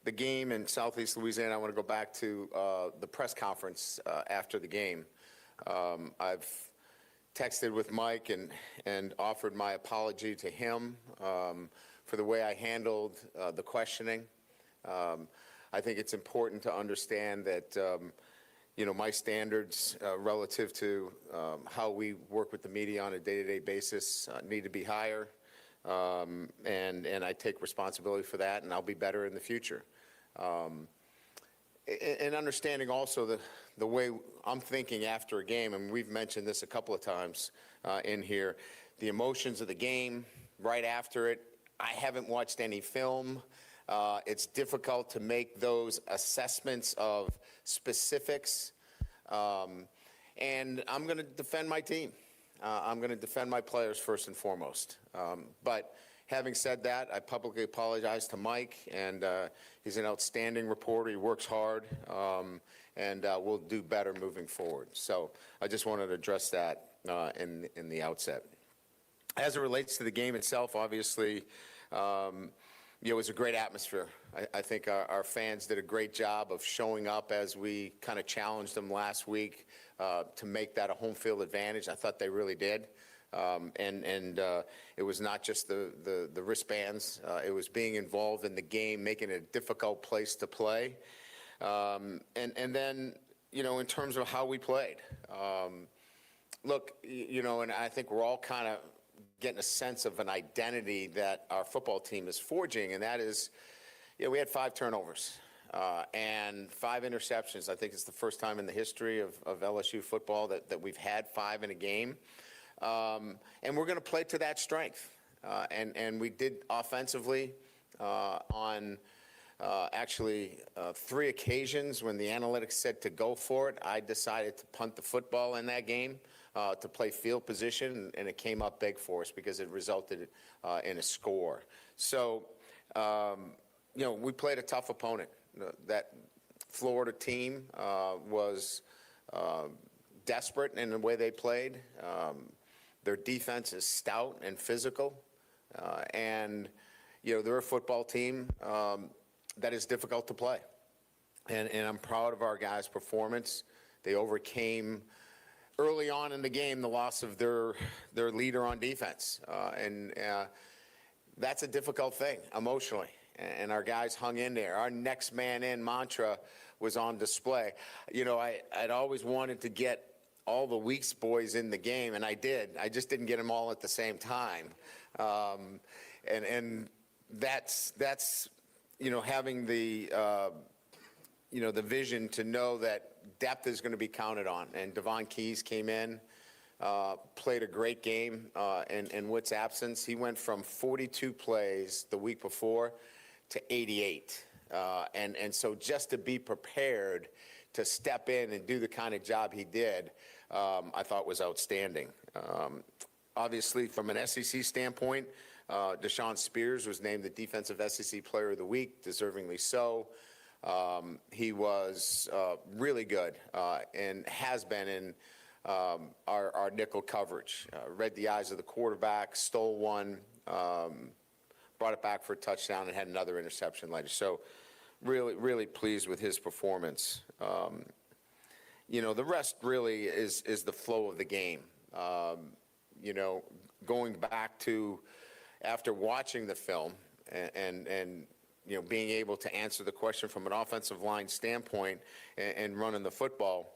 the game in Southeast Louisiana, I want to go back to the press conference after the game. I've texted with Mike and offered my apology to him for the way I handled the questioning. I think it's important to understand that, my standards relative to how we work with the media on a day-to-day basis need to be higher. And I take responsibility for that, and I'll be better in the future. And understanding also the way I'm thinking after a game, and we've mentioned this a couple of times in here, the emotions of the game right after it. I haven't watched any film. It's difficult to make those assessments of specifics. And I'm going to defend my team. I'm going to defend my players first and foremost. But having said that, I publicly apologize to Mike, and he's an outstanding reporter. He works hard, and we'll do better moving forward. So I just wanted to address that in the outset. As it relates to the game itself, obviously, it was a great atmosphere. I think our fans did a great job of showing up as we kind of challenged them last week to make that a home field advantage. I thought they really did. And it was not just the wristbands. It was being involved in the game, making it a difficult place to play. And then, in terms of how we played, look, and I think we're all kind of getting a sense of an identity that our football team is forging, and that is, we had 5 turnovers and 5 interceptions. I think it's the first time in the history of LSU football that we've had 5 in a game. And we're going to play to that strength. And we did offensively on actually 3 occasions when the analytics said to go for it. I decided to punt the football in that game to play field position, and it came up big for us because it resulted in a score. So, we played a tough opponent. That Florida team was desperate in the way they played. Their defense is stout and physical, and they're a football team that is difficult to play. And I'm proud of our guys' performance. They overcame early on in the game the loss of their leader on defense, and that's a difficult thing emotionally. And our guys hung in there. Our next man in mantra was on display. I'd always wanted to get all the Weeks boys in the game, and I did. I just didn't get them all at the same time. And that's having the the vision to know that depth is going to be counted on. And Devon Keys came in, played a great game in Witt's absence. He went from 42 plays the week before to 88. And so just to be prepared to step in and do the kind of job he did, I thought was outstanding. Obviously, from an SEC standpoint, Deshaun Spears was named the Defensive SEC Player of the Week, deservingly so. He was really good and has been in our nickel coverage. Read the eyes of the quarterback, stole one, brought it back for a touchdown, and had another interception later. So really, really pleased with his performance. The rest really is the flow of the game. Going back to after watching the film and being able to answer the question from an offensive line standpoint and running the football,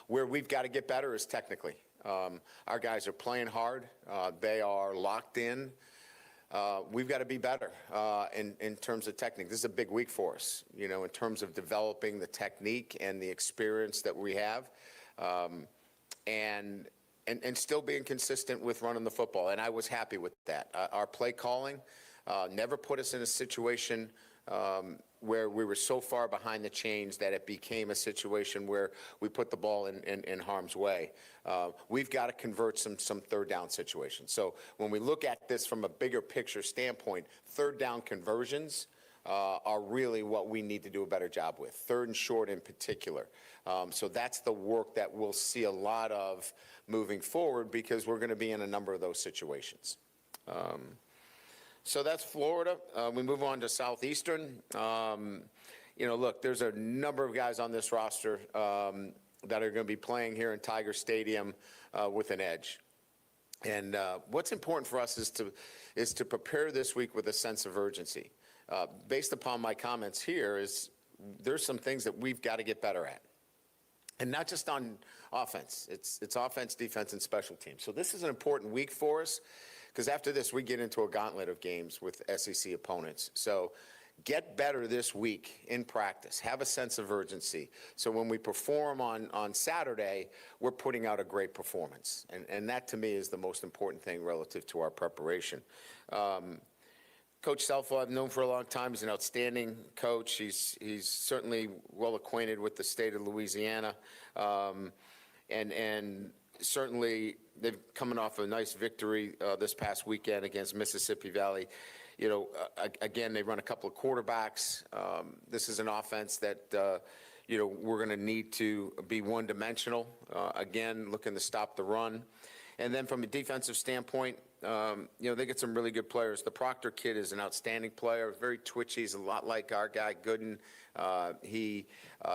where we've got to get better is technically. Our guys are playing hard. They are locked in. We've got to be better in terms of technique. This is a big week for us, in terms of developing the technique and the experience that we have, and still being consistent with running the football. And I was happy with that. Our play calling never put us in a situation where we were so far behind the chains that it became a situation where we put the ball in harm's way. We've got to convert some third down situations. So when we look at this from a bigger picture standpoint, third down conversions are really what we need to do a better job with, third and short in particular. So that's the work that we'll see a lot of moving forward because we're going to be in a number of those situations. So that's Florida. We move on to Southeastern. Look, there's a number of guys on this roster that are going to be playing here in Tiger Stadium with an edge. And what's important for us is to prepare this week with a sense of urgency. Based upon my comments here, there's some things that we've got to get better at. And not just on offense. It's offense, defense, and special teams. So this is an important week for us because after this, we get into a gauntlet of games with SEC opponents. So get better this week in practice. Have a sense of urgency. So when we perform on Saturday, we're putting out a great performance. And that, to me, is the most important thing relative to our preparation. Coach Selfo, I've known for a long time. He's an outstanding coach. He's certainly well acquainted with the state of Louisiana. And certainly they're coming off a nice victory this past weekend against Mississippi Valley. Again, they run a couple of quarterbacks. This is an offense that, we're going to need to be one-dimensional. Again, looking to stop the run. And then from a defensive standpoint, they get some really good players. The Proctor kid is an outstanding player, very twitchy. He's a lot like our guy, Gooden. He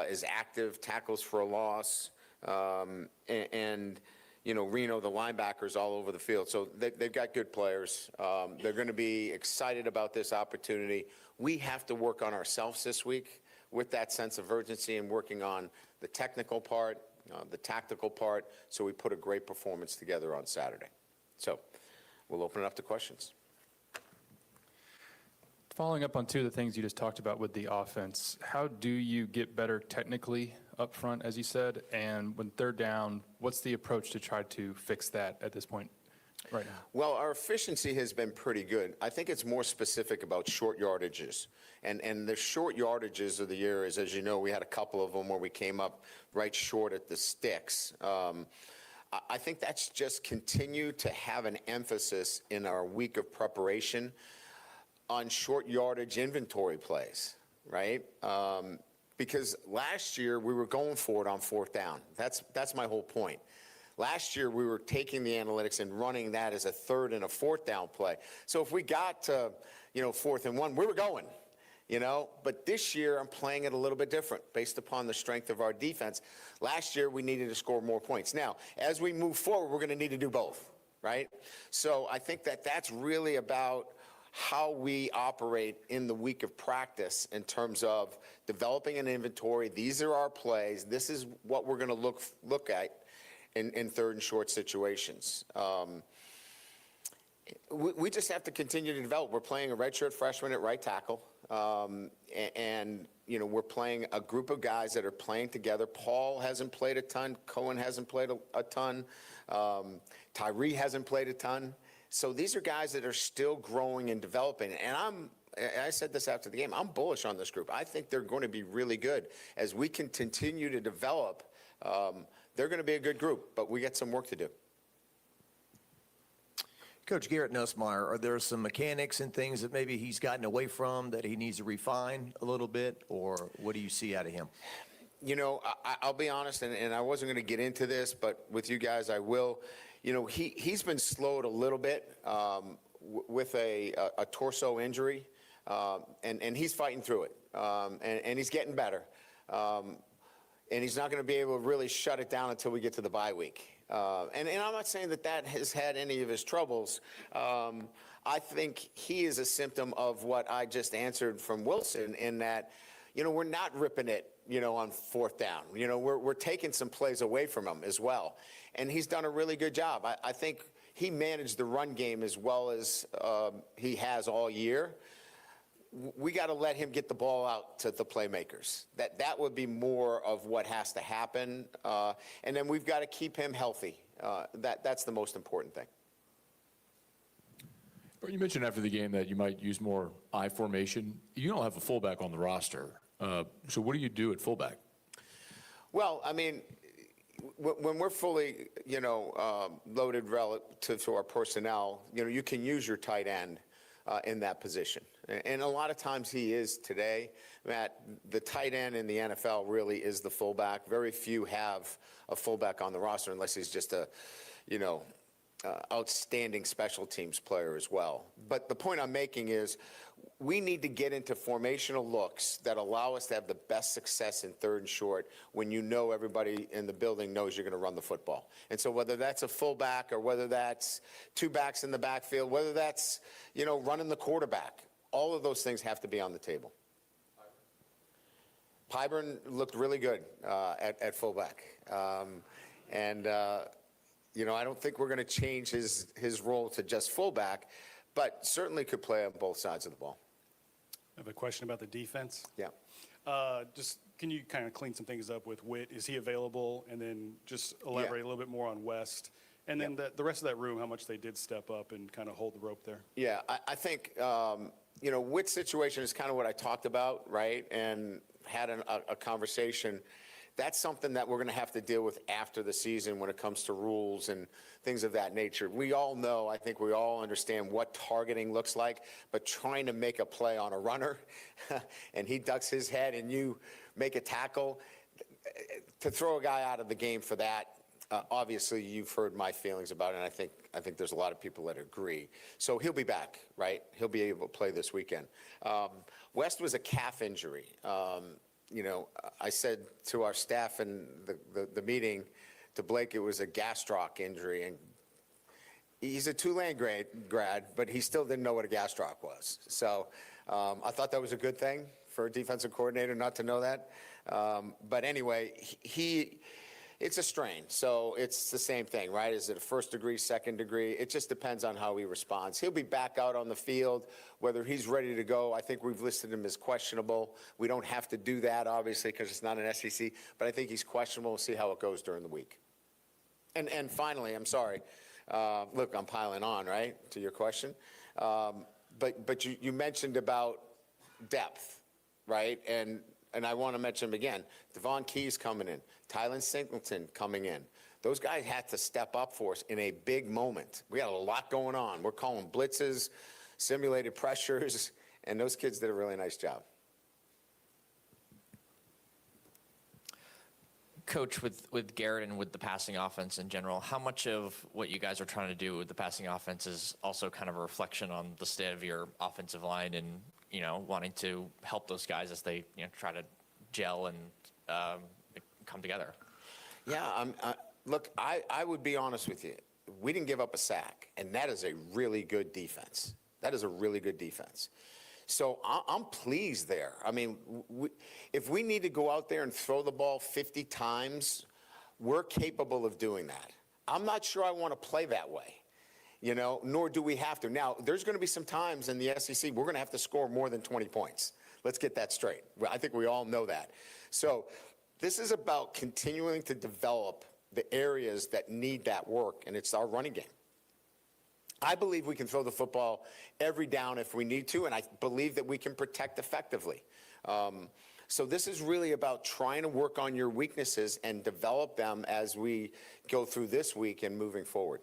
is active, tackles for a loss, and Reno, the linebackers all over the field. So they've got good players. They're going to be excited about this opportunity. We have to work on ourselves this week with that sense of urgency and working on the technical part, the tactical part, so we put a great performance together on Saturday. So we'll open it up to questions. Following up on two of the things you just talked about with the offense, how do you get better technically up front, as you said, and when third down, what's the approach to try to fix that at this point right now? Well, our efficiency has been pretty good. I think it's more specific about short yardages. And the short yardages of the year is, as you know, we had a couple of them where we came up right short at the sticks. I think that's just continued to have an emphasis in our week of preparation on short yardage inventory plays, right? Because last year we were going for it on fourth down. That's my whole point. Last year we were taking the analytics and running that as a third and a fourth down play. So if we got to, 4th and 1, we were going, But this year I'm playing it a little bit different based upon the strength of our defense. Last year we needed to score more points. Now, as we move forward, we're going to need to do both, right? So I think that's really about how we operate in the week of practice in terms of developing an inventory. These are our plays. This is what we're going to look at in third and short situations. We just have to continue to develop. We're playing a redshirt freshman at right tackle, and we're playing a group of guys that are playing together. Paul hasn't played a ton. Cohen hasn't played a ton. Tyree hasn't played a ton. So these are guys that are still growing and developing. And I said this after the game, I'm bullish on this group. I think they're going to be really good. As we can continue to develop, they're going to be a good group, but we got some work to do. Coach Garrett Nussmeier, are there some mechanics and things that maybe he's gotten away from that he needs to refine a little bit, or what do you see out of him? I'll be honest, and I wasn't going to get into this, but with you guys I will. He's been slowed a little bit with a torso injury, and he's fighting through it, and he's getting better. And he's not going to be able to really shut it down until we get to the bye week. And I'm not saying that has had any of his troubles. I think he is a symptom of what I just answered from Wilson in that, we're not ripping it, on fourth down. We're taking some plays away from him as well. And he's done a really good job. I think he managed the run game as well as he has all year. We got to let him get the ball out to the playmakers. That would be more of what has to happen. And then we've got to keep him healthy. That's the most important thing. You mentioned after the game that you might use more I formation. You don't have a fullback on the roster. So what do you do at fullback? Well, I mean, when we're fully, loaded relative to our personnel, you can use your tight end in that position. And a lot of times he is today. Matt, the tight end in the NFL really is the fullback. Very few have a fullback on the roster unless he's just a, outstanding special teams player as well. But the point I'm making is we need to get into formational looks that allow us to have the best success in third and short when you know everybody in the building knows you're going to run the football. And so whether that's a fullback or whether that's two backs in the backfield, whether that's, running the quarterback, all of those things have to be on the table. Pyburn looked really good at fullback. I don't think we're going to change his role to just fullback, but certainly could play on both sides of the ball. I have a question about the defense. Yeah. Just can you kind of clean some things up with Witt? Is he available? And then just elaborate a little bit more on West. And then the rest of that room, how much they did step up and kind of hold the rope there. Yeah, I think, Witt's situation is kind of what I talked about, right? And had a conversation. That's something that we're going to have to deal with after the season when it comes to rules and things of that nature. We all know, I think we all understand what targeting looks like, but trying to make a play on a runner and he ducks his head and you make a tackle, to throw a guy out of the game for that, obviously you've heard my feelings about it, and I think there's a lot of people that agree. So he'll be back, right? He'll be able to play this weekend. West was a calf injury. I said to our staff in the meeting, to Blake, it was a gastroc injury. And he's a Tulane grad, but he still didn't know what a gastroc was. So I thought that was a good thing for a defensive coordinator not to know that. But anyway, it's a strain. So it's the same thing, right? Is it a first degree, second degree? It just depends on how he responds. He'll be back out on the field, whether he's ready to go. I think we've listed him as questionable. We don't have to do that, obviously, because it's not an SEC, but I think he's questionable. We'll see how it goes during the week. And finally, I'm sorry. Look, I'm piling on, right, to your question. But you mentioned about depth, right? And I want to mention him again. Devon Key's coming in. Tylen Singleton coming in. Those guys had to step up for us in a big moment. We had a lot going on. We're calling blitzes, simulated pressures, and those kids did a really nice job. Coach, with Garrett and with the passing offense in general, how much of what you guys are trying to do with the passing offense is also kind of a reflection on the state of your offensive line and, wanting to help those guys as they, try to gel and come together? Yeah, look, I would be honest with you. We didn't give up a sack, and that is a really good defense. That is a really good defense. So I'm pleased there. I mean, if we need to go out there and throw the ball 50 times, we're capable of doing that. I'm not sure I want to play that way, nor do we have to. Now, there's going to be some times in the SEC we're going to have to score more than 20 points. Let's get that straight. I think we all know that. So this is about continuing to develop the areas that need that work, and it's our running game. I believe we can throw the football every down if we need to, and I believe that we can protect effectively. So this is really about trying to work on your weaknesses and develop them as we go through this week and moving forward.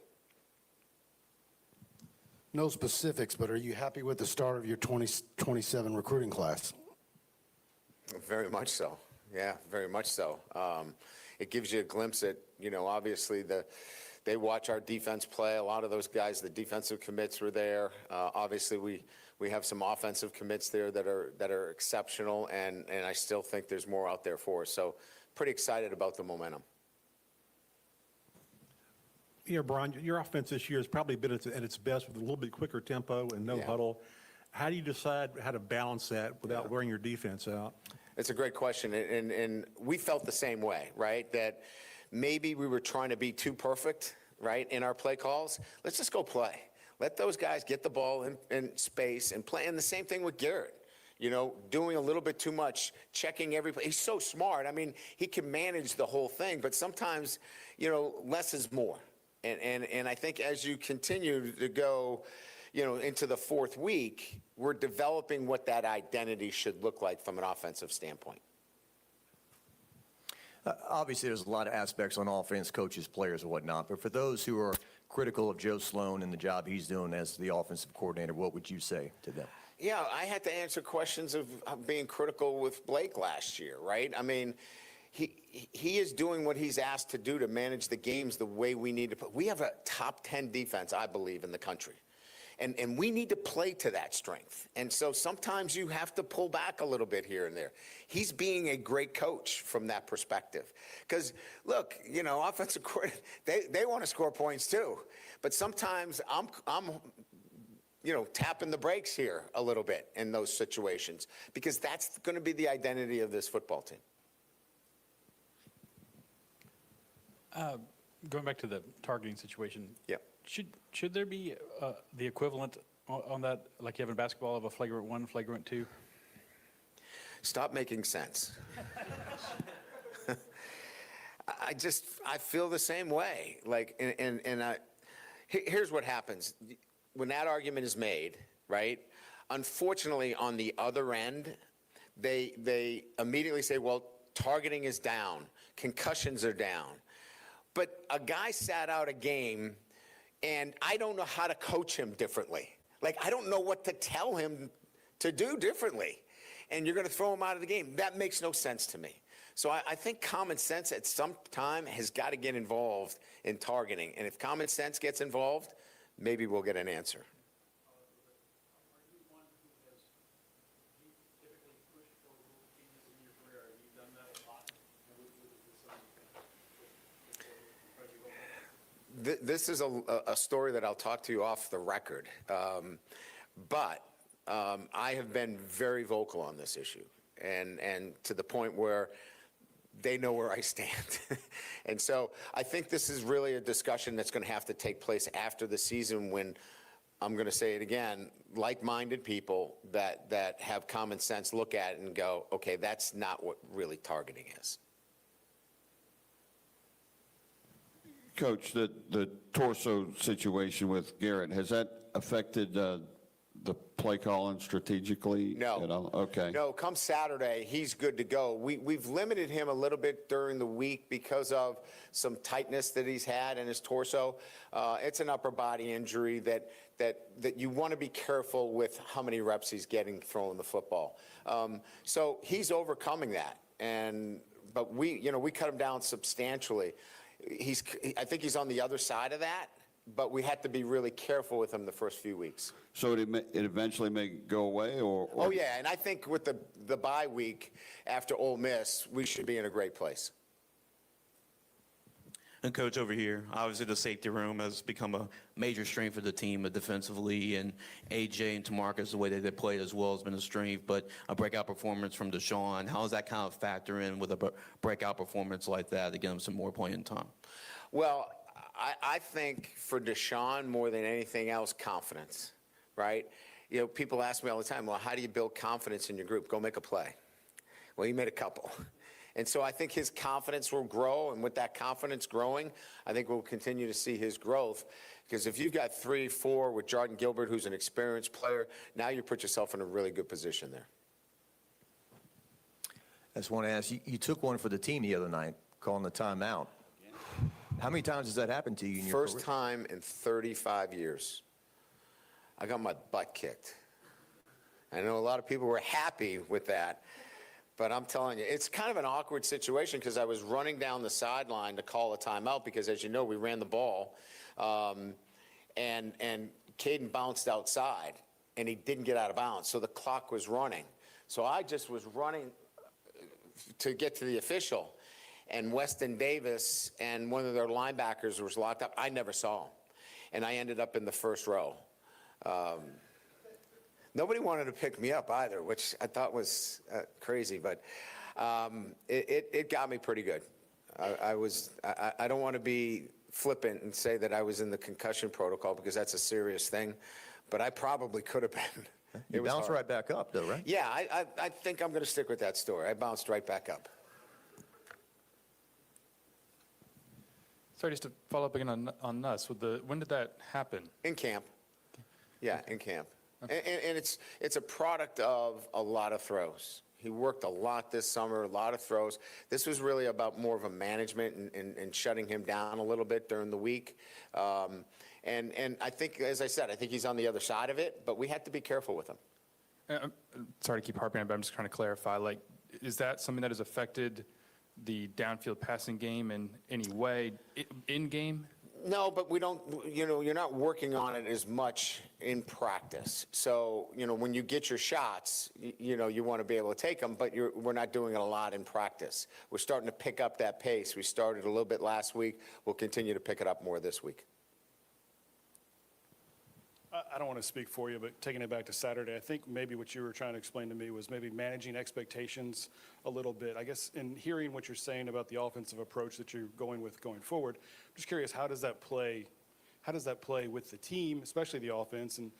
No specifics, but are you happy with the start of your 2027 recruiting class? Very much so. Yeah, very much so. It gives you a glimpse at, obviously they watch our defense play. A lot of those guys, the defensive commits were there. Obviously, we have some offensive commits there that are exceptional, and I still think there's more out there for us. So pretty excited about the momentum. Yeah, Brian, your offense this year has probably been at its best with a little bit quicker tempo and no huddle. How do you decide how to balance that without wearing your defense out? It's a great question, and we felt the same way, right? That maybe we were trying to be too perfect, right, in our play calls. Let's just go play. Let those guys get the ball in space and play. And the same thing with Garrett, doing a little bit too much, checking every play. He's so smart. I mean, he can manage the whole thing, but sometimes, less is more. And I think as you continue to go, into the fourth week, we're developing what that identity should look like from an offensive standpoint. Obviously, there's a lot of aspects on offense, coaches, players, and whatnot. But for those who are critical of Joe Sloan and the job he's doing as the offensive coordinator, what would you say to them? Yeah, I had to answer questions of being critical with Blake last year, right? I mean, he is doing what he's asked to do to manage the games the way we need to play. We have a top 10 defense, I believe, in the country. And we need to play to that strength. And so sometimes you have to pull back a little bit here and there. He's being a great coach from that perspective. Because, look, you know, offensive coordinator, they want to score points too. But sometimes I'm tapping the brakes here a little bit in those situations because that's going to be the identity of this football team. Going back to the targeting situation. Yeah. Should there be the equivalent on that, like you have in basketball, of a flagrant 1, flagrant 2? Stop making sense. I feel the same way. Like, here's what happens. When that argument is made, right, unfortunately, on the other end, they immediately say, well, targeting is down, concussions are down. But a guy sat out a game, and I don't know how to coach him differently. Like, I don't know what to tell him to do differently. And you're going to throw him out of the game. That makes no sense to me. So I think common sense at some time has got to get involved in targeting. And if common sense gets involved, maybe we'll get an answer. This is a story that I'll talk to you off the record. But I have been very vocal on this issue, and to the point where they know where I stand. And so I think this is really a discussion that's going to have to take place after the season when, I'm going to say it again, like-minded people that have common sense look at it and go, okay, that's not what really targeting is. Coach, the torso situation with Garrett, has that affected the play calling strategically? No. At all? Okay. No, come Saturday, he's good to go. We've limited him a little bit during the week because of some tightness that he's had in his torso. It's an upper body injury that you want to be careful with how many reps he's getting throwing the football. So he's overcoming that. But we cut him down substantially. I think he's on the other side of that, but we had to be really careful with him the first few weeks. So it eventually may go away, or? Oh yeah, and I think with the bye week after Ole Miss, we should be in a great place. And Coach, over here, obviously the safety room has become a major strength for the team defensively, and AJ and Tamarcus, the way that they played as well, has been a strength. But a breakout performance from Deshaun, how does that kind of factor in with a breakout performance like that to get him some more playing time? Well, I think for Deshaun, more than anything else, confidence, right? You know, people ask me all the time, well, how do you build confidence in your group? Go make a play. Well, he made a couple. And so I think his confidence will grow, and with that confidence growing, I think we'll continue to see his growth. Because if you've got 3, 4 with Jordan Gilbert, who's an experienced player, now you put yourself in a really good position there. I just want to ask, you took one for the team the other night, calling the timeout. How many times has that happened to you in your career? First time in 35 years. I got my butt kicked. I know a lot of people were happy with that. But I'm telling you, it's kind of an awkward situation because I was running down the sideline to call a timeout because, as you know, we ran the ball. And Caden bounced outside, and he didn't get out of bounds. So the clock was running. So I just was running to get to the official. And Weston Davis and one of their linebackers was locked up. I never saw him. And I ended up in the first row. Nobody wanted to pick me up either, which I thought was crazy, but it got me pretty good. I don't want to be flippant and say that I was in the concussion protocol because that's a serious thing, but I probably could have been. You bounced right back up, though, right? Yeah, I think I'm going to stick with that story. I bounced right back up. Sorry, just to follow up again on Nuss. When did that happen? In camp. Yeah, in camp. Okay. And it's a product of a lot of throws. He worked a lot this summer, a lot of throws. This was really about more of a management and shutting him down a little bit during the week. And I think, as I said, I think he's on the other side of it, but we had to be careful with him. Sorry to keep harping on it, but I'm just trying to clarify. Like, is that something that has affected the downfield passing game in any way in game? No, but we don't, you're not working on it as much in practice. So, when you get your shots, you want to be able to take them, but we're not doing it a lot in practice. We're starting to pick up that pace. We started a little bit last week. We'll continue to pick it up more this week. I don't want to speak for you, but taking it back to Saturday, I think maybe what you were trying to explain to me was maybe managing expectations a little bit. I guess in hearing what you're saying about the offensive approach that you're going with going forward, I'm just curious, how does that play with the team, especially the offense, and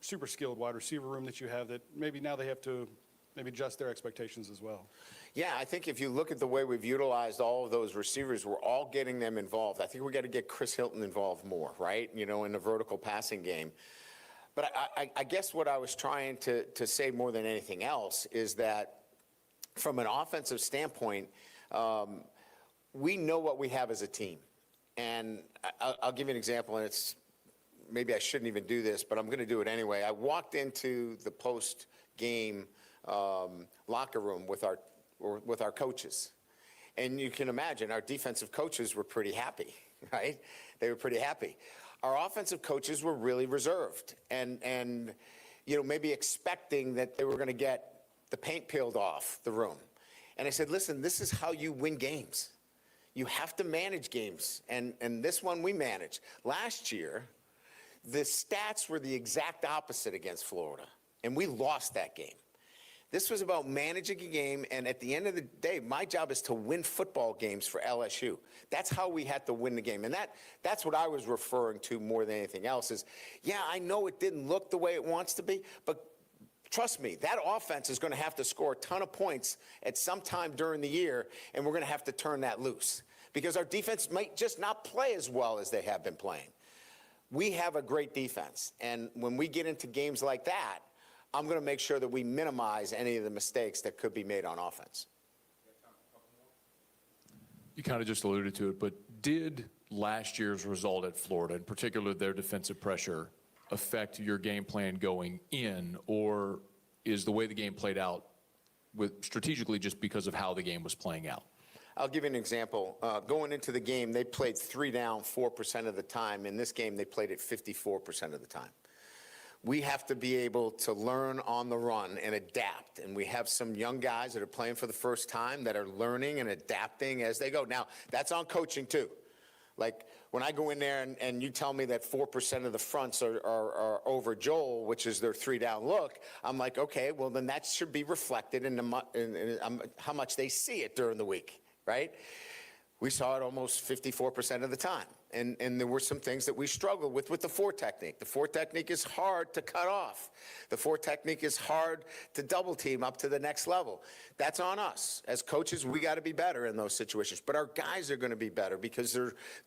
super skilled wide receiver room that you have that maybe now they have to maybe adjust their expectations as well? Yeah, I think if you look at the way we've utilized all of those receivers, we're all getting them involved. I think we got to get Chris Hilton involved more, right? In the vertical passing game. But I guess what I was trying to say more than anything else is that from an offensive standpoint, we know what we have as a team. And I'll give you an example, and maybe I shouldn't even do this, but I'm going to do it anyway. I walked into the post-game locker room with our coaches. And you can imagine our defensive coaches were pretty happy, right? They were pretty happy. Our offensive coaches were really reserved and maybe expecting that they were going to get the paint peeled off the room. And I said, listen, this is how you win games. You have to manage games. And this one we managed. Last year, the stats were the exact opposite against Florida. And we lost that game. This was about managing a game, and at the end of the day, my job is to win football games for LSU. That's how we had to win the game, and that's what I was referring to more than anything else is, yeah, I know it didn't look the way it wants to be, but trust me, that offense is going to have to score a ton of points at some time during the year, and we're going to have to turn that loose because our defense might just not play as well as they have been playing. We have a great defense, and when we get into games like that, I'm going to make sure that we minimize any of the mistakes that could be made on offense. You kind of just alluded to it, but did last year's result at Florida, in particular their defensive pressure, affect your game plan going in, or is the way the game played out strategically just because of how the game was playing out? I'll give you an example. Going into the game, they played 3 down 4% of the time. In this game, they played it 54% of the time. We have to be able to learn on the run and adapt. And we have some young guys that are playing for the first time that are learning and adapting as they go. Now, that's on coaching too. Like when I go in there and you tell me that 4% of the fronts are over Joel, which is their 3 down look, I'm like, okay, well then that should be reflected in how much they see it during the week, right? We saw it almost 54% of the time. And there were some things that we struggled with the 4 technique. The 4 technique is hard to cut off. The 4 technique is hard to double team up to the next level. That's on us. As coaches, we got to be better in those situations. But our guys are going to be better because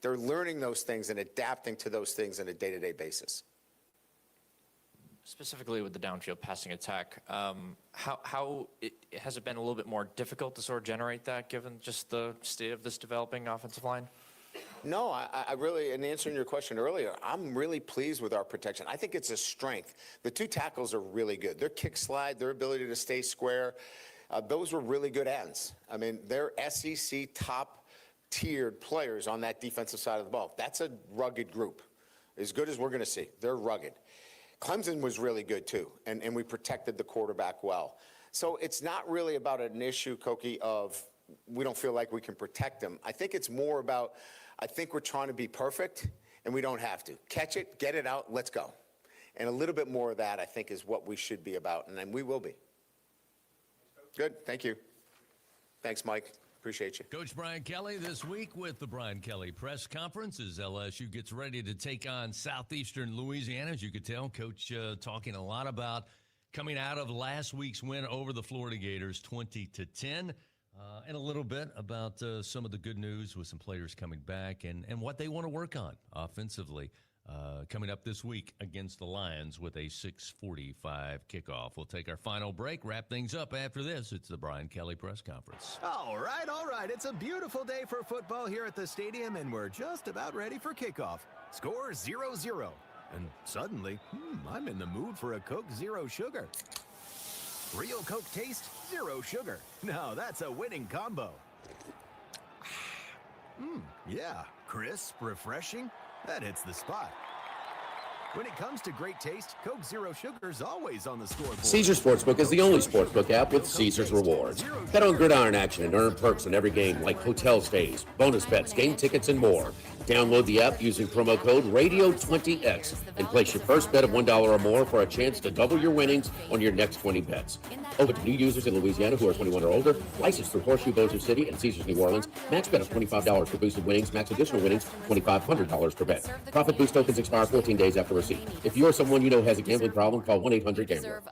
they're learning those things and adapting to those things on a day-to-day basis. Specifically with the downfield passing attack, how has it been a little bit more difficult to sort of generate that given just the state of this developing offensive line? No, I really, in answering your question earlier, I'm really pleased with our protection. I think it's a strength. The 2 tackles are really good. Their kick slide, their ability to stay square, those were really good ends. I mean, they're SEC top-tiered players on that defensive side of the ball. That's a rugged group, as good as we're going to see. They're rugged. Clemson was really good, too, and we protected the quarterback well. So it's not really about an issue, Koki, of we don't feel like we can protect them. I think it's more about, I think we're trying to be perfect, and we don't have to. Catch it, get it out, let's go. And a little bit more of that, I think, is what we should be about, and then we will be. Good, thank you. Thanks, Mike. Appreciate you. Coach Brian Kelly this week with the Brian Kelly press conference as LSU gets ready to take on Southeastern Louisiana. As you could tell, Coach talking a lot about coming out of last week's win over the Florida Gators 20-10. And a little bit about some of the good news with some players coming back and what they want to work on offensively coming up this week against the Lions with a 6:45 kickoff. We'll take our final break, wrap things up after this. It's the Brian Kelly press conference. All right. It's a beautiful day for football here at the stadium, and we're just about ready for kickoff. Score 0-0. And suddenly, I'm in the mood for a Coke Zero Sugar. Real Coke taste, zero sugar. Now that's a winning combo. Yeah, crisp, refreshing. That hits the spot. When it comes to great taste, Coke Zero Sugar is always on the scoreboard. Caesars Sportsbook is the only sportsbook app with Caesars Rewards. Bet on gridiron action and earn perks in every game like hotel stays, bonus bets, game tickets, and more. Download the app using promo code RADIO20X and place your first bet of $1 or more for a chance to double your winnings on your next 20 bets. Open to new users in Louisiana who are 21 or older. Licensed through Horseshoe Bossier City and Caesars New Orleans. Max bet of $25 for boosted winnings. Max additional winnings, $2,500 per bet. Profit boost tokens expire 14 days after receipt. If you or someone you know has a gambling problem, call 1-800-GAMBLER.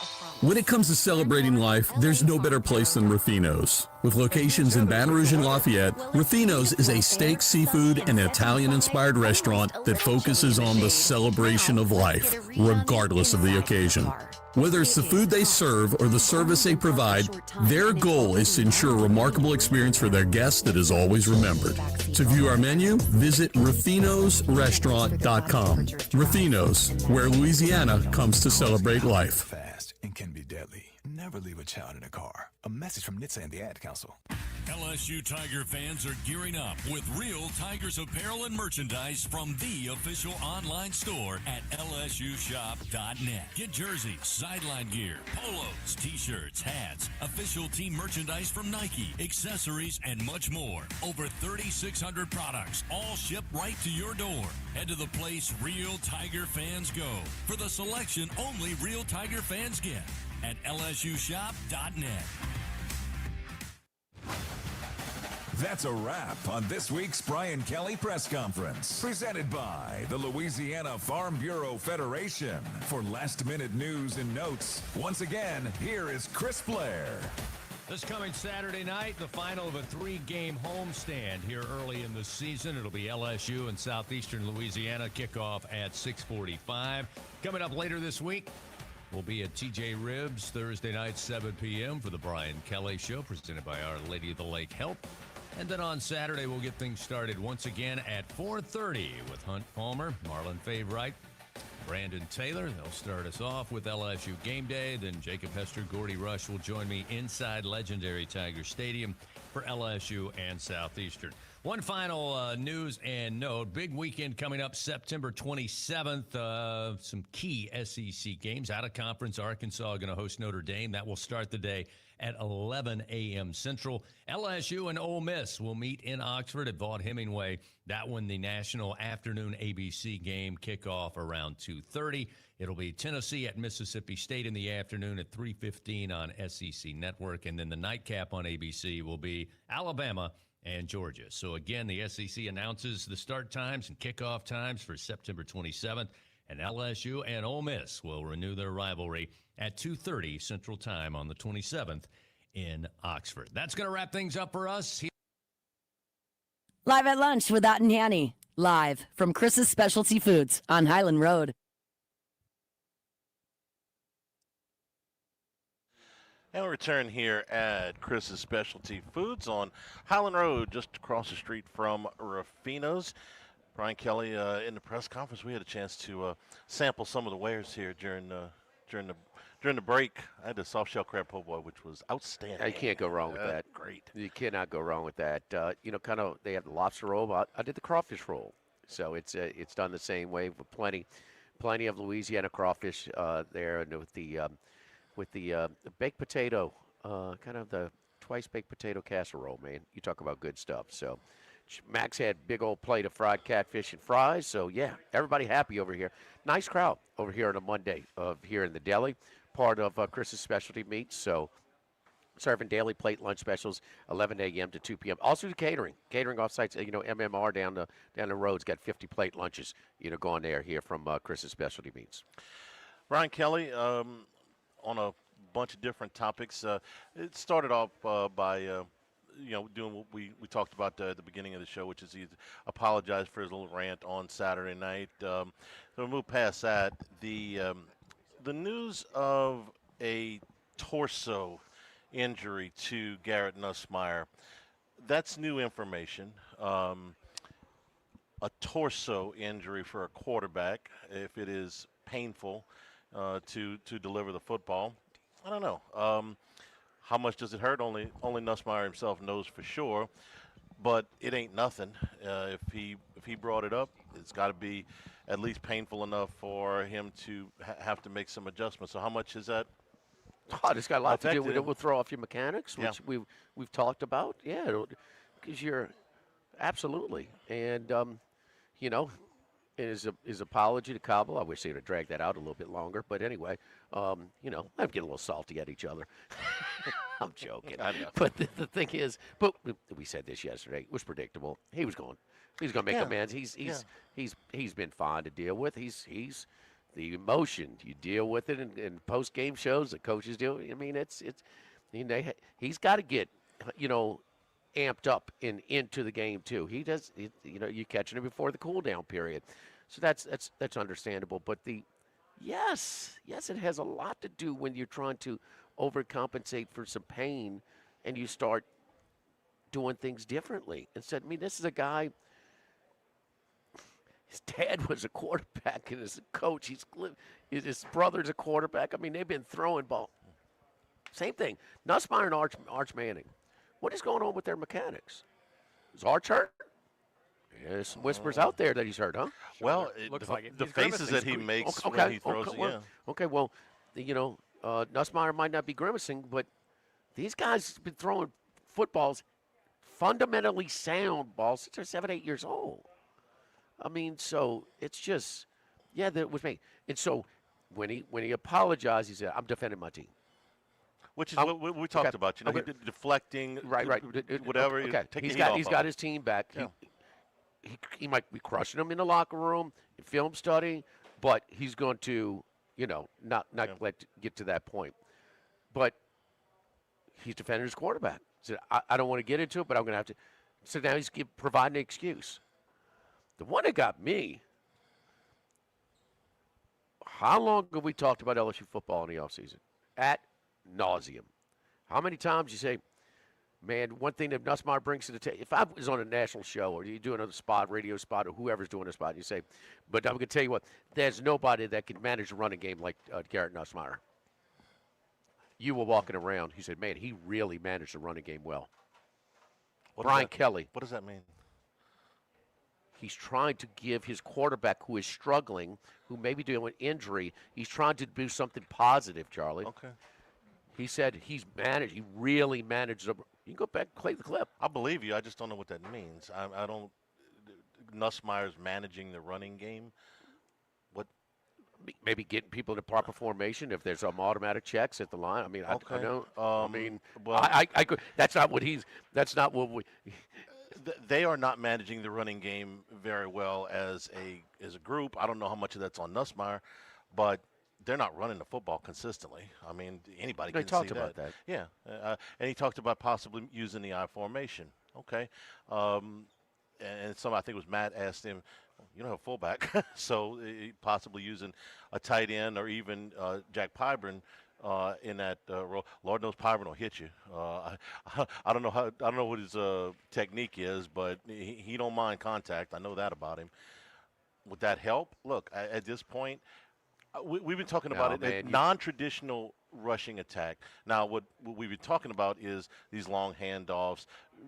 When it comes to celebrating life, there's no better place than Ruffino's. With locations in Baton Rouge and Lafayette, Ruffino's is a steak, seafood, and Italian-inspired restaurant that focuses on the celebration of life, regardless of the occasion. Whether it's the food they serve or the service they provide, their goal is to ensure a remarkable experience for their guests that is always remembered. To view our menu, visit Ruffino'sRestaurant.com. Ruffino's, where Louisiana comes to celebrate life. Fast and can be deadly. Never leave a child in a car. A message from NHTSA and the Ad Council. LSU Tiger fans are gearing up with real Tigers apparel and merchandise from the official online store at lsushop.net. Get jerseys, sideline gear, polos, t-shirts, hats, official team merchandise from Nike, accessories, and much more. Over 3,600 products, all shipped right to your door. Head to the place real Tiger fans go for the selection only real Tiger fans get at lsushop.net. That's a wrap on this week's Brian Kelly press conference, presented by the Louisiana Farm Bureau Federation. For last-minute news and notes, once again, here is Chris Blair. This coming Saturday night, the final of a 3-game homestand here early in the season. It'll be LSU and Southeastern Louisiana. Kickoff at 6:45. Coming up later this week, we'll be at TJ Ribs Thursday night, 7 p.m. for the Brian Kelly Show, presented by Our Lady of the Lake Help. And then on Saturday, we'll get things started once again at 4:30 with Hunt Palmer, Marlon Favorite, Brandon Taylor. They'll start us off with LSU Game Day. Then Jacob Hester, Gordy Rush will join me inside legendary Tiger Stadium for LSU and Southeastern. One final news and note. Big weekend coming up September 27th. Some key SEC games. Out of conference, Arkansas going to host Notre Dame. That will start the day at 11 a.m. Central. LSU and Ole Miss will meet in Oxford at Vaught-Hemingway. That one, the national afternoon ABC game, kickoff around 2:30. It'll be Tennessee at Mississippi State in the afternoon at 3:15 on SEC Network. And then the nightcap on ABC will be Alabama and Georgia. So again, the SEC announces the start times and kickoff times for September 27th. And LSU and Ole Miss will renew their rivalry at 2:30 Central Time on the 27th in Oxford. That's going to wrap things up for us. Live at Lunch with Ott and Hanny. Live from Chris's Specialty Foods on Highland Road. And we return here at Chris's Specialty Foods on Highland Road, just across the street from Ruffino's. Brian Kelly, in the press conference, we had a chance to sample some of the wares here during the break. I had the soft shell crab po' boy, which was outstanding. You can't go wrong with that. Great. You cannot go wrong with that. Kind of they have the lobster roll. I did the crawfish roll, so it's done the same way with plenty of Louisiana crawfish there, and with the baked potato, kind of the twice baked potato casserole. Man, you talk about good stuff. So Max had big old plate of fried catfish and fries. So yeah, everybody happy over here. Nice crowd over here on a Monday here in the deli, part of Chris's Specialty Meats. So serving daily plate lunch specials, 11 a.m. to 2 p.m. Also catering off-sites. MMR down the road's got 50 plate lunches. Going there here from Chris's Specialty Meats. Brian Kelly, on a bunch of different topics. It started off by doing what we talked about at the beginning of the show, which is he apologized for his little rant on Saturday night. So we'll move past that. The news of a torso injury to Garrett Nussmeier, that's new information. a torso injury for a quarterback, if it is painful to deliver the football. I don't know. How much does it hurt? Only Nussmeier himself knows for sure. But it ain't nothing. If he brought it up, it's got to be at least painful enough for him to have to make some adjustments. So how much is that? Oh, it's got a lot to do with affected it. him? Will throw off your mechanics, which we've talked about. Yeah, because you're absolutely. And you know, his apology to Cabo. I wish they would have dragged that out a little bit longer. But anyway, you know, I'm getting a little salty at each other. I'm joking. I know. But the thing is, but we said this yesterday. It was predictable. He's going to make amends. He's been fine to deal with. He's the emotion. You deal with it in post game shows. The coaches deal. I mean, he's got to get, you know, amped up into the game too. He does. You know, you catching him before the cool down period, so that's understandable. But yes, it has a lot to do when you're trying to overcompensate for some pain, and you start doing things differently. Instead, I mean, this is a guy. His dad was a quarterback and is a coach. His brother's a quarterback. I mean, they've been throwing ball. Same thing. Nussmeier and Arch Manning. What is going on with their mechanics? Is Arch hurt? There's some whispers out there that he's hurt, huh? Well, Looks like it. the He's faces that he makes when he throws it, yeah. Okay, well, you know, Nussmeier might not be grimacing, but these guys have been throwing footballs, fundamentally sound balls, since they're 7, 8 years old. I mean, so it's just, that was me. And so when he apologized, he said, "I'm defending my team." Which is what we talked about, you know, deflecting, right, whatever. Okay, Take he's the heat got off of his team back. Yeah. He might be crushing them in the locker room, in film study, but he's going to, you know, not get to that point. But he's defending his quarterback. He said, I don't want to get into it, but I'm going to have to. So now he's providing an excuse. The one that got me, how long have we talked about LSU football in the offseason? Ad nauseum. How many times you say, man, one thing that Nussmeier brings to the table, if I was on a national show or you do another spot, radio spot, or whoever's doing a spot, and you say, but I'm going to tell you what, there's nobody that can manage a running game like Garrett Nussmeier. You were walking around. He said, man, he really managed the running game well. Brian Kelly. What does that mean? He's trying to give his quarterback who is struggling, who may be dealing with injury, he's trying to do something positive, Charlie. Okay. He said he really managed. You can go back and play the clip. I believe you. I just don't know what that means. I don't. Nussmeier's managing the running game. What? Maybe getting people into proper formation if there's some automatic checks at the line. I mean, Okay. I don't. Well, I could. That's not what he's. That's not what we. They are not managing the running game very well as a group. I don't know how much of that's on Nussmeier, but they're not running the football consistently. I mean, anybody They can talked see about that. that. Yeah, and he talked about possibly using the I formation. Okay, and I think it was Matt asked him, you don't have a fullback, so possibly using a tight end or even Jack Pyburn in that role. Lord knows Pyburn will hit you. I don't know what his technique is, but he don't mind contact. I know that about him. Would that help? Look, at this point, we've been talking about non-traditional rushing attack. Now, what we've been talking about is these long handoffs,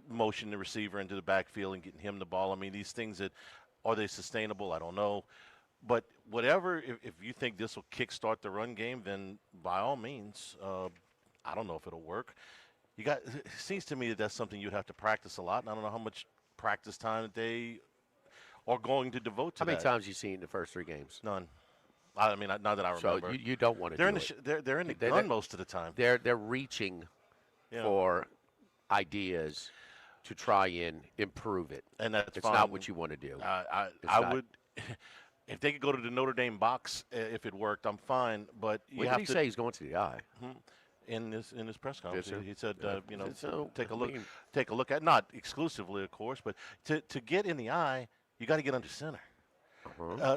motion the receiver into the backfield and getting him the ball. I mean, these things are they sustainable? I don't know. But whatever, if you think this will kickstart the run game, then by all means, I don't know if it'll work. It seems to me that that's something you'd have to practice a lot, and I don't know how much practice time that they are going to devote to How many that. times have you seen the first 3 games? None. I mean, not that I remember. So you don't want to They're do in it. They're in the gun most of the time. They're reaching for ideas to try and improve it. And that's it's fine. not what you want to do. I would, if they could go to the Notre Dame box, if it worked, I'm fine. But What did he say he's going to the eye? In this press conference, Yes, sir. he said, you know, So, take a I look, mean- take a look at, not exclusively, of course, but to get in the eye, you got to get under center.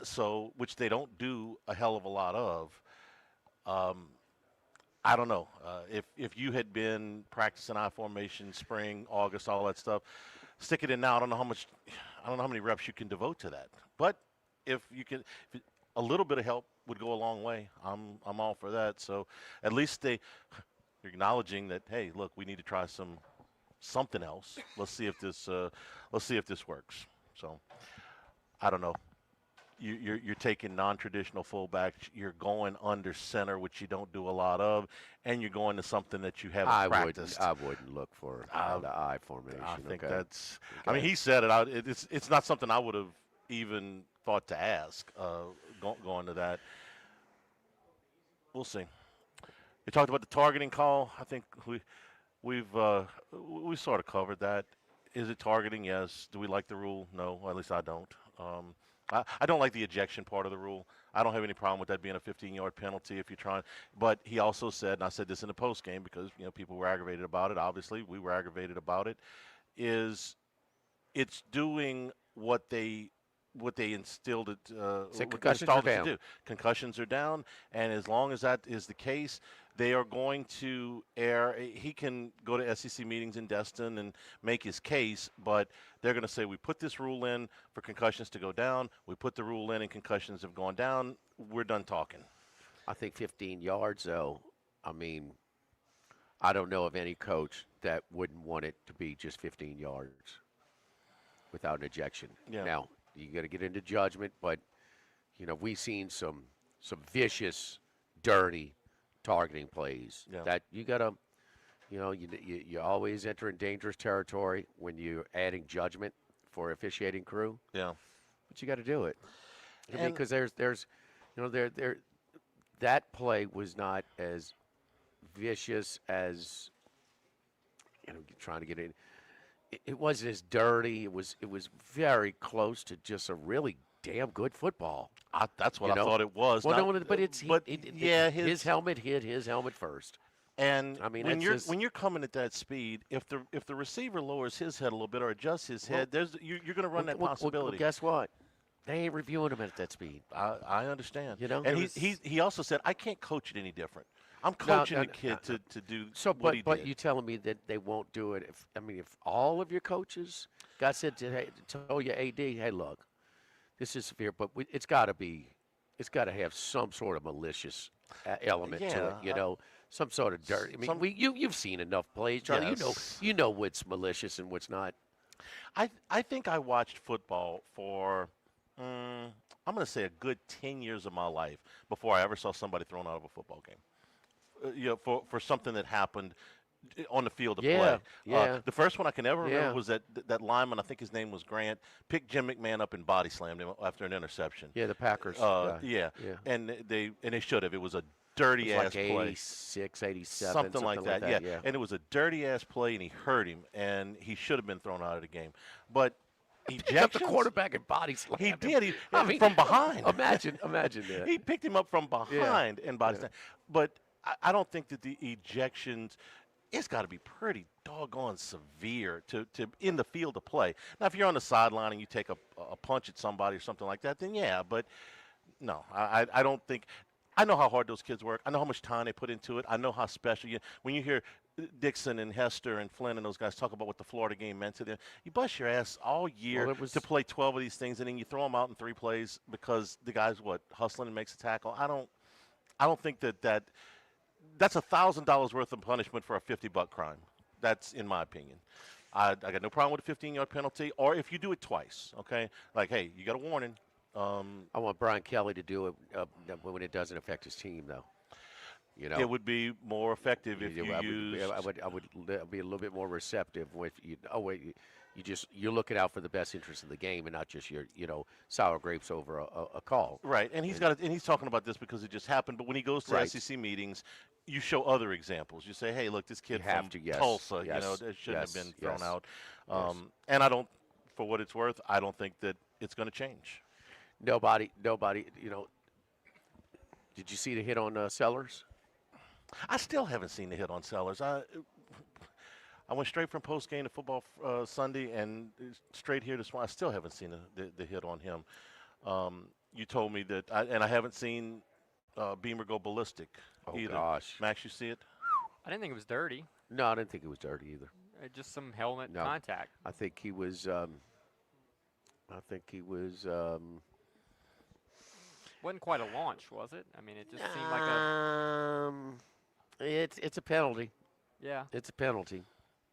So, which they don't do a hell of a lot of. I don't know if you had been practicing I formation, spring, August, all that stuff. stick it in now. I don't know how many reps you can devote to that. But if a little bit of help would go a long way. I'm all for that. So at least they're acknowledging that, hey, look, we need to try something else. Let's see if this works. So I don't know. You're taking non-traditional fullbacks. You're going under center, which you don't do a lot of, and you're going to something that you haven't practiced. I wouldn't look for the I formation. I think okay. that's. Okay. I mean, he said it. It's not something I would have even thought to ask going to that. We'll see. You talked about the targeting call. I think we sort of covered that. Is it targeting? Yes. Do we like the rule? No. Well, at least I don't. I don't like the ejection part of the rule. I don't have any problem with that being a 15-yard penalty if you're trying. But he also said, and I said this in the post game because people were aggravated about it. Obviously, we were aggravated about it. It's doing what they instilled it. Concussions are down. To do. Concussions are down, and as long as that is the case, they are going to err. He can go to SEC meetings in Destin and make his case, but they're going to say, we put this rule in for concussions to go down. We put the rule in and concussions have gone down. We're done talking. I think 15 yards, though, I mean, I don't know of any coach that wouldn't want it to be just 15 yards without an ejection. Yeah. Now, you got to get into judgment, but, we've seen some vicious, dirty targeting plays that you got to, you always enter in dangerous territory when you're adding judgment for officiating crew. Yeah. But you got to do it. I mean, because there's that play was not as vicious as, trying to get in. It wasn't as dirty. It was very close to just a really damn good football. That's what I thought it was. Well, no, but his helmet hit his helmet first. And I mean, when you're coming at that speed, if the receiver lowers his head a little bit or adjusts his head, you're going to run that possibility. Well, guess what? They ain't reviewing him at that speed. I understand. And he also said, I can't coach it any different. I'm coaching the kid to do what he did. But you telling me that they won't do it? If all of your coaches told you, AD, hey, look, this is severe, but it's got to have some sort of malicious element to it. Some sort of dirt. I mean, you've seen enough plays, Charlie. Yes. You know what's malicious and what's not. I think I watched football for I'm going to say a good 10 years of my life before I ever saw somebody thrown out of a football game. For something that happened on the field of play. Yeah. The first one I can ever remember was that lineman, I think his name was Grant, picked Jim McMahon up and body slammed him after an interception. Yeah, the Packers. Yeah. And they should have. It was a dirty ass play. 86, 87, something like that. Yeah. And it was a dirty ass play, and he hurt him, and he should have been thrown out of the game. But picked up the quarterback and body slammed He him. did. From behind. Imagine that. He picked him up from behind and body slammed. But I don't think that the ejections, it's got to be pretty doggone severe to in the field of play. Now, if you're on the sideline and you take a punch at somebody or something like that, then yeah. But no, I don't think. I know how hard those kids work. I know how much time they put into it. I know how special. When you hear Dixon and Hester and Flynn and those guys talk about what the Florida game meant to them, you bust your ass all year to play 12 of these things, and then you throw them out in 3 plays because the guy's hustling and makes a tackle. I don't think that. That's $1,000 worth of punishment for a $50 crime. That's in my opinion. I got no problem with a 15-yard penalty, or if you do it twice, okay? Like, hey, you got a warning. I want Brian Kelly to do it when it doesn't affect his team, though. It would be more effective if you used. I would be a little bit more receptive with you. Oh wait, you're looking out for the best interest of the game and not just your sour grapes over a call. Right, and he's talking about this because it just happened. But when he goes to SEC meetings, you show other examples. You say, hey, look, this kid from Tulsa, that shouldn't have been thrown out. And I don't, for what it's worth, I don't think that it's going to change. Nobody. Did you see the hit on Sellers? I still haven't seen the hit on Sellers. I went straight from post game to football Sunday and straight here this morning. I still haven't seen the hit on him. You told me that, and I haven't seen Beamer go ballistic either. Gosh. Max, you see it? I didn't think it was dirty. No, I didn't think it was dirty either. Just some helmet No. contact. I think he was. Wasn't quite a launch, was it? I mean, it just seemed like a. It's a penalty. Yeah. It's a penalty.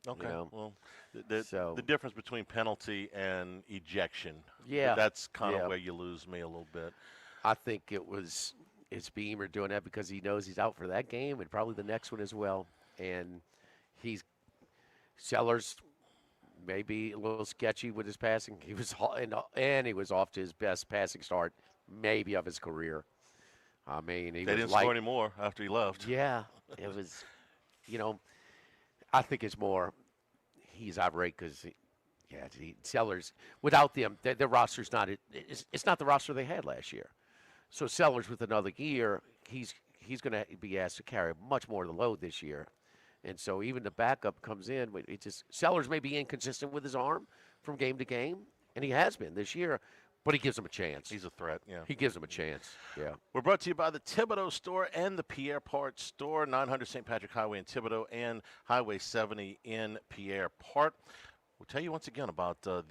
Okay. You know? Well, the difference between penalty and ejection. Yeah. That's kind Yeah. of where you lose me a little bit. I think it's Beamer doing that because he knows he's out for that game and probably the next one as well. And Sellers maybe a little sketchy with his passing. He was and he was off to his best passing start maybe of his career. I mean, They didn't score anymore after he left. Yeah, it was. I think it's more he's irate because Sellers without them, their roster's not. It's not the roster they had last year. So Sellers with another year, he's going to be asked to carry much more of the load this year. And so even the backup comes in. Sellers may be inconsistent with his arm from game to game, and he has been this year, but he gives him a chance. He's a threat, yeah. He gives him a chance, yeah. We're brought to you by the Thibodaux store and the Pierre Part store, 900 St. Patrick Highway in Thibodaux and Highway 70 in Pierre Part. We'll tell you once again about the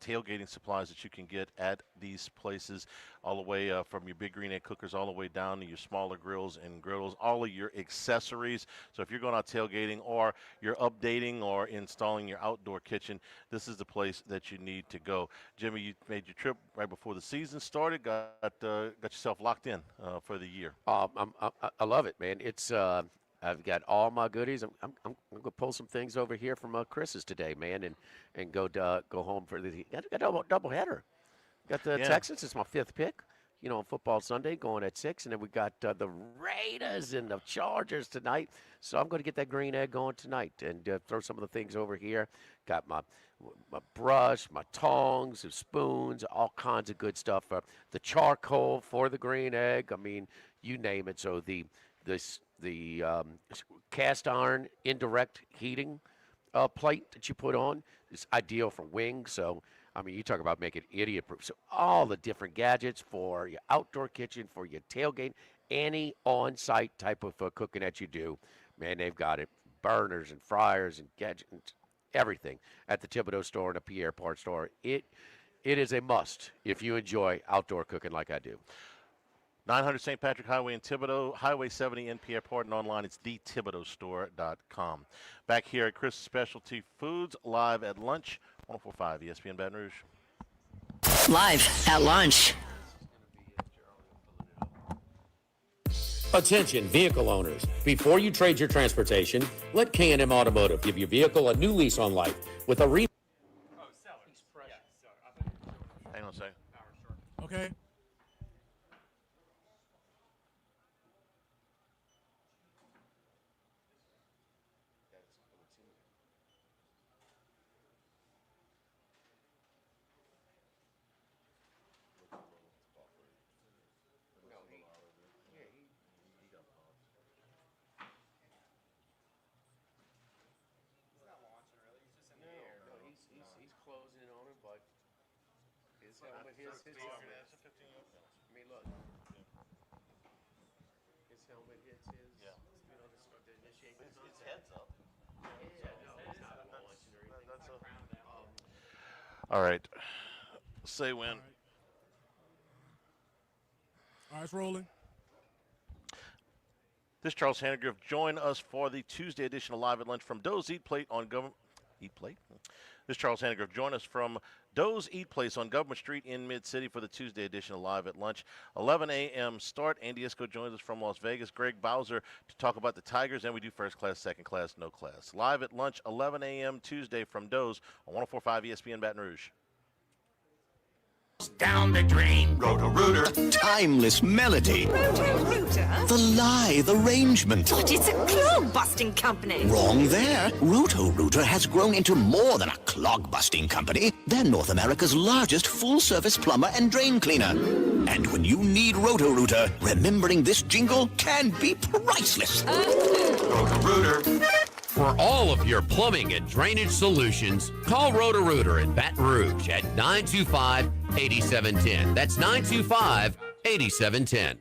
tailgating supplies that you can get at these places, all the way from your big green egg cookers all the way down to your smaller grills and griddles, all of your accessories. So if you're going out tailgating or you're updating or installing your outdoor kitchen, this is the place that you need to go. Jimmy, you made your trip right before the season started, got yourself locked in for the year. I love it, man. It's I've got all my goodies. I'm going to pull some things over here from Chris's today, man, and go home for the got a double header. Got the Texans. It's my 5th pick. On Football Sunday going at 6, and then we got the Raiders and the Chargers tonight. So I'm going to get that green egg going tonight and throw some of the things over here. Got my brush, my tongs, and spoons, all kinds of good stuff. The charcoal for the green egg. I mean, you name it. So the cast iron indirect heating plate that you put on is ideal for wings. So, I mean, you talk about making idiot-proof. So all the different gadgets for your outdoor kitchen, for your tailgate, any on-site type of cooking that you do, man, they've got it. Burners and fryers and gadgets, everything at the Thibodaux store and the Pierre Part store. It is a must if you enjoy outdoor cooking like I do. 900 St. Patrick Highway in Thibodaux, Highway 70 in Pierre Part, and online it's thethibodauxstore.com. Back here at Chris Specialty Foods, live at lunch, 104.5 ESPN Baton Rouge. Live at lunch. Attention vehicle owners. Before you trade your transportation, let K&M Automotive give your vehicle a new lease on life with a Hang on a second. Okay. He's closing on him, but his helmet hits his helmet. I mean, look. His helmet hits his. Yeah. The initiating his head's up. Yeah, no, it's not launching or anything. All right. Say when. All right, it's rolling. This is Charles Hannegriff. Join us for the Tuesday edition of Live at Lunch from Doe's Eat Plate on Government. Eat Plate? This is Charles Hannegriff. Join us from Doe's Eat Place on Government Street in Mid-City for the Tuesday edition of Live at Lunch. 11 a.m. start. Andy Isco joins us from Las Vegas. Greg Bowser to talk about the Tigers, and we do first class, second class, no class. Live at Lunch, 11 a.m. Tuesday from Doe's on 104.5 ESPN Baton Rouge. Down the drain. Roto-Rooter. A timeless melody. Roto-Rooter? The lithe arrangement. But it's a clog-busting company. Wrong there. Roto-Rooter has grown into more than a clog-busting company. They're North America's largest full-service plumber and drain cleaner. And when you need Roto-Rooter, remembering this jingle can be priceless. Roto-Rooter. For all of your plumbing and drainage solutions, call Roto-Rooter in Baton Rouge at 925-8710. That's 925-8710.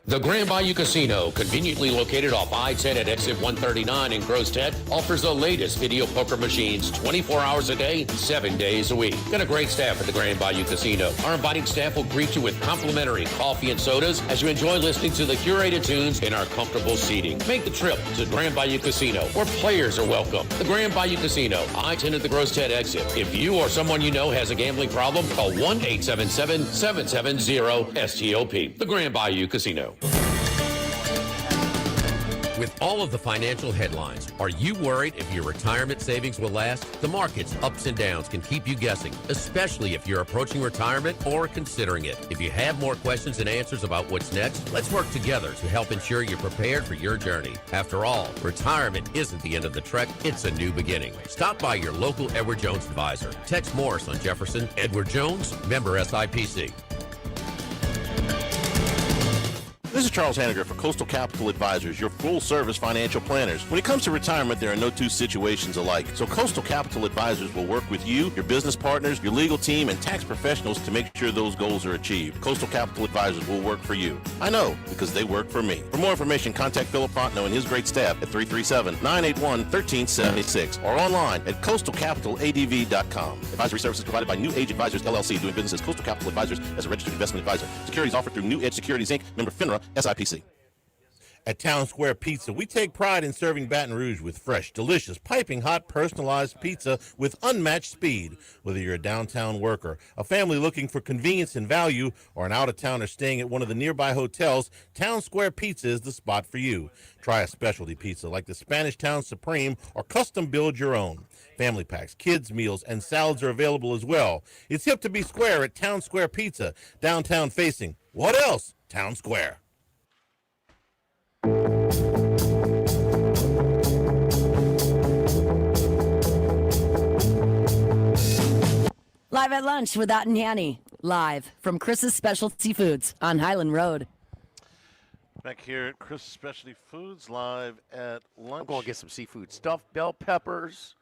The Grand Bayou Casino, conveniently located off I-10 at exit 139 in Grostead, offers the latest video poker machines 24 hours a day, 7 days a week. Got a great staff at the Grand Bayou Casino. Our inviting staff will greet you with complimentary coffee and sodas as you enjoy listening to the curated tunes in our comfortable seating. Make the trip to Grand Bayou Casino, where players are welcome. The Grand Bayou Casino, I-10 at the Grostead exit. If you or someone you know has a gambling problem, call 1-877-770-STOP. The Grand Bayou Casino. With all of the financial headlines, are you worried if your retirement savings will last? The market's ups and downs can keep you guessing, especially if you're approaching retirement or considering it. If you have more questions and answers about what's next, let's work together to help ensure you're prepared for your journey. After all, retirement isn't the end of the trek, it's a new beginning. Stop by your local Edward Jones advisor. Text Morris on Jefferson. Edward Jones, member SIPC. This is Charles Hanniger for Coastal Capital Advisors, your full-service financial planners. When it comes to retirement, there are no two situations alike. So Coastal Capital Advisors will work with you, your business partners, your legal team, and tax professionals to make sure those goals are achieved. Coastal Capital Advisors will work for you. I know, because they work for me. For more information, contact Philip Fontenot and his great staff at 337-981-1376 or online at coastalcapitaladv.com. Advisory services provided by New Age Advisors, LLC, doing business as Coastal Capital Advisors as a registered investment advisor. Securities offered through New Edge Securities, Inc., member FINRA, SIPC. At Town Square Pizza, we take pride in serving Baton Rouge with fresh, delicious, piping hot, personalized pizza with unmatched speed. Whether you're a downtown worker, a family looking for convenience and value, or an out-of-towner staying at one of the nearby hotels, Town Square Pizza is the spot for you. Try a specialty pizza like the Spanish Town Supreme or custom build your own. Family packs, kids' meals, and salads are available as well. It's hip to be square at Town Square Pizza, downtown facing. What else? Town Square. Live at lunch with Ott and Hanny. Live from Chris's Specialty Foods on Highland Road. Back here at Chris Specialty Foods, live at lunch. I'm going to get some seafood stuffed bell peppers.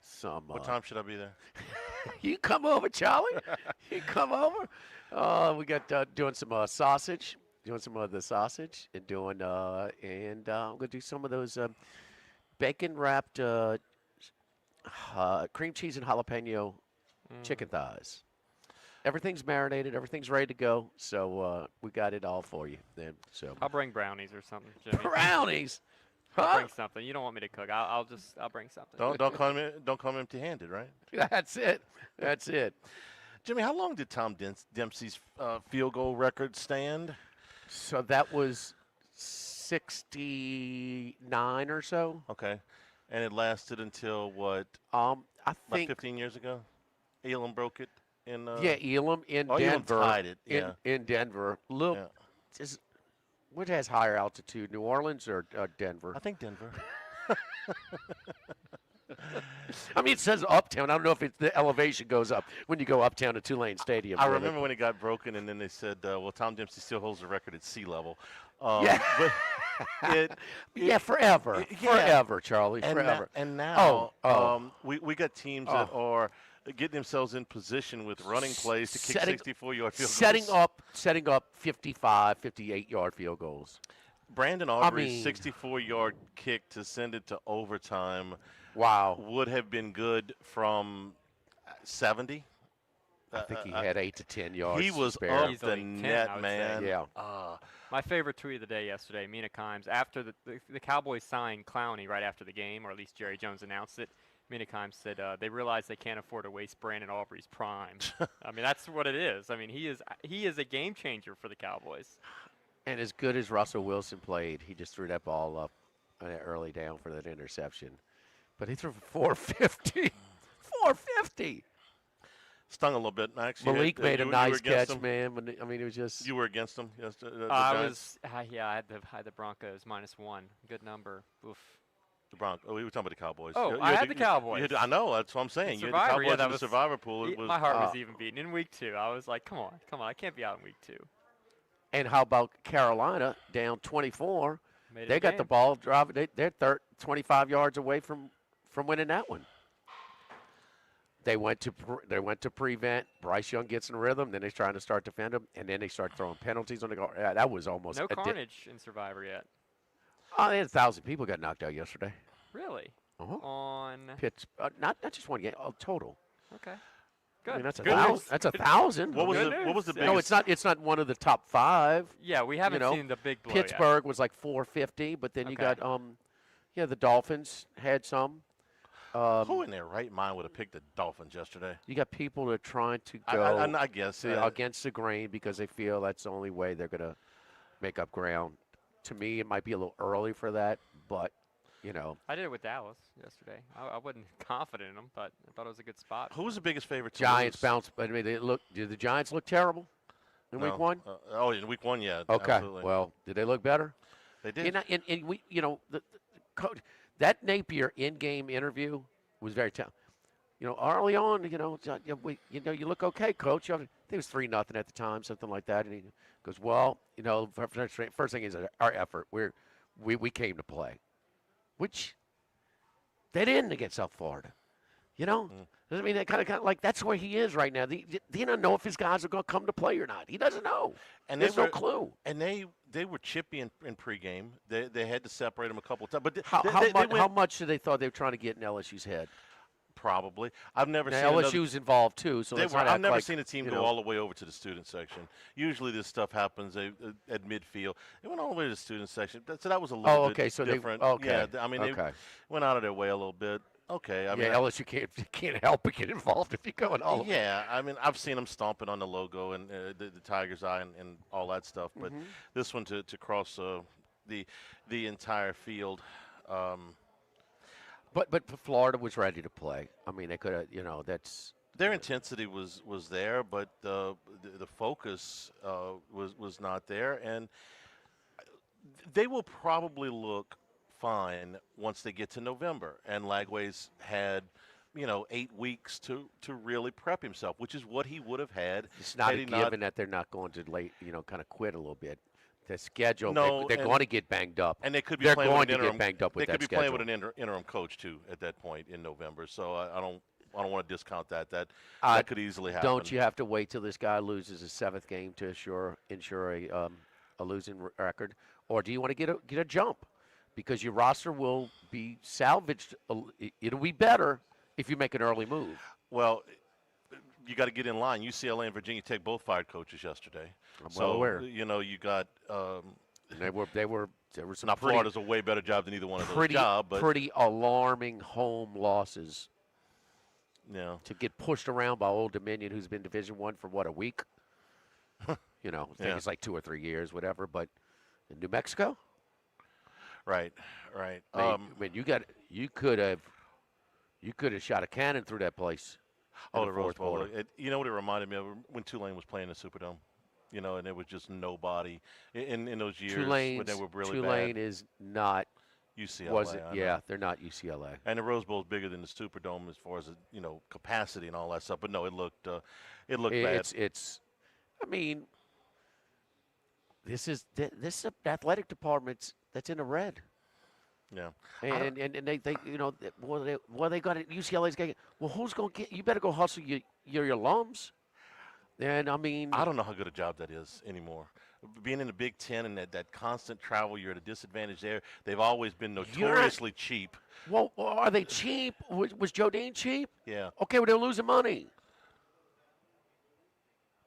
Some. What time should I be there? You come over, Charlie. You come over. We got doing some sausage. Doing some of the sausage and doing I'm gonna do some of those bacon wrapped cream cheese and jalapeno chicken thighs. Everything's marinated, everything's ready to go, so we got it all for you then. So I'll bring brownies or something, Jimmy. Brownies. I'll bring something. You don't want me to cook. I'll bring something. Don't come empty-handed, right? That's it. That's it. Jimmy, how long did Tom Dempsey's field goal record stand? So that was 69 or so. Okay. And it lasted until what? I about think 15 years ago. Elam broke it in Elam in Denver. Elam tied it. Yeah. In Denver. Look, what has higher altitude, New Orleans or Denver? I think Denver. I mean, it says uptown. I don't know if the elevation goes up when you go uptown to Tulane Stadium. I remember when it got broken, and then they said, well, Tom Dempsey still holds the record at sea level. Yeah. But forever. Forever, Charlie, forever. Now we got teams that are getting themselves in position with running plays to kick 64-yard field goals. Setting up 55, 58-yard field goals. Brandon Aubrey's 64-yard kick to send it to overtime. Wow. Would have been good from 70. I think he had 8 to 10 yards. He was up the net, man. Yeah. My favorite tweet of the day yesterday, Mina Kimes, after the Cowboys signed Clowney right after the game, or at least Jerry Jones announced it, Mina Kimes said they realize they can't afford to waste Brandon Aubrey's prime. I mean, that's what it is. I mean, he is a game changer for the Cowboys. And as good as Russell Wilson played, he just threw that ball up early down for that interception. But he threw for 450. 450. Stung a little bit, Max. Malik made a nice catch, man. I mean, it was just. You were against him? Yes, I had the Broncos -1. Good number. Oof. The Broncos. Oh, we were talking about the Cowboys. Oh, I had the Cowboys. I know. That's what I'm saying. You had the Cowboys in the survivor pool. My heart was even beating. In week 2, I was like, come on. I can't be out in week 2. And how about Carolina down 24? They got the ball driving. They're 25 yards away from winning that one. They went to prevent. Bryce Young gets in rhythm. Then they're trying to start defend him, and then they start throwing penalties on the guard. Yeah, that was almost No carnage in Survivor yet. Oh, they had 1,000 people got knocked out yesterday. Really? Uh-huh. On. Pitts, not just one game, total. Okay. Good. I mean, that's Good 1,000. news. That's 1,000. What was the biggest? No, it's not one of the top 5. Yeah, we haven't seen the big blow Pittsburgh was like 450, but then you got the Dolphins had some. Who in their right mind would have picked the Dolphins yesterday? You got people that are trying to go I guess against the grain because they feel that's the only way they're going to make up ground. To me, it might be a little early for that, but, you know. I did it with Dallas yesterday. I wasn't confident in them, but I thought it was a good spot. Who was the biggest favorite to Giants lose? bounced. I mean, did the Giants look terrible in week 1? In week 1, yeah. Okay. Absolutely. Well, did they look better? They did. And we, the coach, that Napier in-game interview was very tough. Early on, you look okay, coach. I think it was 3-0 at the time, something like that. And he goes, well, first thing is our effort. We came to play, which they didn't against South Florida. I mean, kind of like that's where he is right now. He doesn't know if his guys are going to come to play or not. He doesn't know. And there's no clue. And they were chippy in pregame. They had to separate them a couple of times. But how much did they thought they were trying to get in LSU's head? Probably. I've never seen LSU's involved too, so I've never seen a team go all the way over to the student section. Usually this stuff happens at midfield. They went all the way to the student section, so that was a little bit different. Yeah, I mean they went out of their way a little bit. Okay, I mean LSU can't help but get involved if you're going all. Yeah, I mean I've seen them stomping on the logo and the Tiger's Eye and all that stuff, but this one to cross the entire field. But Florida was ready to play. I mean, they could have, that's their intensity was there, but the focus was not there, and they will probably look fine once they get to November. And Lagway's had 8 weeks to really prep himself, which is what he would have had. It's not a given that they're not going to kind of quit a little bit. The schedule, no, they're going to get banged up. And they could be they're playing going with an to interim, get banged up with they that could be schedule. playing with an interim coach too at that point in November. So I don't want to discount that. That could easily happen. Don't you have to wait till this guy loses his 7th game to ensure a losing record, or do you want to get a jump? Because your roster will be salvaged. It'll be better if you make an early move. Well, you got to get in line. UCLA and Virginia Tech both fired coaches yesterday. I'm well aware. You got. There were some. Now Florida's a way better job than either one of those jobs, but pretty alarming home losses. Yeah. To get pushed around by Old Dominion, who's been Division I for a week. I think it's like 2 or 3 years, whatever. But in New Mexico. Right. I mean, you could have shot a cannon through that place. Oh, the Rose Bowl. You know what it reminded me of when Tulane was playing the Superdome. And there was just nobody in those years when they were really Tulane bad. is not UCLA. Was it? Yeah, they're not UCLA. And the Rose Bowl is bigger than the Superdome as far as capacity and all that stuff. But no, it looked bad. It's. I mean, this is an athletic department that's in the red. Yeah. And they what they got at UCLA's going. Well, who's going to get? You better go hustle your alums. And I mean, I don't know how good a job that is anymore. Being in the Big Ten and that constant travel, you're at a disadvantage there. They've always been notoriously cheap. Well, are they cheap? Was Joe Dean cheap? Yeah. Okay, well, they're losing money.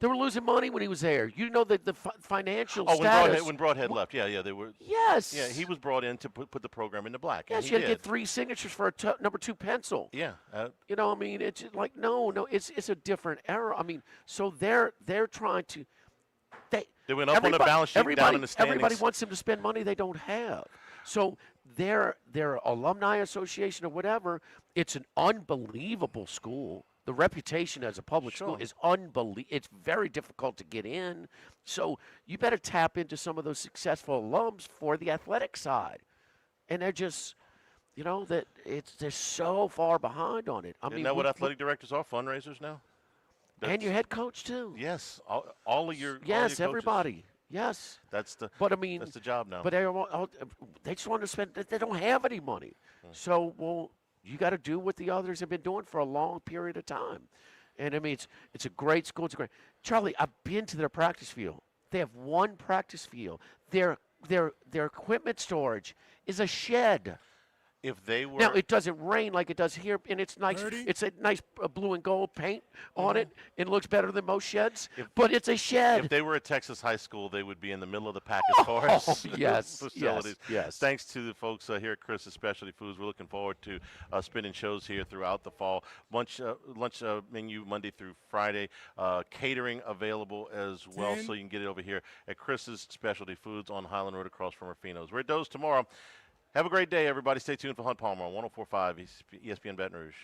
They were losing money when he was there. You know the financial status. When Broadhead left, yeah, they were. Yes. Yeah, he was brought in to put the program into black. Yes, you had to get 3 signatures for a number 2 pencil. Yeah. I mean, it's like no, it's a different era. I mean, so they're trying to. They went up on the balance sheet, down in the standings. Everybody wants them to spend money they don't have. So their alumni association or whatever, it's an unbelievable school. The reputation as a public school is unbelievable. It's very difficult to get in. So you better tap into some of those successful alums for the athletic side. And they're just, they're so far behind on it. Isn't that what athletic directors are, fundraisers now? And your head coach, too. Yes, all of your Yes, all your everybody. Yes. That's the that's the job now. But they just want to spend. They don't have any money. So, you got to do what the others have been doing for a long period of time. And I mean, it's a great school. It's a great. Charlie, I've been to their practice field. They have one practice field. Their equipment storage is a shed. If they were Now it doesn't rain like it does here, and it's nice. It's a nice blue and gold paint on it. It looks better than most sheds, but it's a shed. If they were at Texas high school, they would be in the middle of the package cars yes, facilities. yes. Thanks to the folks here at Chris's Specialty Foods. We're looking forward to spinning shows here throughout the fall. Lunch menu Monday through Friday. Catering available as well, so you can get it over here at Chris's Specialty Foods on Highland Road across from Rufino's. We're at Doe's tomorrow. Have a great day, everybody. Stay tuned for Hunt Palmer on 104.5 ESPN Baton Rouge.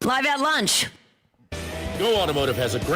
Live at lunch. Go Automotive has a great